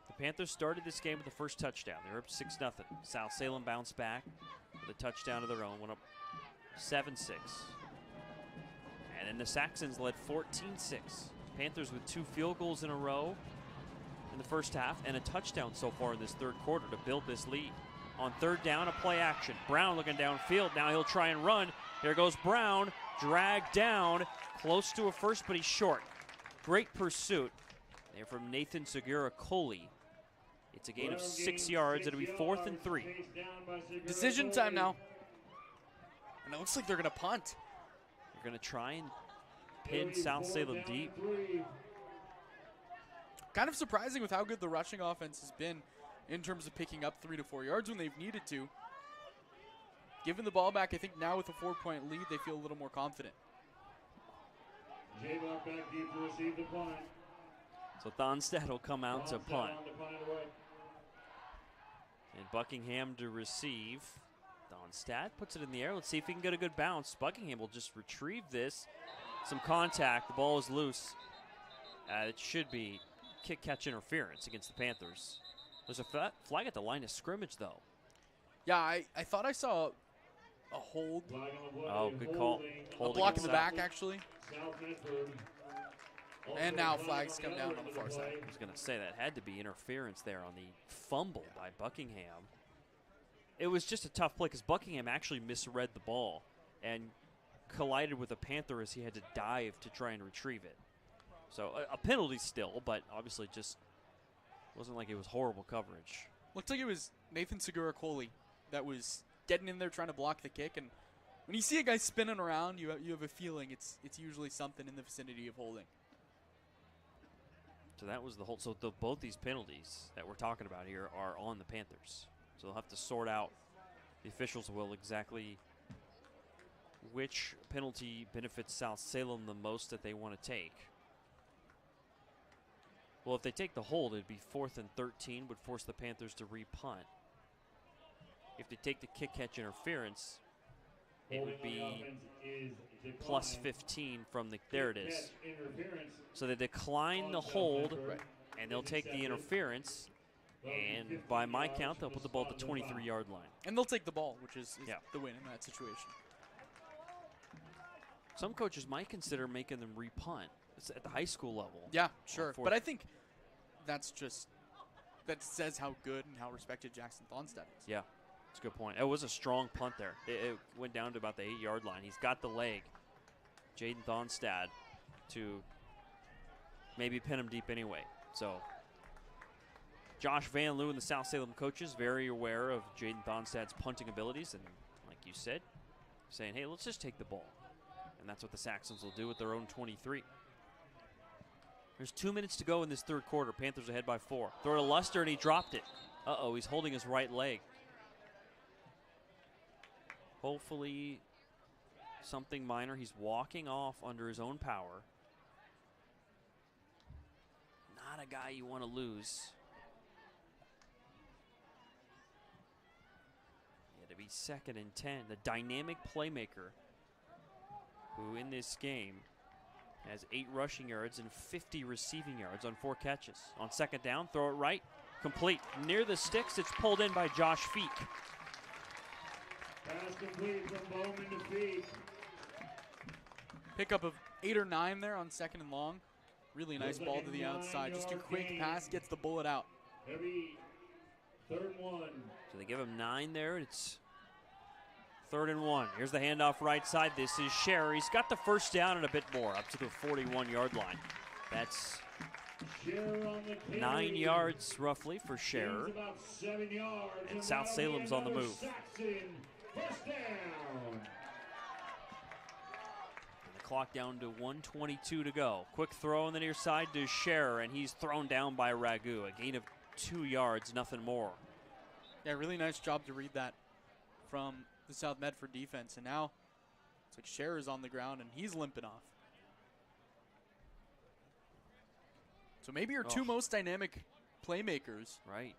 The Panthers started this game with the first touchdown. They were up 6-0. South Salem bounced back with a touchdown of their own, went up 7-6. And then the Saxons led 14-6. Panthers with 2 field goals in a row in the first half and a touchdown so far in this third quarter to build this lead. On 3rd down, a play action. Brown looking downfield. Now he'll try and run. Here goes Brown, dragged down, close to a first, but he's short. Great pursuit there from Nathan Segura-Coley. It's a gain of 6 yards. It'll be 4th and 3. Decision time now. And it looks like they're going to punt. They're going to try and pin South Salem deep. Kind of surprising with how good the rushing offense has been in terms of picking up 3 to 4 yards when they've needed to. Given the ball back, I think now with a 4-point lead, they feel a little more confident. J-Lock back deep to receive the punt. So Thonstad will come out to punt. And Buckingham to receive. Thonstad puts it in the air. Let's see if he can get a good bounce. Buckingham will just retrieve this. Some contact. The ball is loose. It should be kick-catch interference against the Panthers. There's a flag at the line of scrimmage, though. Yeah, I thought I saw a hold. Oh, good call. A block in the back, actually. And now flags come down on the far side. I was going to say that had to be interference there on the fumble by Buckingham. It was just a tough play because Buckingham actually misread the ball and collided with a Panther as he had to dive to try and retrieve it. So a penalty still, but obviously just wasn't like it was horrible coverage. Looked like it was Nathan Segura-Coley that was getting in there trying to block the kick. And when you see a guy spinning around, you have a feeling it's usually something in the vicinity of holding. So that was the whole. So both these penalties that we're talking about here are on the Panthers. So they'll have to sort out. The officials will exactly which penalty benefits South Salem the most that they want to take. Well, if they take the hold, it'd be 4th and 13, would force the Panthers to re-punt. If they take the kick-catch interference, it would be plus 15 from the, there it is. So they decline the hold, and they'll take the interference, and by my count, they'll put the ball at the 23-yard line. And they'll take the ball, which is the win in that situation. Some coaches might consider making them repunt. It's at the high school level. Yeah, sure. But I think that says how good and how respected Jackson Thonstead is. Yeah, that's a good point. It was a strong punt there. It went down to about the 8-yard line. He's got the leg, Jaden Thonstead, to maybe pin him deep anyway. So Josh Van Loo and the South Salem coaches very aware of Jaden Thonstad's punting abilities, and like you said, saying, hey, let's just take the ball. And that's what the Saxons will do with their own 23. There's 2 minutes to go in this third quarter. Panthers ahead by 4. Throw to Luster, and he dropped it. Uh-oh, he's holding his right leg. Hopefully something minor. He's walking off under his own power. Not a guy you want to lose. Yeah, to be 2nd and 10. The dynamic playmaker who in this game has 8 rushing yards and 50 receiving yards on 4 catches. On 2nd down, throw it right, complete. Near the sticks, it's pulled in by Josh Feek. Pass complete from Bowman to Feek. Pickup of 8 or 9 there on 2nd and long. Really nice ball to the outside. Just a quick pass, gets the bullet out. Heavy 3rd and 1. So they give him 9 there. It's 3rd and 1. Here's the handoff right side. This is Scherer. He's got the first down and a bit more up to the 41-yard line. That's 9 yards roughly for Scherer. About 7 yards. And South Salem's on the move. Saxon, first down. And the clock down to 1:22 to go. Quick throw on the near side to Scherer, and he's thrown down by Ragu. A gain of 2 yards, nothing more. Yeah, really nice job to read that from the South Medford defense. And now it's like Scherer's on the ground and he's limping off. So maybe your 2 most dynamic playmakers. Right.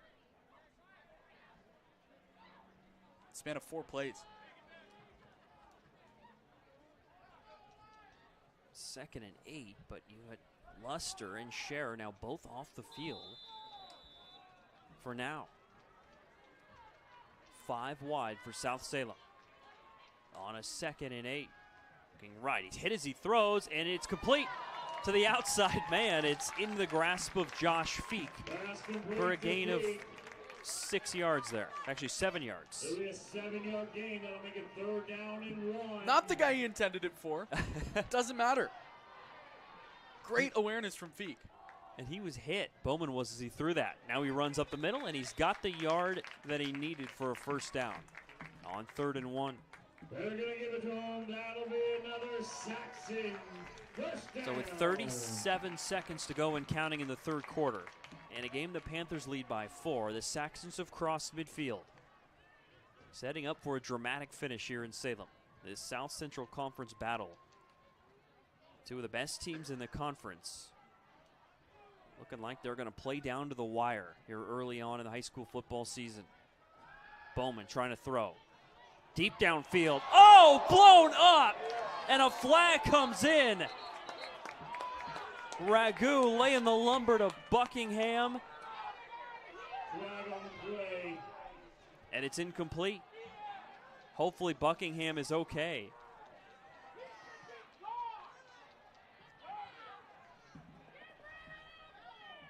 Span of 4 plays. 2nd and 8, but you had Luster and Scherer now both off the field for now. 5 wide for South Salem. On a 2nd and 8. Looking right. He's hit as he throws, and it's complete to the outside man. It's in the grasp of Josh Feek for a gain of 6 yards there. Actually, 7 yards. It'll be a 7-yard gain. That'll make it 3rd down and 1. Not the guy he intended it for. Doesn't matter. Great awareness from Feek. And he was hit. Bowman was as he threw that. Now he runs up the middle, and he's got the yard that he needed for a first down on 3rd and 1. They're going to give it to him. That'll be another Saxon first down. So with 37 seconds to go and counting in the third quarter, and a game the Panthers lead by 4, the Saxons have crossed midfield, setting up for a dramatic finish here in Salem. This South Central Conference battle. 2 of the best teams in the conference. Looking like they're going to play down to the wire here early on in the high school football season. Bowman trying to throw. Deep downfield. Oh, blown up! And a flag comes in. Ragu laying the lumber to Buckingham. Flag on the play. And it's incomplete. Hopefully Buckingham is okay.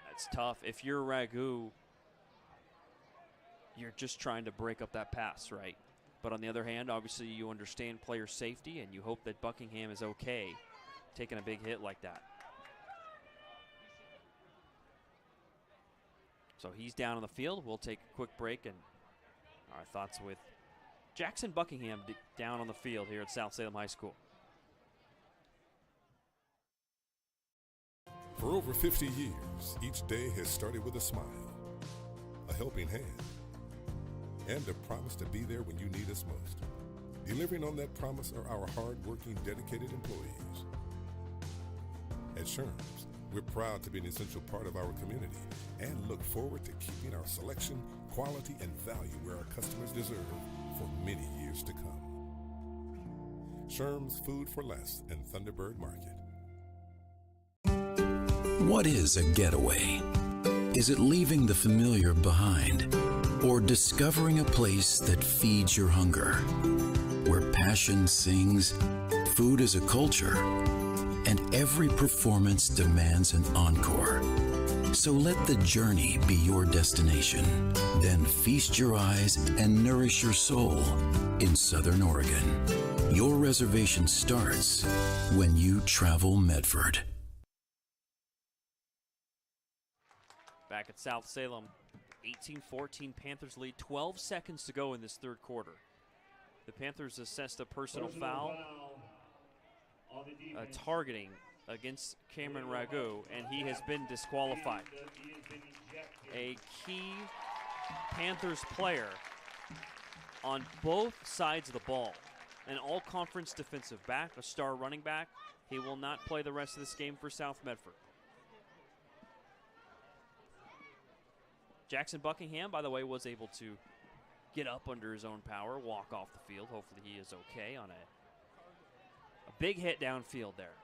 That's tough. If you're Ragu, you're just trying to break up that pass, right? But on the other hand, obviously you understand player safety and you hope that Buckingham is okay taking a big hit like that. So he's down on the field. We'll take a quick break and our thoughts with Jackson Buckingham down on the field here at South Salem High School. For over 50 years, each day has started with a smile, a helping hand, and a promise to be there when you need us most. Delivering on that promise are our hard-working, dedicated employees. At Sherms, we're proud to be an essential part of our community and look forward to keeping our selection, quality, and value where our customers deserve for many years to come. Sherms Food for Less and Thunderbird Market. What is a getaway? Is it leaving the familiar behind? Or discovering a place that feeds your hunger? Where passion sings, food is a culture, and every performance demands an encore. So let the journey be your destination. Then feast your eyes and nourish your soul in Southern Oregon. Your reservation starts when you travel Medford. Back at South Salem, 18-14 Panthers lead, 12 seconds to go in this third quarter. The Panthers assessed a personal foul, targeting against Cameron Ragu, and he has been disqualified. A key Panthers player on both sides of the ball. An all-conference defensive back, a star running back. He will not play the rest of this game for South Medford. Jackson Buckingham, by the way, was able to get up under his own power, walk off the field. Hopefully he is okay on a big hit downfield there.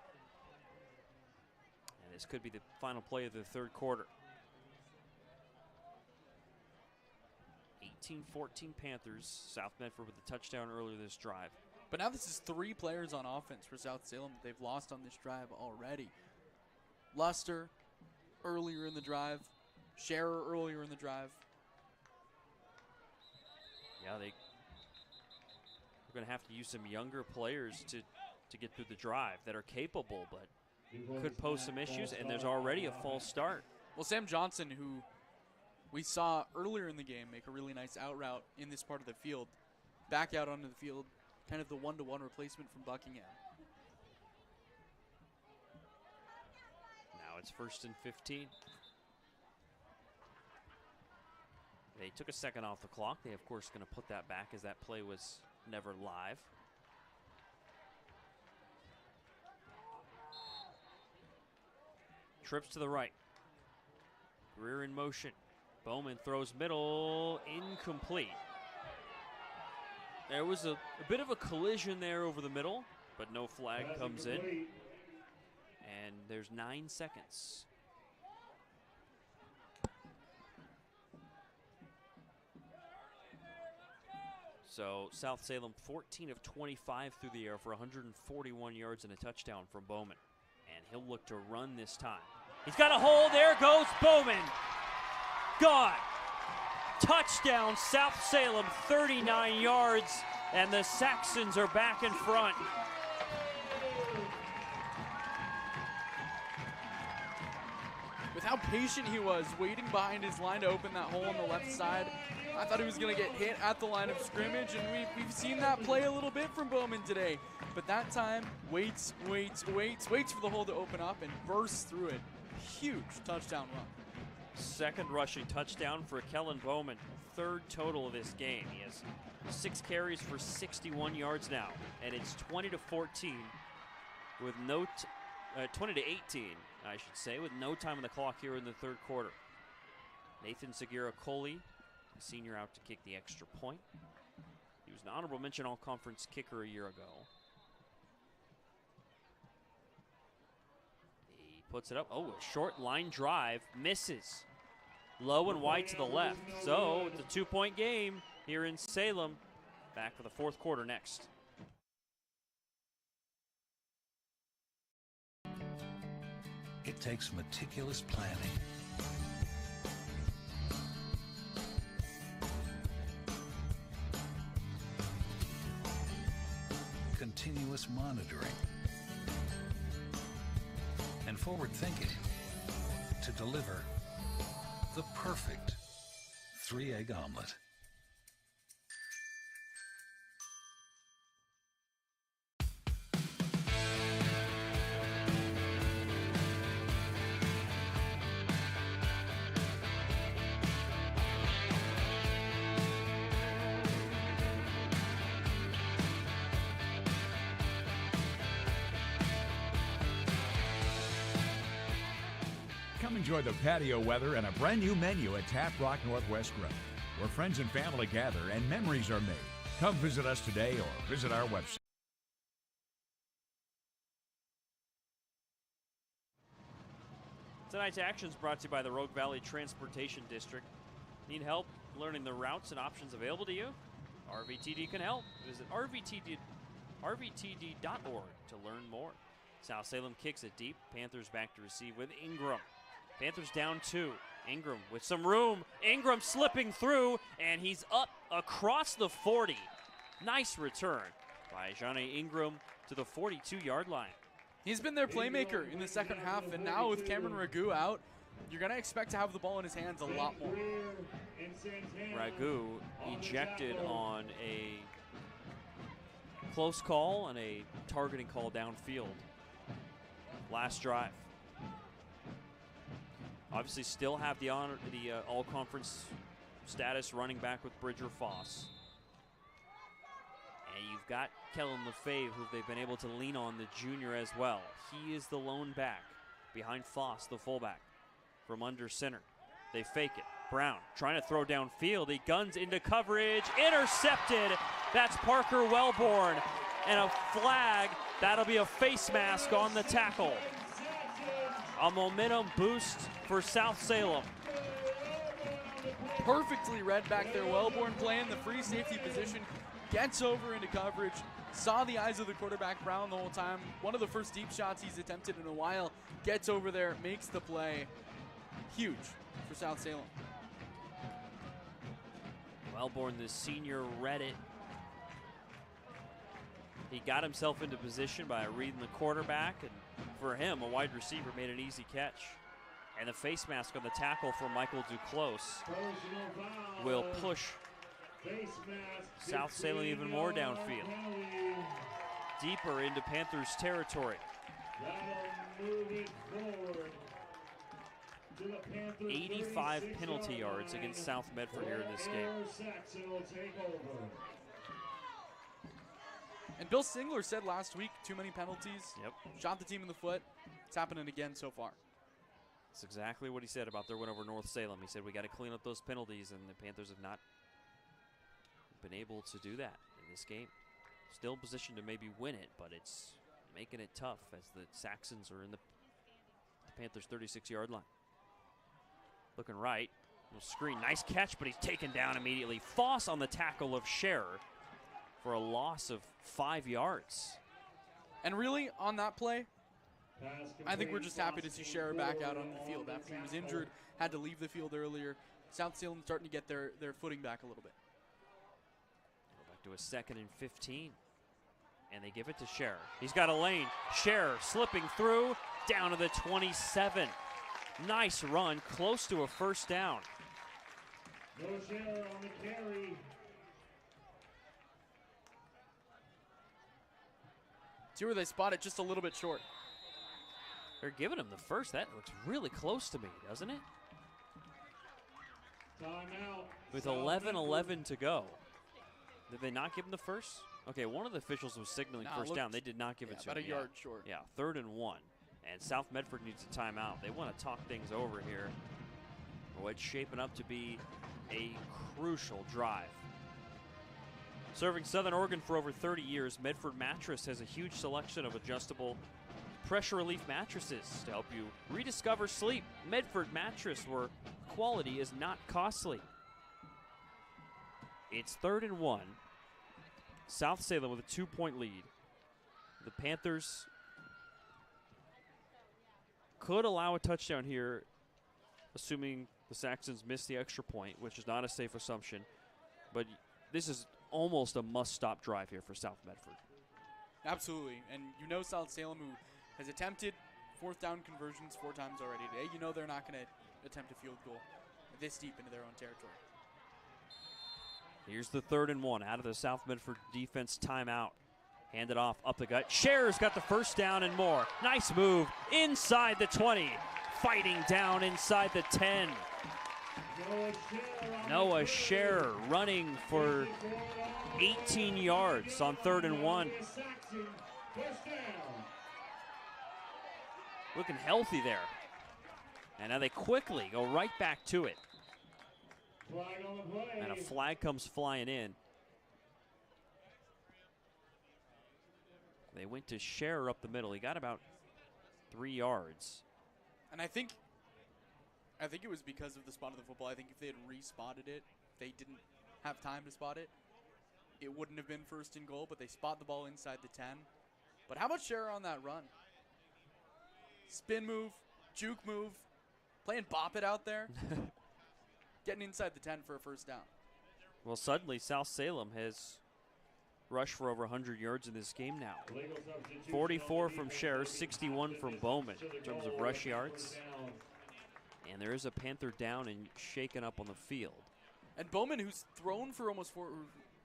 And this could be the final play of the third quarter. 18-14 Panthers. South Medford with a touchdown earlier this drive. But now this is 3 players on offense for South Salem that they've lost on this drive already. Luster earlier in the drive. Scherer earlier in the drive. Yeah, we're going to have to use some younger players to get through the drive that are capable, but could pose some issues, and there's already a false start. Well, Sam Johnson, who we saw earlier in the game make a really nice out route in this part of the field, back out onto the field, kind of the one-to-one replacement from Buckingham. Now it's 1st and 15. They took a second off the clock. They, of course, going to put that back as that play was never live. Trips to the right. Greer in motion. Bowman throws middle. Incomplete. There was a bit of a collision there over the middle, but no flag comes in. And there's 9 seconds. So South Salem 14 of 25 through the air for 141 yards and a touchdown from Bowman. And he'll look to run this time. He's got a hole. There goes Bowman. Gone. Touchdown, South Salem, 39 yards, and the Saxons are back in front. With how patient he was, waiting behind his line to open that hole on the left side, I thought he was going to get hit at the line of scrimmage, and we've seen that play a little bit from Bowman today. But that time, waits for the hole to open up and bursts through it. Huge touchdown run. Second rushing touchdown for Kellen Bowman. Third total of this game. He has 6 carries for 61 yards now, and it's 20-14 with 20-18, I should say, with no time on the clock here in the third quarter. Nathan Segura-Coley, a senior, out to kick the extra point. He was an honorable mention all-conference kicker a year ago. He puts it up. Oh, a short line drive. Misses. Low and wide to the left. So it's a 2-point game here in Salem. Back for the fourth quarter next. It takes meticulous planning, continuous monitoring, and forward thinking to deliver the perfect 3-egg omelet. Come enjoy the patio weather and a brand new menu at Tap Rock Northwest Grove, where friends and family gather and memories are made. Come visit us today or visit our website. Tonight's action is brought to you by the Rogue Valley Transportation District. Need help learning the routes and options available to you? RVTD can help. Visit rvtd.org to learn more. South Salem kicks it deep. Panthers back to receive with Ingram. Panthers down 2. Ingram with some room. Ingram slipping through, and he's up across the 40. Nice return by Johnny Ingram to the 42-yard line. He's been their playmaker in the second half, and now with Cameron Ragu out, you're going to expect to have the ball in his hands a lot more. Ragu ejected on a close call and a targeting call downfield. Last drive. Obviously still have the all-conference status running back with Bridger Foss. And you've got Kellen Lefebvre, who they've been able to lean on, the junior as well. He is the lone back behind Foss, the fullback, from under center. They fake it. Brown trying to throw downfield. He guns into coverage. Intercepted. That's Parker Wellborn. And a flag. That'll be a face mask on the tackle. A momentum boost for South Salem. Perfectly read back there. Wellborn playing the free safety position. Gets over into coverage. Saw the eyes of the quarterback, Brown, the whole time. One of the first deep shots he's attempted in a while. Gets over there, makes the play. Huge for South Salem. Wellborn, the senior, read it. He got himself into position by reading the quarterback, and for him, a wide receiver made an easy catch. And the face mask on the tackle for Michael Duclos will push South Salem even more downfield, deeper into Panthers territory. 85 penalty yards against South Medford here in this game. And Bill Singler said last week, too many penalties. Yep. Shot the team in the foot. It's happening again so far. That's exactly what he said about their win over North Salem. He said, we got to clean up those penalties, and the Panthers have not been able to do that in this game. Still in position to maybe win it, but it's making it tough as the Saxons are in the Panthers' 36-yard line. Looking right, little screen, nice catch, but he's taken down immediately. Foss on the tackle of Scherer for a loss of 5 yards. And really, on that play, I think we're just happy to see Scherer back out on the field after he was injured, had to leave the field earlier. South Salem starting to get their footing back a little bit. Go back to a 2nd and 15. And they give it to Scherer. He's got a lane. Scherer slipping through, down to the 27. Nice run, close to a first down. No Scherer on the carry. See where they spot it just a little bit short. They're giving him the first. That looks really close to me, doesn't it? Timeout. With 11:11 to go. Did they not give him the first? Okay, one of the officials was signaling first down. They did not give it to him. About a yard short. Yeah, 3rd and 1. And South Medford needs a timeout. They want to talk things over here. What's shaping up to be a crucial drive. Serving Southern Oregon for over 30 years, Medford Mattress has a huge selection of adjustable pressure relief mattresses to help you rediscover sleep. Medford Mattress, where quality is not costly. It's 3rd and 1. South Salem with a 2-point lead. The Panthers could allow a touchdown here, assuming the Saxons miss the extra point, which is not a safe assumption. But this is almost a must-stop drive here for South Medford. Absolutely. And you know South Salem, who has attempted 4th down conversions 4 times already today. You know they're not going to attempt a field goal this deep into their own territory. Here's the 3rd and 1 out of the South Medford defense timeout. Handed off up the gut. Scherer's got the first down and more. Nice move inside the 20. Fighting down inside the 10. Noah Scherer running for 18 yards on 3rd and 1. Looking healthy there. And now they quickly go right back to it. And a flag comes flying in. They went to Scherer up the middle. He got about 3 yards. And I think it was because of the spot of the football. I think if they had re-spotted it, they didn't have time to spot it. it wouldn't have been first and goal, but they spot the ball inside the 10. But how much share on that run? Spin move, juke move, playing bop it out there. Getting inside the 10 for a first down. Well, suddenly South Salem has rushed for over 100 yards in this game now. 44 from Scher, 61 from Bowman in terms of rush yards. And there is a Panther down and shaken up on the field. And Bowman, who's thrown for almost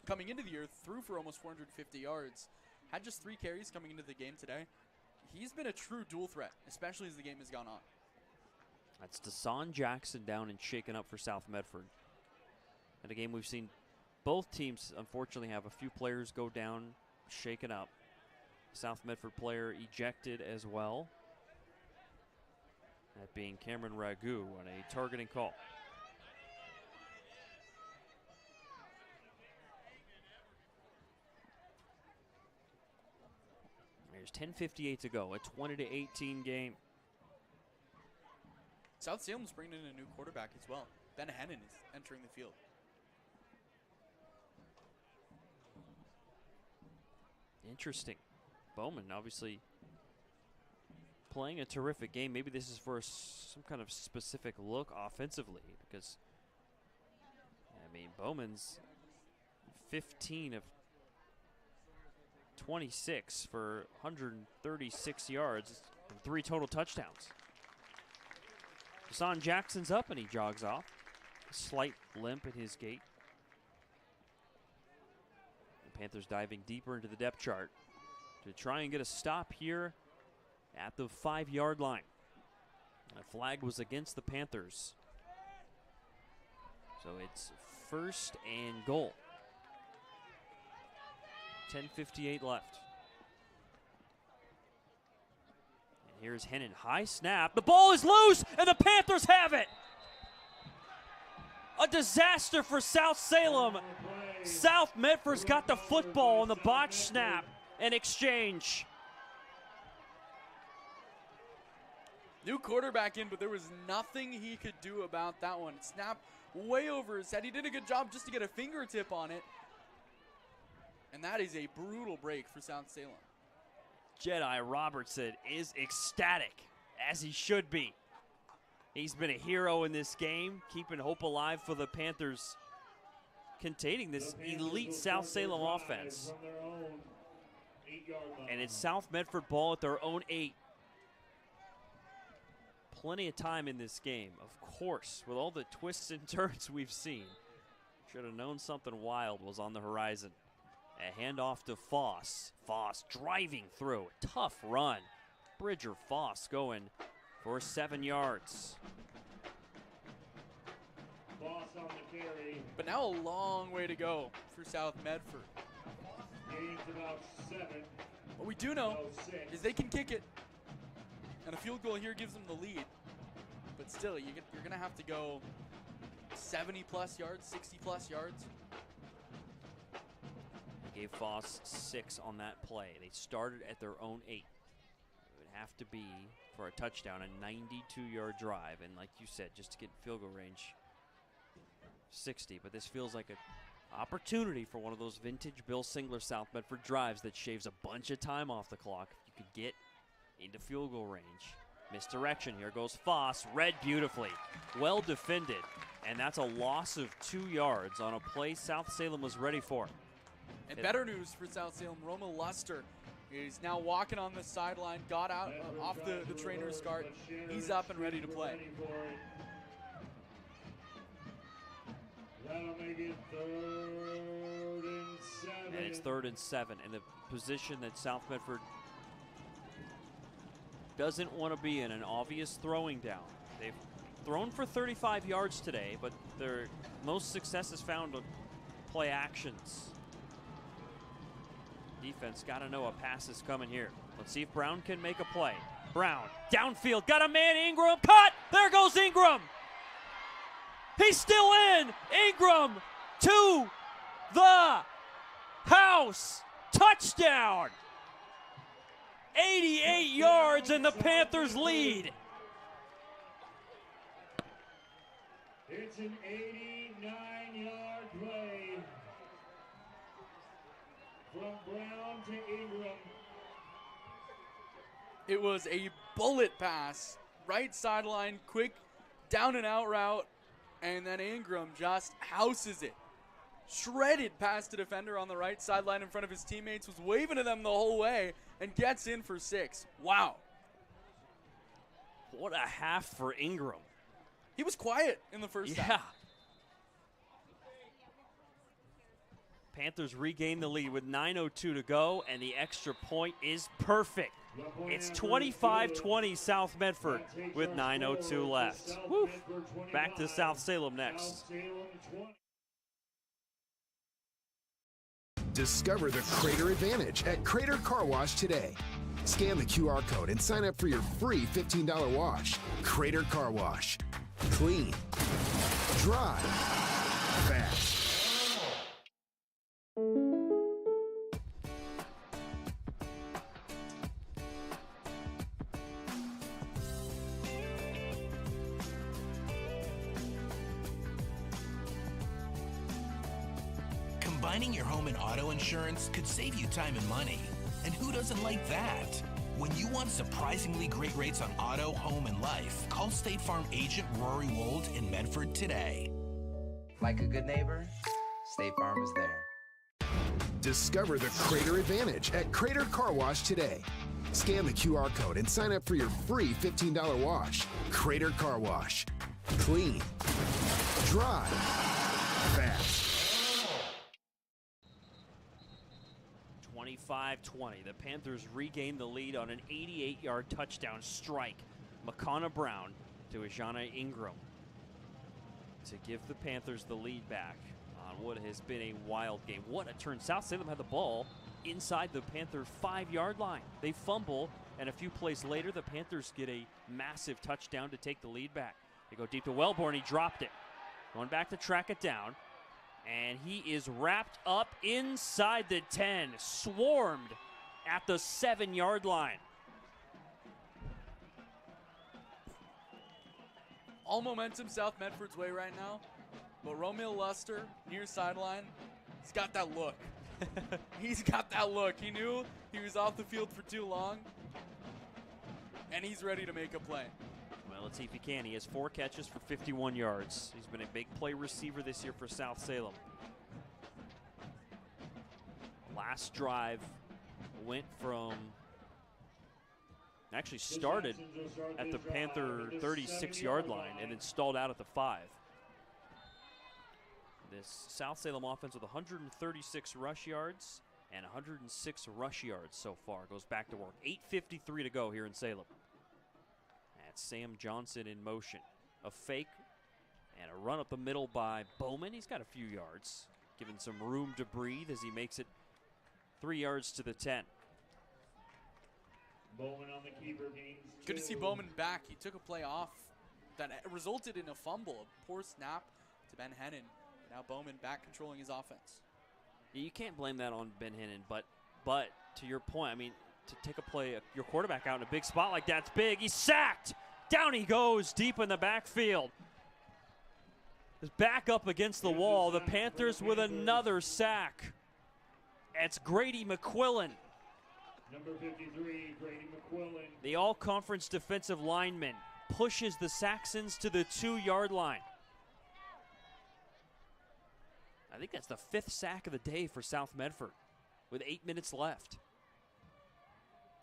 coming into the year, threw for almost 450 yards, had just 3 carries coming into the game today. He's been a true dual threat, especially as the game has gone on. That's Deshaun Jackson down and shaken up for South Medford. And a game we've seen both teams, unfortunately, have a few players go down, shaken up. South Medford player ejected as well. That being Cameron Ragu on a targeting call. There's 10:58 to go, a 20-18 game. South Salem's bringing in a new quarterback as well. Ben Hennon is entering the field. Interesting. Bowman obviously playing a terrific game. Maybe this is for some kind of specific look offensively because, I mean, Bowman's 15 of 26 for 136 yards and 3 total touchdowns. Deshaun Jackson's up and he jogs off. A slight limp in his gait. The Panthers diving deeper into the depth chart to try and get a stop here at the 5-yard line. The flag was against the Panthers. So it's first and goal. 10:58 left. And here's Hennon, high snap. The ball is loose and the Panthers have it. A disaster for South Salem. South Medford's got the football on the botch snap and exchange. New quarterback in, but there was nothing he could do about that one. Snap way over his head. He did a good job just to get a fingertip on it. And that is a brutal break for South Salem. Jedi Robertson is ecstatic, as he should be. He's been a hero in this game, keeping hope alive for the Panthers, containing this elite South Salem offense. And it's South Medford ball at their own 8. Plenty of time in this game, of course, with all the twists and turns we've seen. Should have known something wild was on the horizon. A handoff to Foss. Foss driving through. Tough run. Bridger Foss going for 7 yards. Foss on the carry. But now a long way to go for South Medford. Gains about 7. What we do know is they can kick it. And a field goal here gives them the lead. But still, you're going to have to go 70-plus yards, 60-plus yards. Gave Foss 6 on that play. They started at their own 8. It would have to be, for a touchdown, a 92-yard drive. And like you said, just to get field goal range, 60. But this feels like an opportunity for one of those vintage Bill Singler South Medford drives that shaves a bunch of time off the clock. If you could get into field goal range. Misdirection. Here goes Foss. Read beautifully. Well defended. And that's a loss of 2 yards on a play South Salem was ready for. And better news for South Salem, Roma Luster is now walking on the sideline, got out off the trainer's cart. He's up and ready to play. That'll make it 3rd and 7. And it's 3rd and 7 in the position that South Medford doesn't want to be in, an obvious throwing down. They've thrown for 35 yards today, but their most success is found on play actions. Defense got to know a pass is coming here. Let's see if Brown can make a play. Brown, downfield, got a man, Ingram, cut! There goes Ingram! He's still in! Ingram to the house! Touchdown! 88 yards and the Panthers lead. It's an 89-yard play. From Brown to Ingram. It was a bullet pass, right sideline, quick down and out route, and then Ingram just houses it. Shredded past the defender on the right sideline in front of his teammates, was waving to them the whole way, and gets in for 6. Wow. What a half for Ingram. He was quiet in the first half. Panthers regain the lead with 9:02 to go, and the extra point is perfect. It's 25-20 South Medford with 9:02 left. Woo. Back to South Salem next. Discover the Crater Advantage at Crater Car Wash today. Scan the QR code and sign up for your free $15 wash. Crater Car Wash. Clean. Dry. Fast. Combining your home and auto insurance could save you time and money. And who doesn't like that? When you want surprisingly great rates on auto, home, and life, call State Farm agent Rory Wold in Medford today. Like a good neighbor, State Farm is there. Discover the Crater Advantage at Crater Car Wash today. Scan the QR code and sign up for your free $15 wash. Crater Car Wash. Clean. Dry. Fast. 25-20. The Panthers regain the lead on an 88-yard touchdown strike. McConnell Brown to Ajana Ingram to give the Panthers the lead back on what has been a wild game. What a turn. South Salem had the ball inside the Panther 5-yard line. They fumble, and a few plays later, the Panthers get a massive touchdown to take the lead back. They go deep to Wellborn. He dropped it. Going back to track it down. And he is wrapped up inside the 10, swarmed at the 7-yard line. All momentum South Medford's way right now, but Romeo Luster, near sideline, he's got that look. He's got that look. He knew he was off the field for too long, and he's ready to make a play. Well, let's see if he can. He has 4 catches for 51 yards. He's been a big play receiver this year for South Salem. Last drive went from, actually started at the Panther 36-yard line and then stalled out at the 5. This South Salem offense with 136 rush yards and 106 rush yards so far goes back to work. 8:53 to go here in Salem. That's Sam Johnson in motion. A fake and a run up the middle by Bowman. He's got a few yards, giving some room to breathe as he makes it 3 yards to the 10. Bowman on the keeper gains 2. Good to see Bowman back. He took a play off that resulted in a fumble, a poor snap to Ben Hennon. Now Bowman back controlling his offense. You can't blame that on Ben Hennon, but to your point, I mean, to take a play, your quarterback out in a big spot like that's big. He's sacked. Down he goes deep in the backfield. Is back up against the wall. The Panthers with another sack. It's Grady McQuillan. Number 53, Grady McQuillan. The all-conference defensive lineman pushes the Saxons to the 2-yard line. I think that's the 5th sack of the day for South Medford with 8 minutes left.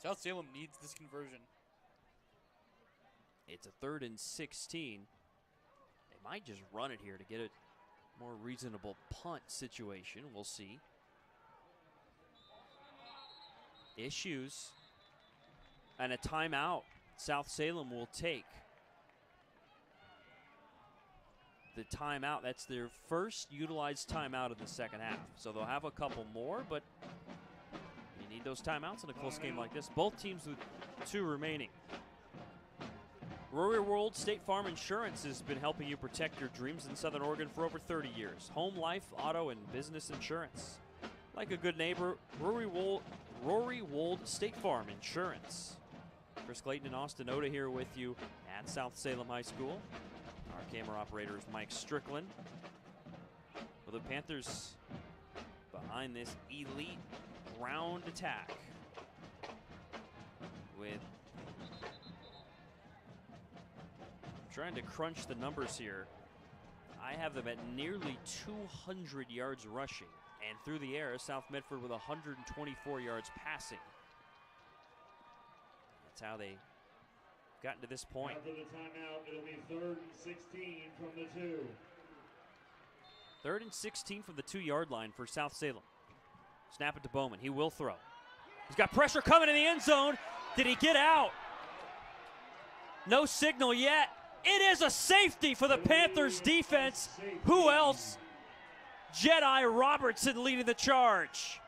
South Salem needs this conversion. It's a 3rd and 16. They might just run it here to get a more reasonable punt situation. We'll see. Issues and a timeout South Salem will take. The timeout, that's their first utilized timeout of the second half. So they'll have a couple more, but you need those timeouts in a close game like this. Both teams with 2 remaining. Rory World State Farm Insurance has been helping you protect your dreams in Southern Oregon for over 30 years. Home, life, auto, and business insurance. Like a good neighbor, Rory Wold State Farm Insurance. Chris Clayton and Austin Oda here with you at South Salem High School. Our camera operator is Mike Strickland. Well, the Panthers behind this elite ground attack with trying to crunch the numbers here. I have them at nearly 200 yards rushing, and through the air, South Medford with 124 yards passing. That's how they gotten to this point. After the timeout, it'll be 3rd and 16 from the 2. 3rd and 16 from the 2-yard line for South Salem. Snap it to Bowman. He will throw. He's got pressure coming in the end zone. Did he get out? No signal yet. It is a safety for the Panthers defense. Who else? Jedi Robertson leading the charge.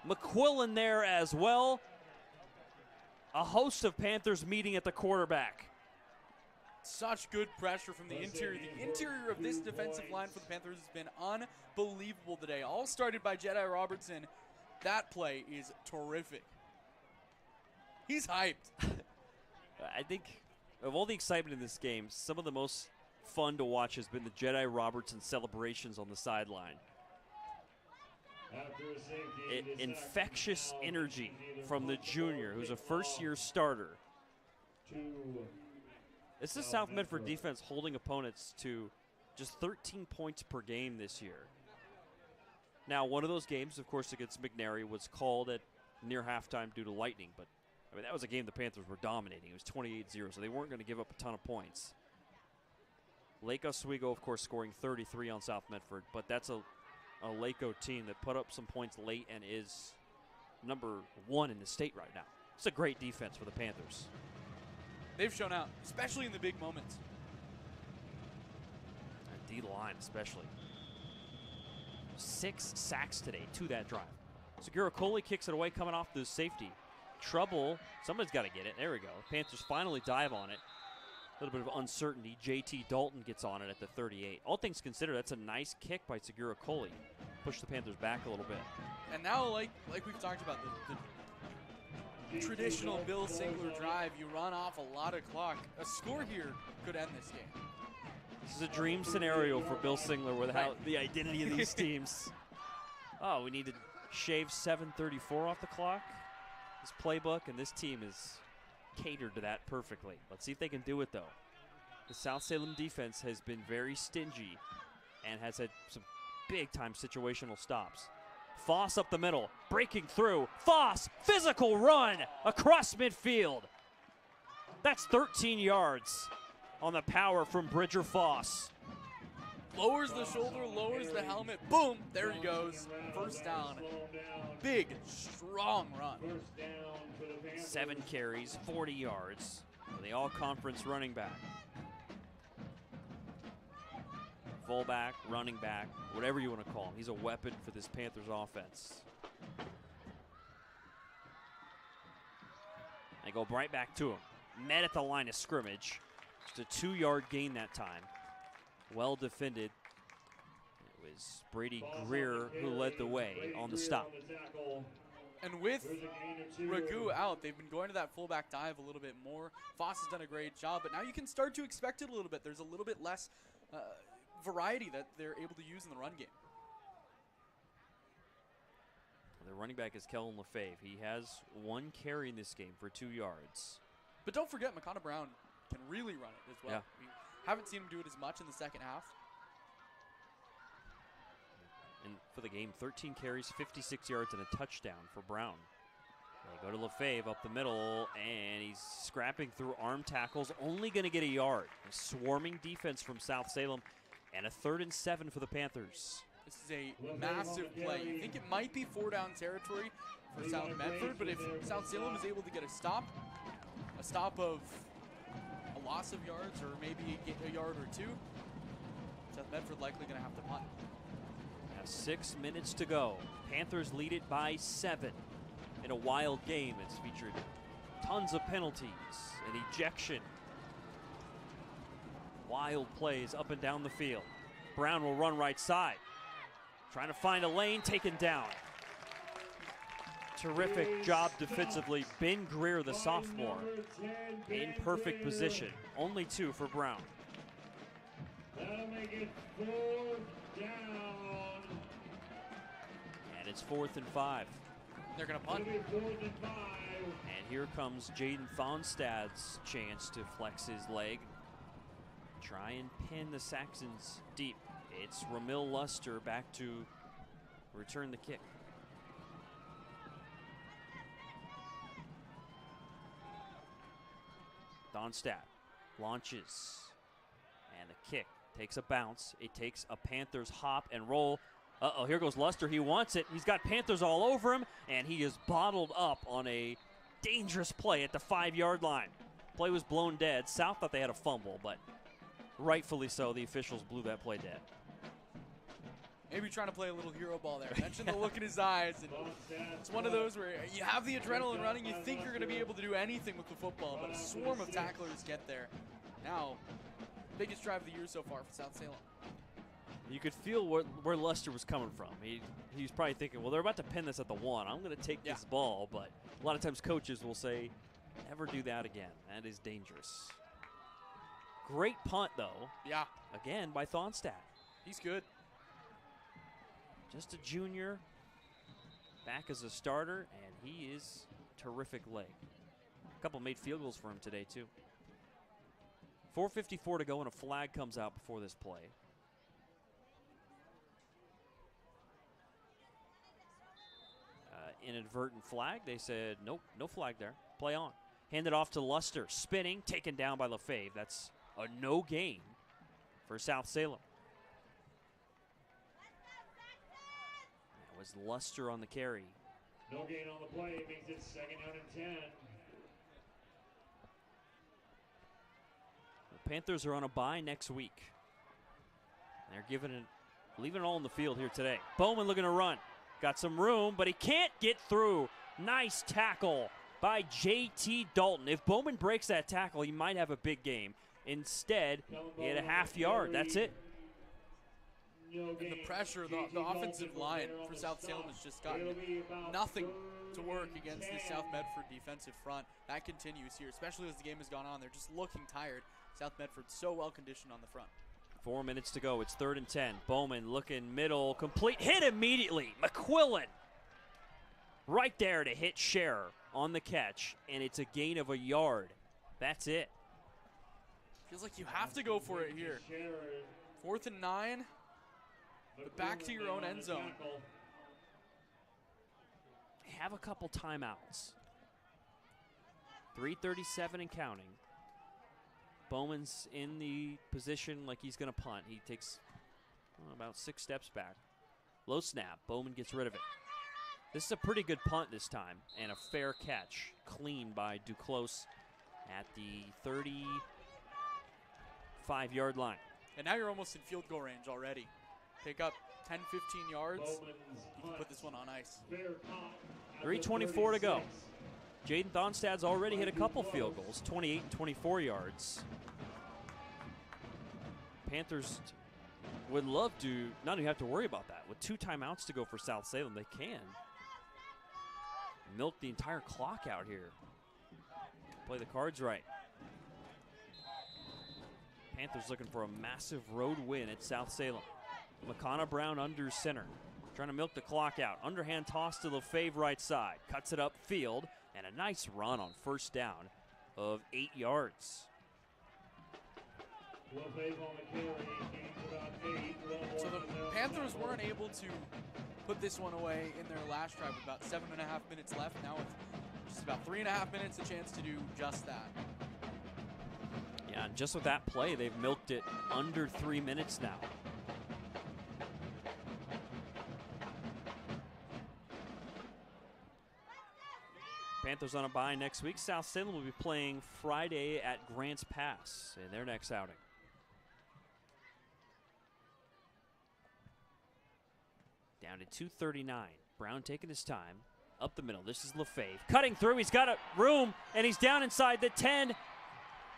McQuillan there as well. A host of Panthers meeting at the quarterback. Such good pressure from the interior. The interior of this defensive line for the Panthers has been unbelievable today. All started by Jedi Robertson. That play is terrific. He's hyped. I think of all the excitement in this game, some of the most fun to watch has been the Jedi Robertson celebrations on the sideline. Infectious energy from the junior, who's a first-year starter. This is South Medford defense holding opponents to just 13 points per game this year. Now, one of those games, of course, against McNary was called at near halftime due to lightning, but I mean, that was a game the Panthers were dominating. It was 28-0, so they weren't going to give up a ton of points. Lake Oswego, of course, scoring 33 on South Medford, but that's a Laco team that put up some points late and is number 1 in the state right now. It's a great defense for the Panthers. They've shown out, especially in the big moments. And D-line especially. 6 sacks today to that drive. Segura Coley kicks it away coming off the safety. Trouble. Somebody's got to get it. There we go. Panthers finally dive on it. A little bit of uncertainty. JT Dalton gets on it at the 38. All things considered, that's a nice kick by Segura Coley. Push the Panthers back a little bit. And now, like we've talked about, the traditional Bill Singler drive, you run off a lot of clock. A score here could end this game. This is a dream scenario for Bill Singler without the identity of these teams. Oh, we need to shave 7:34 off the clock. This playbook and this team is catered to that perfectly. Let's see if they can do it, though. The South Salem defense has been very stingy and has had some big-time situational stops. Foss up the middle, breaking through. Foss, physical run across midfield. That's 13 yards on the power from Bridger Foss. Lowers the shoulder, lowers the helmet. Boom, there he goes. First down. Big, strong run. 7 carries, 40 yards for the all-conference running back. Fullback, running back, whatever you want to call him. He's a weapon for this Panthers offense. They go right back to him. Met at the line of scrimmage. Just a 2-yard gain that time. Well defended. It was Brady Greer who led the way on the stop. And with Ragu out, they've been going to that fullback dive a little bit more. Foss has done a great job, but now you can start to expect it a little bit. There's a little bit less variety that they're able to use in the run game. The running back is Kellen Lefebvre. He has 1 carry in this game for 2 yards. But don't forget, McConnell Brown can really run it as well. Yeah. We haven't seen him do it as much in the second half. And for the game, 13 carries, 56 yards, and a touchdown for Brown. They go to Lefebvre up the middle, and he's scrapping through arm tackles, only going to get a yard. A swarming defense from South Salem, and a 3rd and 7 for the Panthers. This is a massive play. You think it might be 4-down territory for South Medford, but if South Salem is able to get a stop of a loss of yards or maybe a yard or 2, South Medford likely going to have to punt. Now 6 minutes to go. Panthers lead it by 7 in a wild game. It's featured tons of penalties and ejection. Wild plays up and down the field. Brown will run right side. Trying to find a lane, taken down. Terrific job defensively. Ben Greer, the sophomore, in perfect position. Only 2 for Brown. That'll make it 4th down. And it's 4th and 5. They're going to punt. And here comes Jaden Thonstad's chance to flex his leg. Try and pin the Saxons deep. It's Ramil Luster back to return the kick. Thonstad launches. And the kick takes a bounce. It takes a Panthers hop and roll. Uh-oh, here goes Luster. He wants it. He's got Panthers all over him, and he is bottled up on a dangerous play at the 5-yard line. Play was blown dead. South thought they had a fumble, but rightfully so, the officials blew that play dead. Maybe trying to play a little hero ball there. Mention the look in his eyes. And it's one of those where you have the adrenaline running. You think you're going to be able to do anything with the football, but a swarm of tacklers get there. Now, biggest drive of the year so far for South Salem. You could feel where Luster was coming from. He was probably thinking, well, they're about to pin this at the 1. I'm going to take this ball. But a lot of times coaches will say, never do that again. That is dangerous. Great punt, though. Yeah. Again, by Thonstad. He's good. Just a junior, back as a starter, and he is terrific leg. A couple made field goals for him today, too. 4:54 to go, and a flag comes out before this play. Inadvertent flag. They said, nope, no flag there. Play on. Handed off to Luster. Spinning, taken down by Lefebvre. That's a no gain for South Salem. That was Luster on the carry. No gain on the play. Makes it 2nd down and 10. The Panthers are on a bye next week. They're leaving it all in the field here today. Bowman looking to run. Got some room, but he can't get through. Nice tackle by J.T. Dalton. If Bowman breaks that tackle, he might have a big game. Instead, he had a half yard. That's it. And the pressure, the offensive line for South Salem has just gotten nothing to work against the South Medford defensive front. That continues here, especially as the game has gone on. They're just looking tired. South Medford so well conditioned on the front. 4 minutes to go. It's 3rd and 10. Bowman looking middle, complete. Hit immediately. McQuillan right there to hit Scherer on the catch, and it's a gain of a yard. That's it. Feels like you have to go for it here. 4th and 9, but back to your own end zone. Have a couple timeouts. 3:37 and counting. Bowman's in the position like he's going to punt. He takes about 6 steps back. Low snap. Bowman gets rid of it. This is a pretty good punt this time, and a fair catch. Clean by Duclos at the 35-yard line. And now you're almost in field goal range already. Pick up 10, 15 yards. You can put this one on ice. 3:24 to go. Jaden Thonstad's already hit a couple field goals, 28 and 24 yards. Panthers would love to not even have to worry about that. With 2 timeouts to go for South Salem, they can milk the entire clock out here. Play the cards right. Panthers looking for a massive road win at South Salem. McConnell Brown under center. Trying to milk the clock out. Underhand toss to Lefebvre right side. Cuts it upfield. And a nice run on 1st down of 8 yards. So the Panthers weren't able to put this one away in their last drive with about 7.5 minutes left. Now with just about 3.5 minutes, a chance to do just that. Yeah, and just with that play, they've milked it under 3 minutes now. Panthers on a bye next week. South Salem will be playing Friday at Grants Pass in their next outing. Down to 2:39. Brown taking his time. Up the middle. This is Lefebvre. Cutting through. He's got a room, and he's down inside the 10.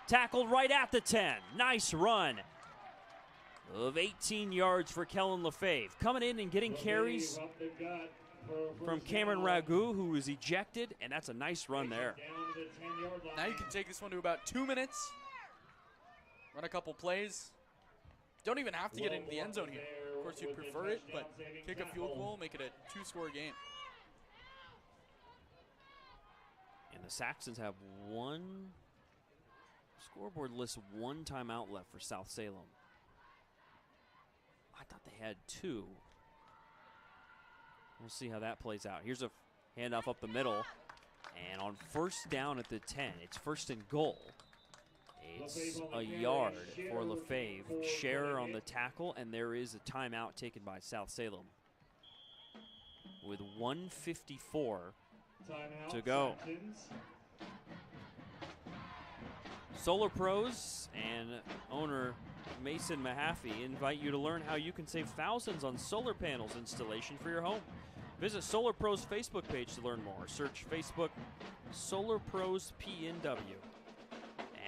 Tackled right at the 10. Nice run of 18 yards for Kellen Lefebvre. Coming in and getting carries from Cameron Ragu, who was ejected, and that's a nice run there. Now you can take this one to about 2 minutes. Run a couple plays. Don't even have to get into the end zone here. Of course, you'd prefer it, but kick a field goal, make it a 2-score game. And the Saxons have one. Scoreboard lists one timeout left for South Salem. I thought they had two. We'll see how that plays out. Here's a handoff up the middle. And on first down at the 10, it's first and goal. It's a yard for Lefebvre. Scherer on the tackle, and there is a timeout taken by South Salem. With 1:54 to go. Solar Pros and owner Mason Mahaffey invite you to learn how you can save thousands on solar panels installation for your home. Visit Solar Pros Facebook page to learn more. Search Facebook Solar Pros PNW.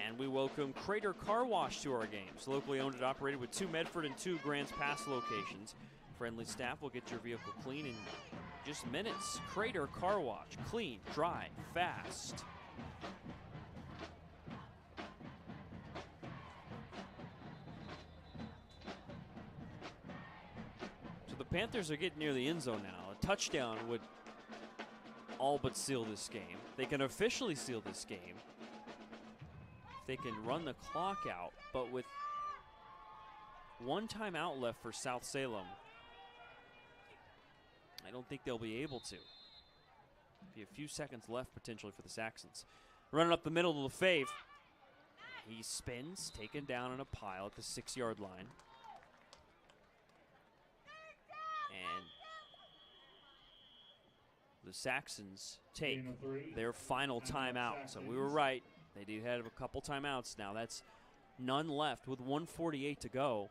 And we welcome Crater Car Wash to our games. Locally owned and operated with 2 Medford and 2 Grants Pass locations. Friendly staff will get your vehicle clean in just minutes. Crater Car Wash. Clean, dry, fast. So the Panthers are getting near the end zone now. A touchdown would all but seal this game. They can officially seal this game. They can run the clock out, but with one timeout left for South Salem, I don't think they'll be able to. Be a few seconds left potentially for the Saxons. Running up the middle to Lefebvre. He spins, taken down in a pile at the 6-yard line. And the Saxons take their final timeout. So we were right. They do have a couple timeouts now. That's none left with 1:48 to go.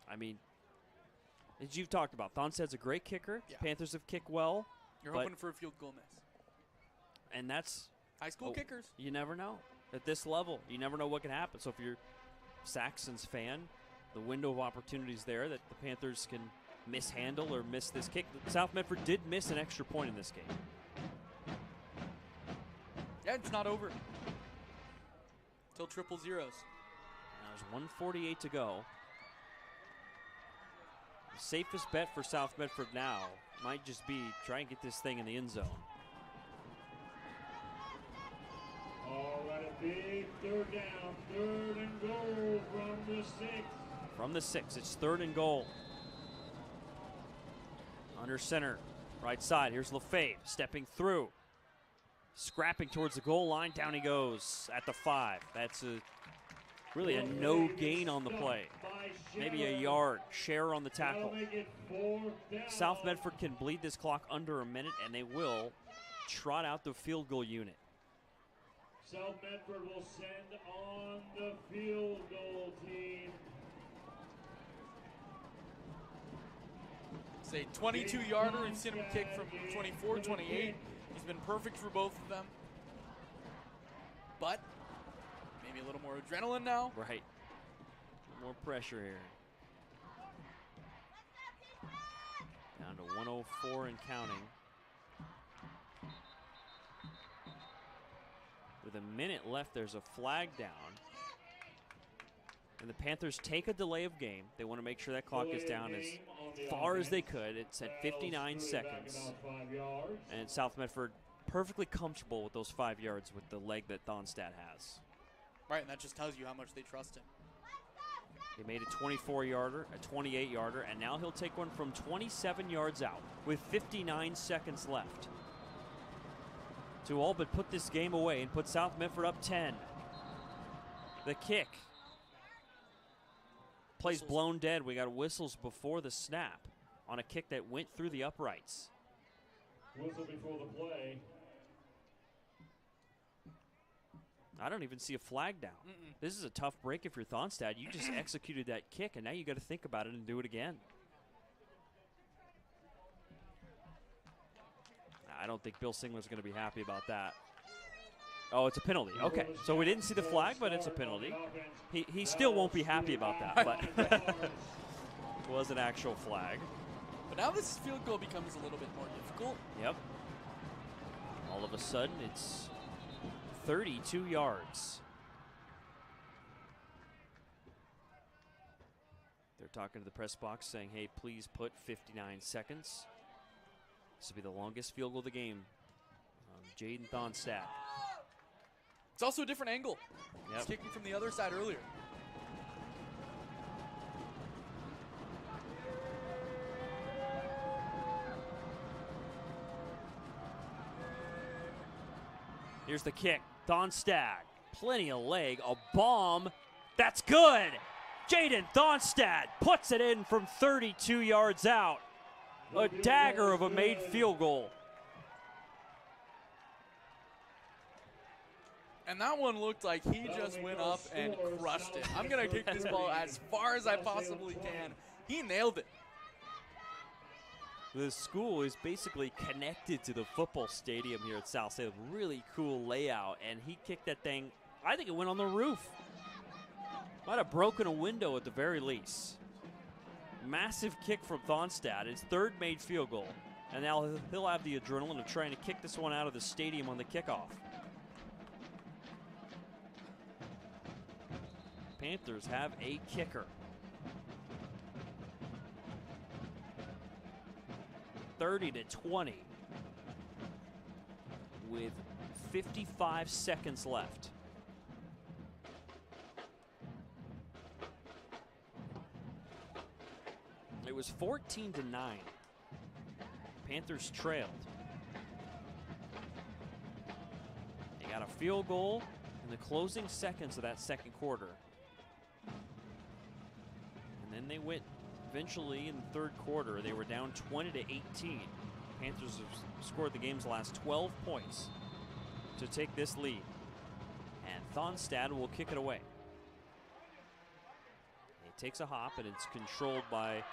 I mean, as you've talked about, Thonsted's a great kicker. Yeah. Panthers have kicked well. You're hoping for a field goal miss. And that's high school kickers. You never know. At this level, you never know what can happen. So if you're a Saxons fan, the window of opportunities there that the Panthers can mishandle or miss this kick. South Medford did miss an extra point in this game. Yeah, it's not over till triple zeros. Now there's 1:48 to go. The safest bet for South Medford now might just be try and get this thing in the end zone. All right, a big third down, 3rd and goal from the 6. From the 6, it's 3rd and goal. Under center, right side. Here's Lefebvre stepping through. Scrapping towards the goal line. Down he goes at the 5. That's really a no gain on the play. Maybe a yard. Scherer on the tackle. South Medford can bleed this clock under a minute, and they will trot out the field goal unit. South Medford will send on the field goal team. It's a 22-yarder. We've seen him kick from 24, 28. He's been perfect for both of them. But maybe a little more adrenaline now. Right. More pressure here. Down to 104 and counting. With a minute left, there's a flag down. And the Panthers take a delay of game. They want to make sure that clock is down as far as they could. It's at 59 seconds. And South Medford perfectly comfortable with those 5 yards with the leg that Thonstad has. Right, and that just tells you how much they trust him. He made a 24-yarder, a 28-yarder, and now he'll take one from 27 yards out with 59 seconds left to all but put this game away and put South Medford up 10. The kick. Plays blown dead. We got whistles before the snap on a kick that went through the uprights. Whistle before the play. I don't even see a flag down. This is a tough break if you're Thonstad. You just executed that kick, and now you got to think about it and do it again. I don't think Bill Singler's going to be happy about that. Oh, it's a penalty. Okay, so we didn't see the flag, but it's a penalty. He still won't be happy about that, but it was an actual flag. But now this field goal becomes a little bit more difficult. Yep. All of a sudden, it's 32 yards. They're talking to the press box saying, hey, please put 59 seconds. This will be the longest field goal of the game. Jaden Thonstad. It's also a different angle. Yep. He's kicking from the other side earlier. Here's the kick. Thonstad, plenty of leg, a bomb. That's good. Jaden Thonstad puts it in from 32 yards out. A dagger of a made field goal. And that one looked like he just went up and crushed it. I'm going to kick this ball as far as I possibly can. He nailed it. The school is basically connected to the football stadium here at South Salem. Really cool layout, and he kicked that thing. I think it went on the roof. Might have broken a window at the very least. Massive kick from Thonstad. His third made field goal. And now he'll have the adrenaline of trying to kick this one out of the stadium on the kickoff. Panthers have a kicker. 30-20 with 55 seconds left. It was 14-9. Panthers trailed. They got a field goal in the closing seconds of that second quarter. And then they went eventually in the third quarter. They were down 20-18. Panthers have scored the game's last 12 points to take this lead. And Thonstad will kick it away. He takes a hop, and it's controlled by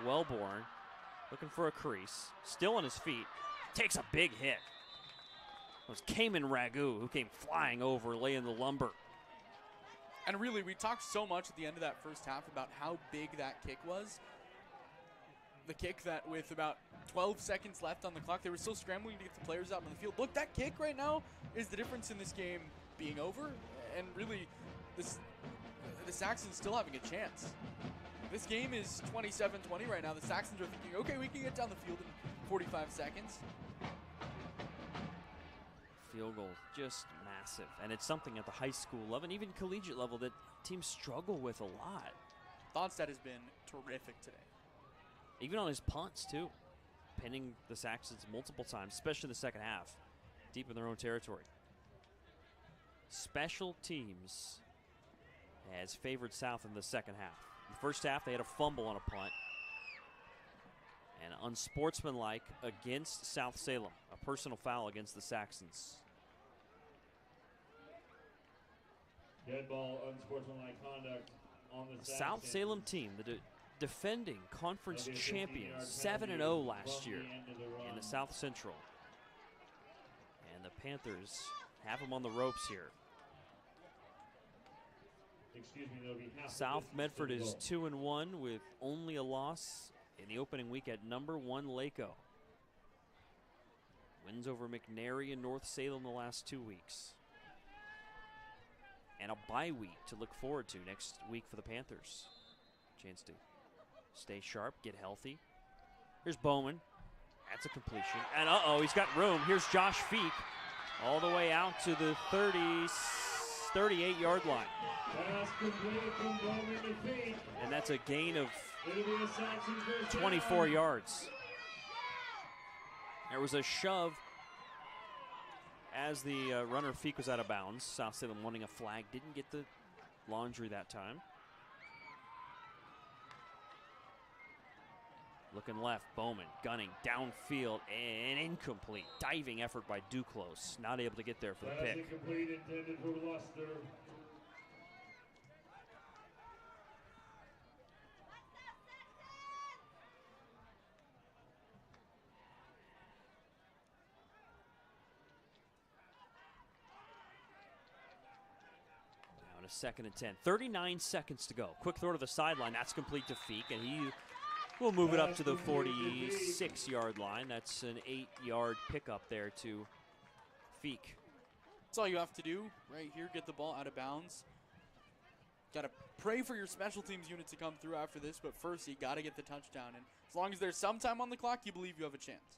Wellborn, looking for a crease. Still on his feet. Takes a big hit. It was Cayman Ragu who came flying over, laying the lumber. And really, we talked so much at the end of that first half about how big that kick was. The kick that with about 12 seconds left on the clock, they were still scrambling to get the players out on the field. Look, that kick right now is the difference in this game being over. And really, the Saxons still having a chance. This game is 27-20 right now. The Saxons are thinking, okay, we can get down the field in 45 seconds. Field goal, just massive. And it's something at the high school level and even collegiate level that teams struggle with a lot. Thonstad has been terrific today. Even on his punts, too. Pinning the Saxons multiple times, especially in the second half, deep in their own territory. Special teams has favored South in the second half. In the first half, they had a fumble on a punt. And unsportsmanlike against South Salem. A personal foul against the Saxons. Dead ball, unsportsmanlike conduct on the South Salem team, the defending conference champions, 7-0 last year in the South Central. And the Panthers have them on the ropes here. South Medford is 2-1 with only a loss in the opening week at number 1 Laco. Wins over McNary and North Salem the last 2 weeks. And a bye week to look forward to next week for the Panthers. Chance to stay sharp, get healthy. Here's Bowman. That's a completion. And uh-oh, he's got room. Here's Josh Feek all the way out to the 38-yard line. And that's a gain of 24 yards. There was a shove as the runner Feek was out of bounds. South Salem wanting a flag. Didn't get the laundry that time. Looking left, Bowman gunning downfield and incomplete. Diving effort by Duclos. Not able to get there for the pick. Incomplete, intended for Luster. Down to 2nd and 10. 39 seconds to go. Quick throw to the sideline. That's complete to Feek, and he will move it up to the 46-yard line. That's an 8-yard pickup there to Feek. That's all you have to do right here. Get the ball out of bounds. Got to pray for your special teams unit to come through after this, but first you got to get the touchdown. And as long as there's some time on the clock, you believe you have a chance.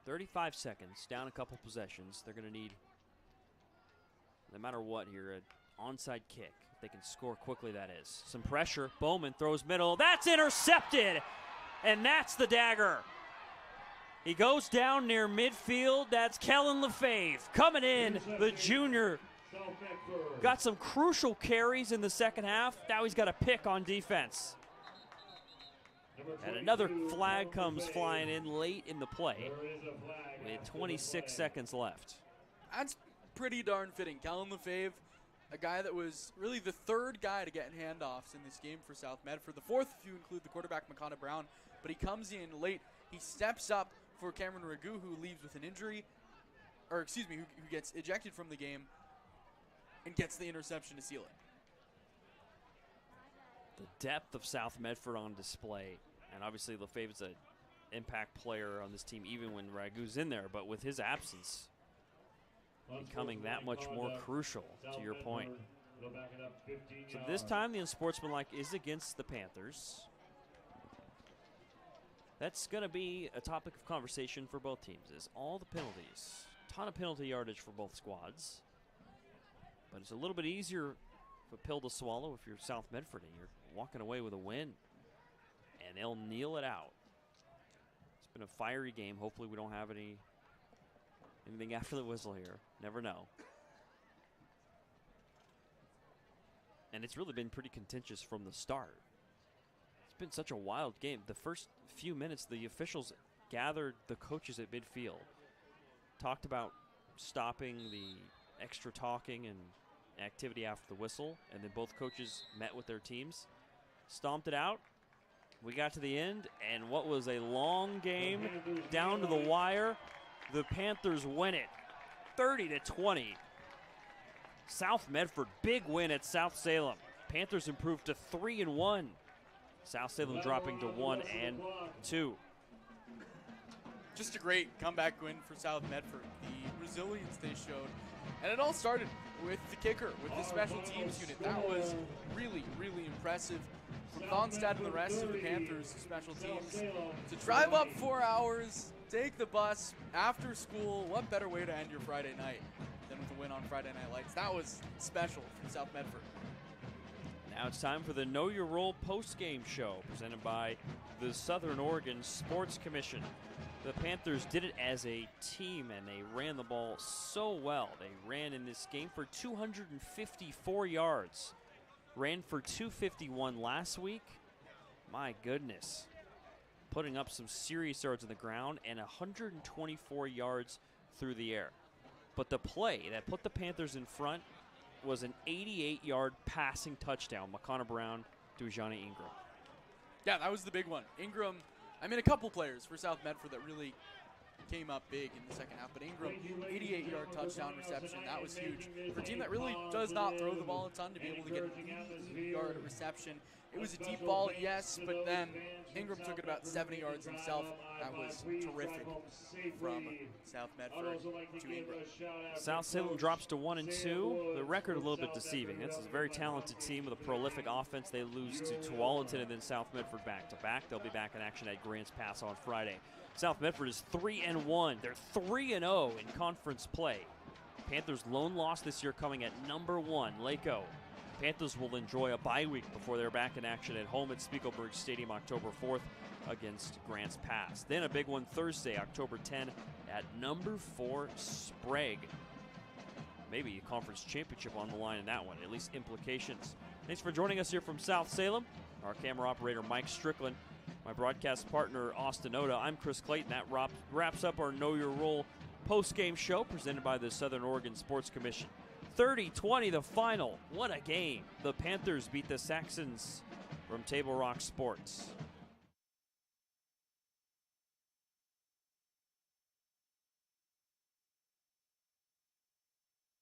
35 seconds, down a couple possessions. They're going to need, no matter what here, an onside kick. If they can score quickly, that is. Some pressure. Bowman throws middle. That's intercepted! And that's the dagger. He goes down near midfield. That's Kellen Lefebvre coming in, the junior. Got some crucial carries in the second half. Now he's got a pick on defense. And another flag comes flying in late in the play with 26 seconds left. That's pretty darn fitting. Kellen Lefebvre, a guy that was really the third guy to get handoffs in this game for South Medford. The fourth if you include the quarterback, Makana Brown. But he comes in late. He steps up for Cameron Ragu, who leaves with an injury. Or excuse me, who gets ejected from the game and gets the interception to seal it. The depth of South Medford on display. And obviously Lefebvre's an impact player on this team even when Ragu's in there. But with his absence becoming that much more crucial, to your point. So this time the unsportsmanlike is against the Panthers. That's going to be a topic of conversation for both teams, is all the penalties. Ton of penalty yardage for both squads. But it's a little bit easier of a pill to swallow if you're South Medford and you're walking away with a win. And they'll kneel it out. It's been a fiery game. Hopefully we don't have anything after the whistle here. Never know. And it's really been pretty contentious from the start. It's been such a wild game. The first few minutes, the officials gathered the coaches at midfield, talked about stopping the extra talking and activity after the whistle, and then both coaches met with their teams, stomped it out. We got to the end, and what was a long game down to the wire, the Panthers win it 30-20. South Medford, big win at South Salem. Panthers improved to 3-1. South Salem dropping to 1-2. Just a great comeback win for South Medford. The resilience they showed. And it all started with the kicker, with the special teams unit. That was really, really impressive. From Thonstad and the rest of the Panthers special teams to drive up 4 hours, take the bus after school. What better way to end your Friday night than with a win on Friday Night Lights? That was special from South Medford. Now it's time for the Know Your Role postgame show presented by the Southern Oregon Sports Commission. The Panthers did it as a team, and they ran the ball so well. They ran in this game for 254 yards. Ran for 251 last week. My goodness. Putting up some serious yards on the ground and 124 yards through the air. But the play that put the Panthers in front was an 88-yard passing touchdown. Makana Brown to Johnny Ingram. Yeah, that was the big one. Ingram, I mean, a couple players for South Medford that really came up big in the second half. But Ingram, 88-yard touchdown reception. That was huge. For a team that really does not throw the ball a ton, to be able to get an 88-yard reception. It was a deep ball, yes, but then Ingram took it about 70 yards himself. That was terrific from South Medford to Ingram. South Salem drops to 1-2. The record a little bit deceiving. This is a very talented team with a prolific offense. They lose to Tualatin and then South Medford back-to-back. They'll be back in action at Grants Pass on Friday. South Medford is 3-1. They're 3-0 in conference play. Panthers' lone loss this year coming at number 1, Laco. Panthers will enjoy a bye week before they're back in action at home at Spiegelberg Stadium October 4th against Grants Pass. Then a big one Thursday, October 10 at number 4, Sprague. Maybe a conference championship on the line in that one, at least implications. Thanks for joining us here from South Salem. Our camera operator, Mike Strickland. My broadcast partner, Austin Oda. I'm Chris Clayton. That wraps up our Know Your Role post-game show presented by the Southern Oregon Sports Commission. 30-20 the final. What a game. The Panthers beat the Saxons from Table Rock Sports.